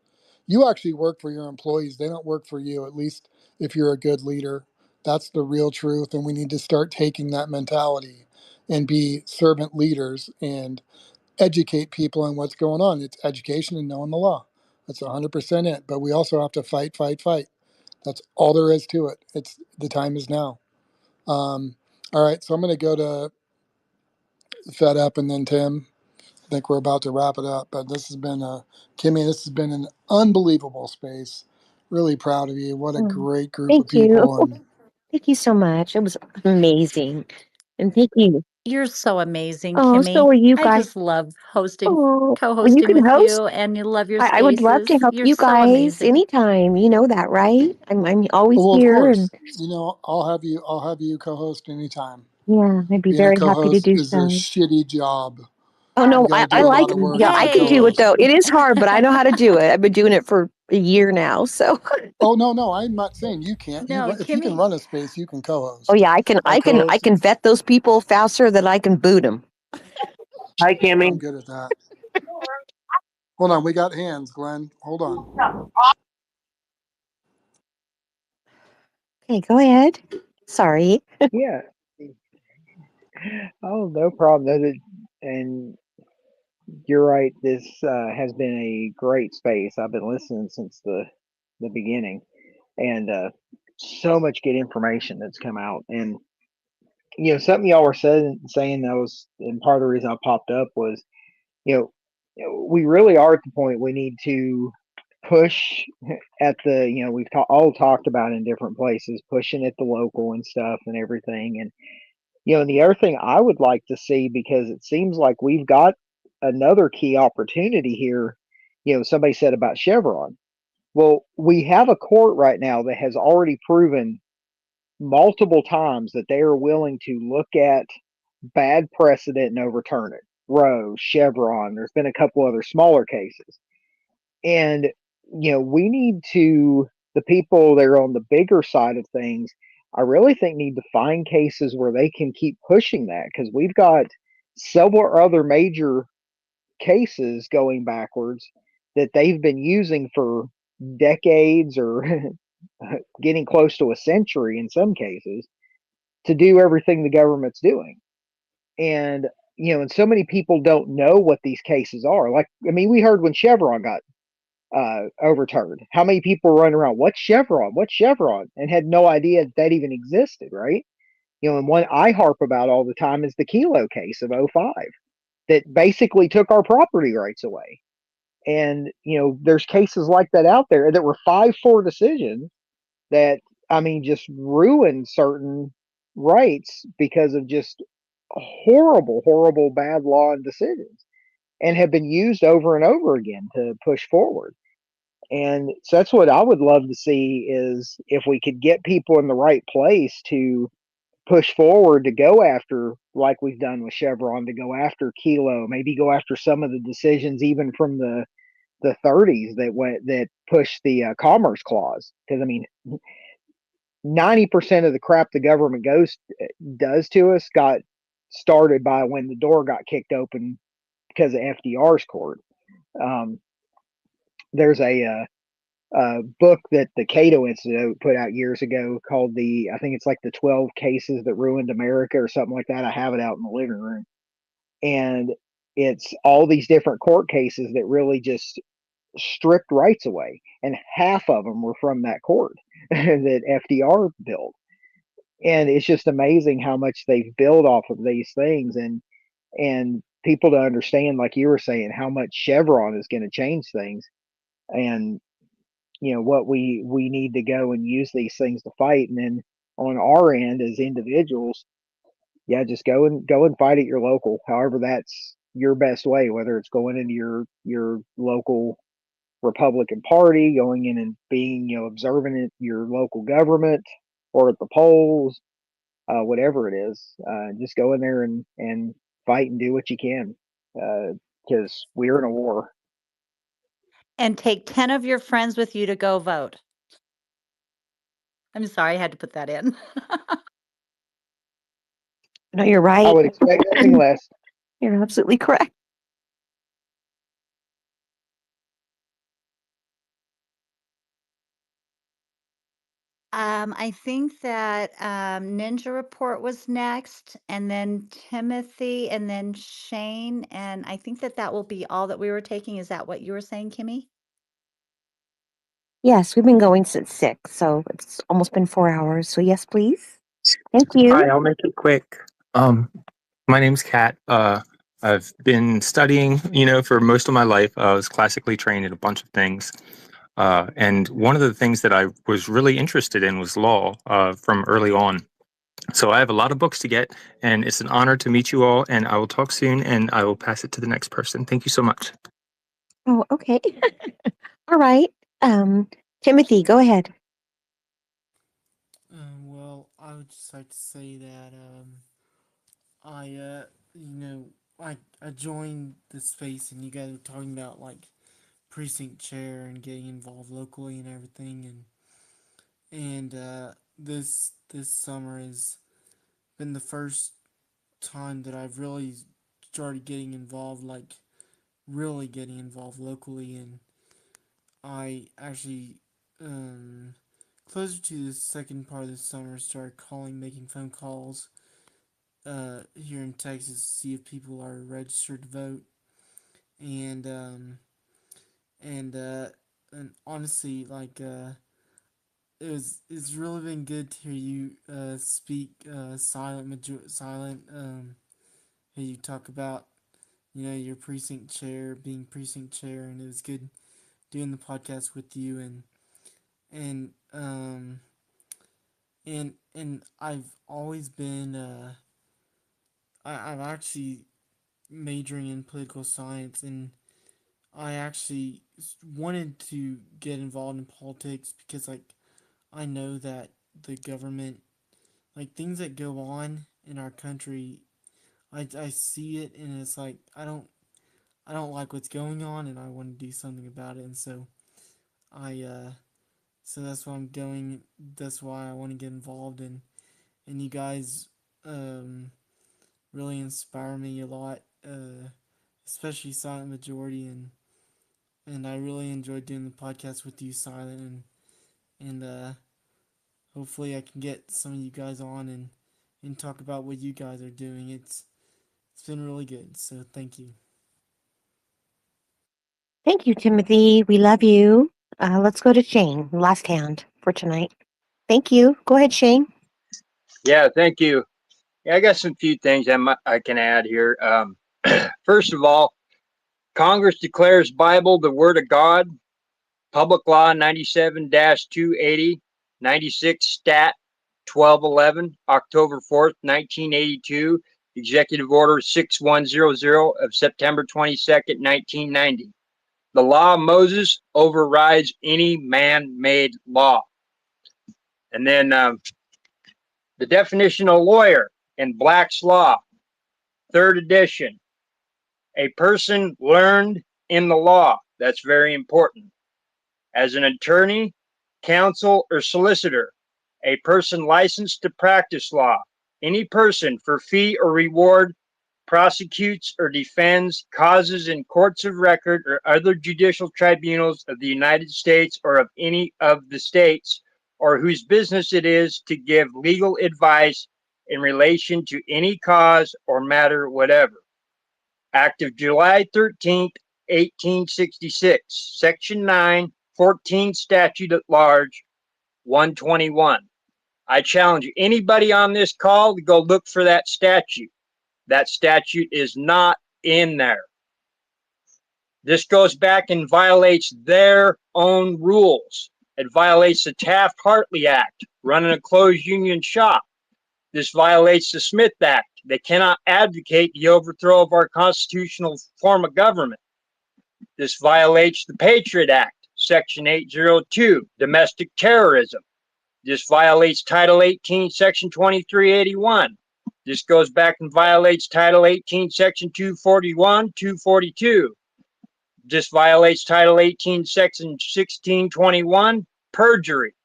You actually work for your employees. They don't work for you, at least if you're a good leader. That's the real truth. And we need to start taking that mentality and be servant leaders and educate people on what's going on. It's education and knowing the law. That's 100% it. But we also have to fight, fight, fight. That's all there is to it. It's the time is now. All right, so I'm going to go to Fed Up and then Tim. I think we're about to wrap it up, but this has been Kimmy. This has been an unbelievable space. Really proud of you. What a Mm, great group of thank you. people, and Thank you so much. It was amazing. And thank you. You're so amazing, Oh, so Kimmy. are you I guys. just love hosting, Oh, when you co-hosting can with host, you, and you love your I would love to spaces. help You're you so guys amazing. anytime. You know that, right? I'm always well, of here, and course, I'll have you co-host anytime. yeah, I'd be Being a very happy to co-host do is a so. shitty job. Oh You no, got to I do a like, lot of work yeah, as I a could do it Hey, though. co-host. It is hard, but I know how to do it. I've been doing it for a year now, so. Oh no, I'm not saying you can't. no, If you can Kimmy. run a space, you can Oh co-host. yeah, I I co-hosted. can vet those people faster than I can boot them. Hi, I'm Kimmy. good at that. Hold on, we got hands, Glenn. Hold on. Okay, go ahead. Sorry. Yeah. Oh, no problem. And you're right. This has been a great space. I've been listening since the beginning, and so much good information that's come out. And something y'all were saying that was, and part of the reason I popped up was, you know, we really are at the point we need to push at the, we've all talked about in different places, pushing at the local and stuff and everything. And, and the other thing I would like to see, because it seems like we've got another key opportunity here. Somebody said about Chevron. Well, we have a court right now that has already proven multiple times that they are willing to look at bad precedent and overturn it. Roe, Chevron, there's been a couple other smaller cases. And, we need to, the people that are on the bigger side of things, I really think need to find cases where they can keep pushing that, because we've got several other major cases going backwards that they've been using for decades or getting close to a century in some cases to do everything the government's doing. And, and so many people don't know what these cases are. Like, I mean, we heard when Chevron got overturned, how many people run around, what's Chevron? What's Chevron? And had no idea that even existed, right? And one I harp about all the time is the Kilo case of '05 that basically took our property rights away. And, there's cases like that out there that were 5-4 decisions that, I mean, just ruined certain rights because of just horrible, horrible, bad law and decisions, and have been used over and over again to push forward. And so that's what I would love to see, is if we could get people in the right place to push forward, to go after, like we've done with Chevron, to go after Kilo, maybe go after some of the decisions even from the 30s that pushed the Commerce Clause. Because I mean, 90% of the crap the government does to us got started by when the door got kicked open because of FDR's court. Um, there's a book that the Cato Institute put out years ago called I think it's like the 12 cases that ruined America or something like that. I have it out in the living room. And it's all these different court cases that really just stripped rights away. And half of them were from that court that FDR built. And it's just amazing how much they've built off of these things. And people to understand, like you were saying, how much Chevron is going to change things. And what we need to go and use these things to fight. And then on our end as individuals, yeah, just go and fight at your local, however that's your best way, whether it's going into your local Republican Party, going in and being, observant at your local government or at the polls, whatever it is. Just go in there and fight and do what you can, because we're in a war. And take 10 of your friends with you to go vote. I'm sorry, I had to put that in. No, you're I right. would expect nothing less. You're absolutely correct. I think that Ninja Report was next, and then Timothy, and then Shane. And I think that that will be all that we were taking. Is that what you were saying, Kimmy? Yes, we've been going since 6, so it's almost been 4 hours. So yes, please. Thank you. Hi, I'll make it quick. My name's Kat. I've been studying, for most of my life. I was classically trained in a bunch of things. And one of the things that I was really interested in was law from early on. So I have a lot of books to get, and it's an honor to meet you all. And I will talk soon, and I will pass it to the next person. Thank you so much. Oh, okay. All right. Timothy, go ahead. Well, I would just like to say that I I joined the space and you guys were talking about like precinct chair and getting involved locally and everything, and this summer has been the first time that I've really started getting involved, like really getting involved locally, and I actually closer to the second part of the summer started making phone calls here in Texas to see if people are registered to vote, and and honestly, like it's really been good to hear you speak silent. Hear you talk about your precinct chair being precinct chair, and it was good doing the podcast with you and and I've always been I'm actually majoring in political science, and I actually wanted to get involved in politics because like I know that the government, like things that go on in our country, I see it and it's like I don't like what's going on and I want to do something about it, and I so that's why I'm going. That's why I want to get involved in, and you guys um really inspire me a lot, especially Silent Majority, and I really enjoyed doing the podcast with you, Silent, and hopefully I can get some of you guys on and talk about what you guys are doing. It's been really good, so thank you. Thank you, Timothy. We love you. Let's go to Shane, last hand for tonight. Thank you. Go ahead, Shane. Yeah, thank you. Yeah, I got some few things I can add here. First of all, Congress declares Bible the Word of God. Public Law 97-280, 96 Stat 1211, October 4th, 1982. Executive Order 6100 of September 22nd, 1990. The law of Moses overrides any man-made law. And then the definition of lawyer in Black's Law, third edition. A person learned in the law. That's very important. As an attorney, counsel, or solicitor, a person licensed to practice law. Any person for fee or reward prosecutes or defends causes in courts of record or other judicial tribunals of the United States or of any of the states, or whose business it is to give legal advice in relation to any cause or matter whatever. Act of July 13th, 1866, Section 9, 14 Statute at Large, 121. I challenge anybody on this call to go look for that statute. That statute is not in there. This goes back and violates their own rules. It violates the Taft-Hartley Act, running a closed union shop. This violates the Smith Act. They cannot advocate the overthrow of our constitutional form of government. This violates the Patriot Act, Section 802, domestic terrorism. This violates Title 18, Section 2381. This goes back and violates Title 18, Section 241, 242. This violates Title 18, Section 1621, perjury.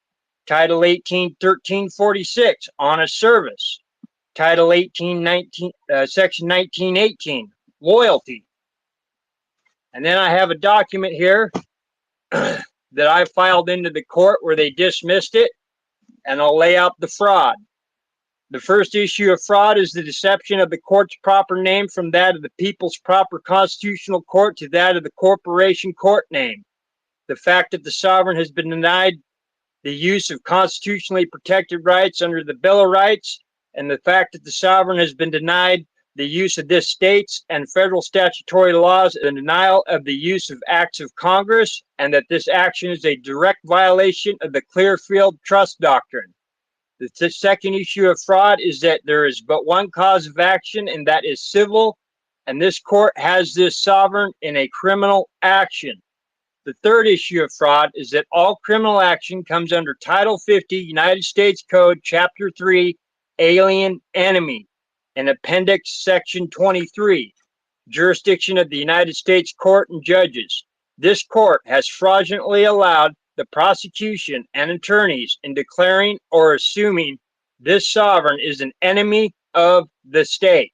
Title 18, 1346, honest service. Title 18, Section 1918, loyalty. And then I have a document here that I filed into the court where they dismissed it, and I'll lay out the fraud. The first issue of fraud is the deception of the court's proper name from that of the people's proper constitutional court to that of the corporation court name. The fact that the sovereign has been denied the use of constitutionally protected rights under the Bill of Rights, and the fact that the sovereign has been denied the use of this state's and federal statutory laws, and denial of the use of acts of Congress, and that this action is a direct violation of the Clearfield Trust Doctrine. The second issue of fraud is that there is but one cause of action, and that is civil, and this court has this sovereign in a criminal action. The third issue of fraud is that all criminal action comes under Title 50 United States Code, Chapter 3, Alien Enemy, and Appendix Section 23, Jurisdiction of the United States Court and Judges. This court has fraudulently allowed the prosecution and attorneys in declaring or assuming this sovereign is an enemy of the state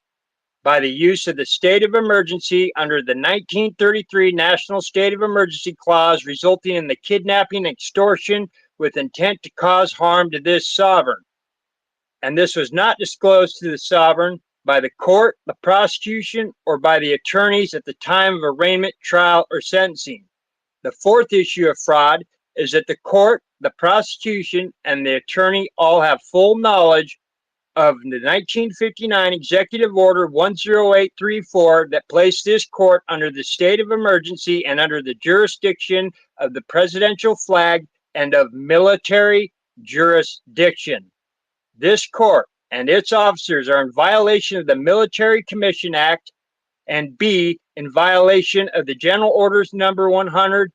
by the use of the state of emergency under the 1933 National State of Emergency Clause, resulting in the kidnapping and extortion with intent to cause harm to this sovereign. And this was not disclosed to the sovereign by the court, the prosecution, or by the attorneys at the time of arraignment, trial, or sentencing. The fourth issue of fraud is that the court, the prosecution, and the attorney all have full knowledge of the 1959 Executive Order 10834 that placed this court under the state of emergency and under the jurisdiction of the presidential flag and of military jurisdiction. This court and its officers are in violation of the Military Commission Act, and B, in violation of the General Orders Number 100,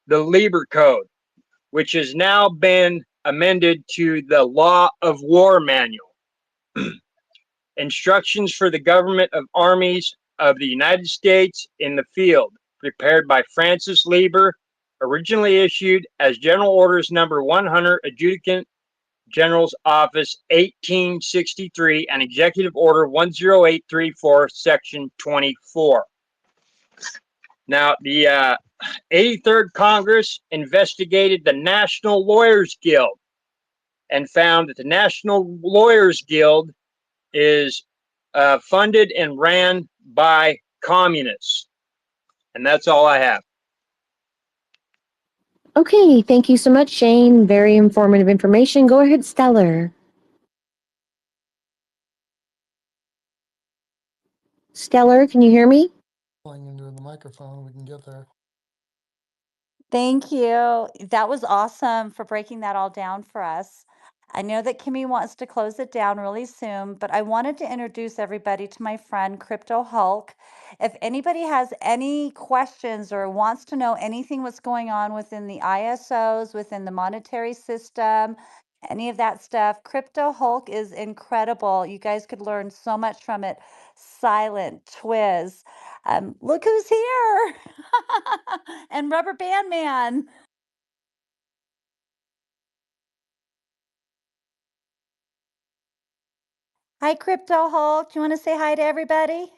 the Lieber Code, which has now been amended to the Law of War Manual. Instructions for the Government of Armies of the United States in the Field, prepared by Francis Lieber, originally issued as General Orders Number 100, Adjutant General's Office 1863, and Executive Order 10834, Section 24. Now, the 83rd Congress investigated the National Lawyers Guild and found that the National Lawyers Guild is funded and ran by communists. And that's all I have. Okay, thank you so much, Shane. Very informative information. Go ahead, Stellar. Stellar, can you hear me? Into the microphone, we can get there. Thank you. That was awesome for breaking that all down for us. I know that Kimmy wants to close it down really soon, but I wanted to introduce everybody to my friend Crypto Hulk. If anybody has any questions or wants to know anything what's going on within the ISOs, within the monetary system, any of that stuff, Crypto Hulk is incredible. You guys could learn so much from it. Silent, Twiz. Look who's here. And Rubber Band Man. Hi, Crypto Hulk. Do you want to say hi to everybody?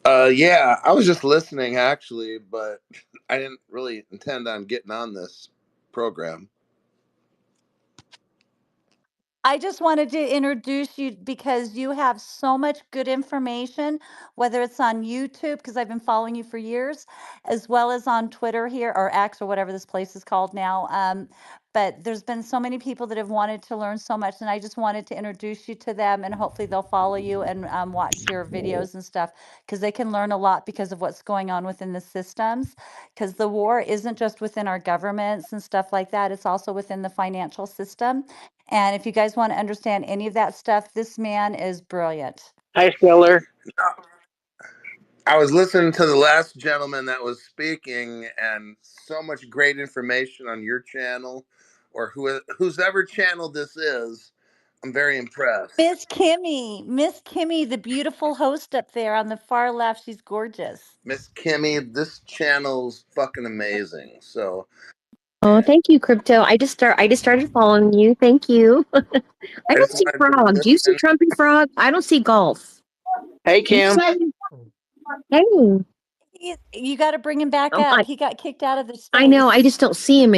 Yeah, I was just listening actually, but I didn't really intend on getting on this program. I just wanted to introduce you because you have so much good information, whether it's on YouTube, because I've been following you for years, as well as on Twitter here, or X, or whatever this place is called now. But there's been so many people that have wanted to learn so much, and I just wanted to introduce you to them, and hopefully they'll follow you and watch your videos and stuff, because they can learn a lot because of what's going on within the systems. Because the war isn't just within our governments and stuff like that, it's also within the financial system. And if you guys want to understand any of that stuff, this man is brilliant. Hi, Stellar. I was listening to the last gentleman that was speaking, and so much great information on your channel, or whose ever channel this is. I'm very impressed. Miss Kimmy, the beautiful host up there on the far left. She's gorgeous. Miss Kimmy, this channel's fucking amazing. So, Oh, thank you, Crypto. I just started following you. Thank you. I I don't just see wanted to Frog. Do you see listen. Trumpy Frog? I don't see Golf. Hey, Do you Kim. see? Hey. You got to bring him back Oh, up. He got kicked out of the I know. I space. just don't see him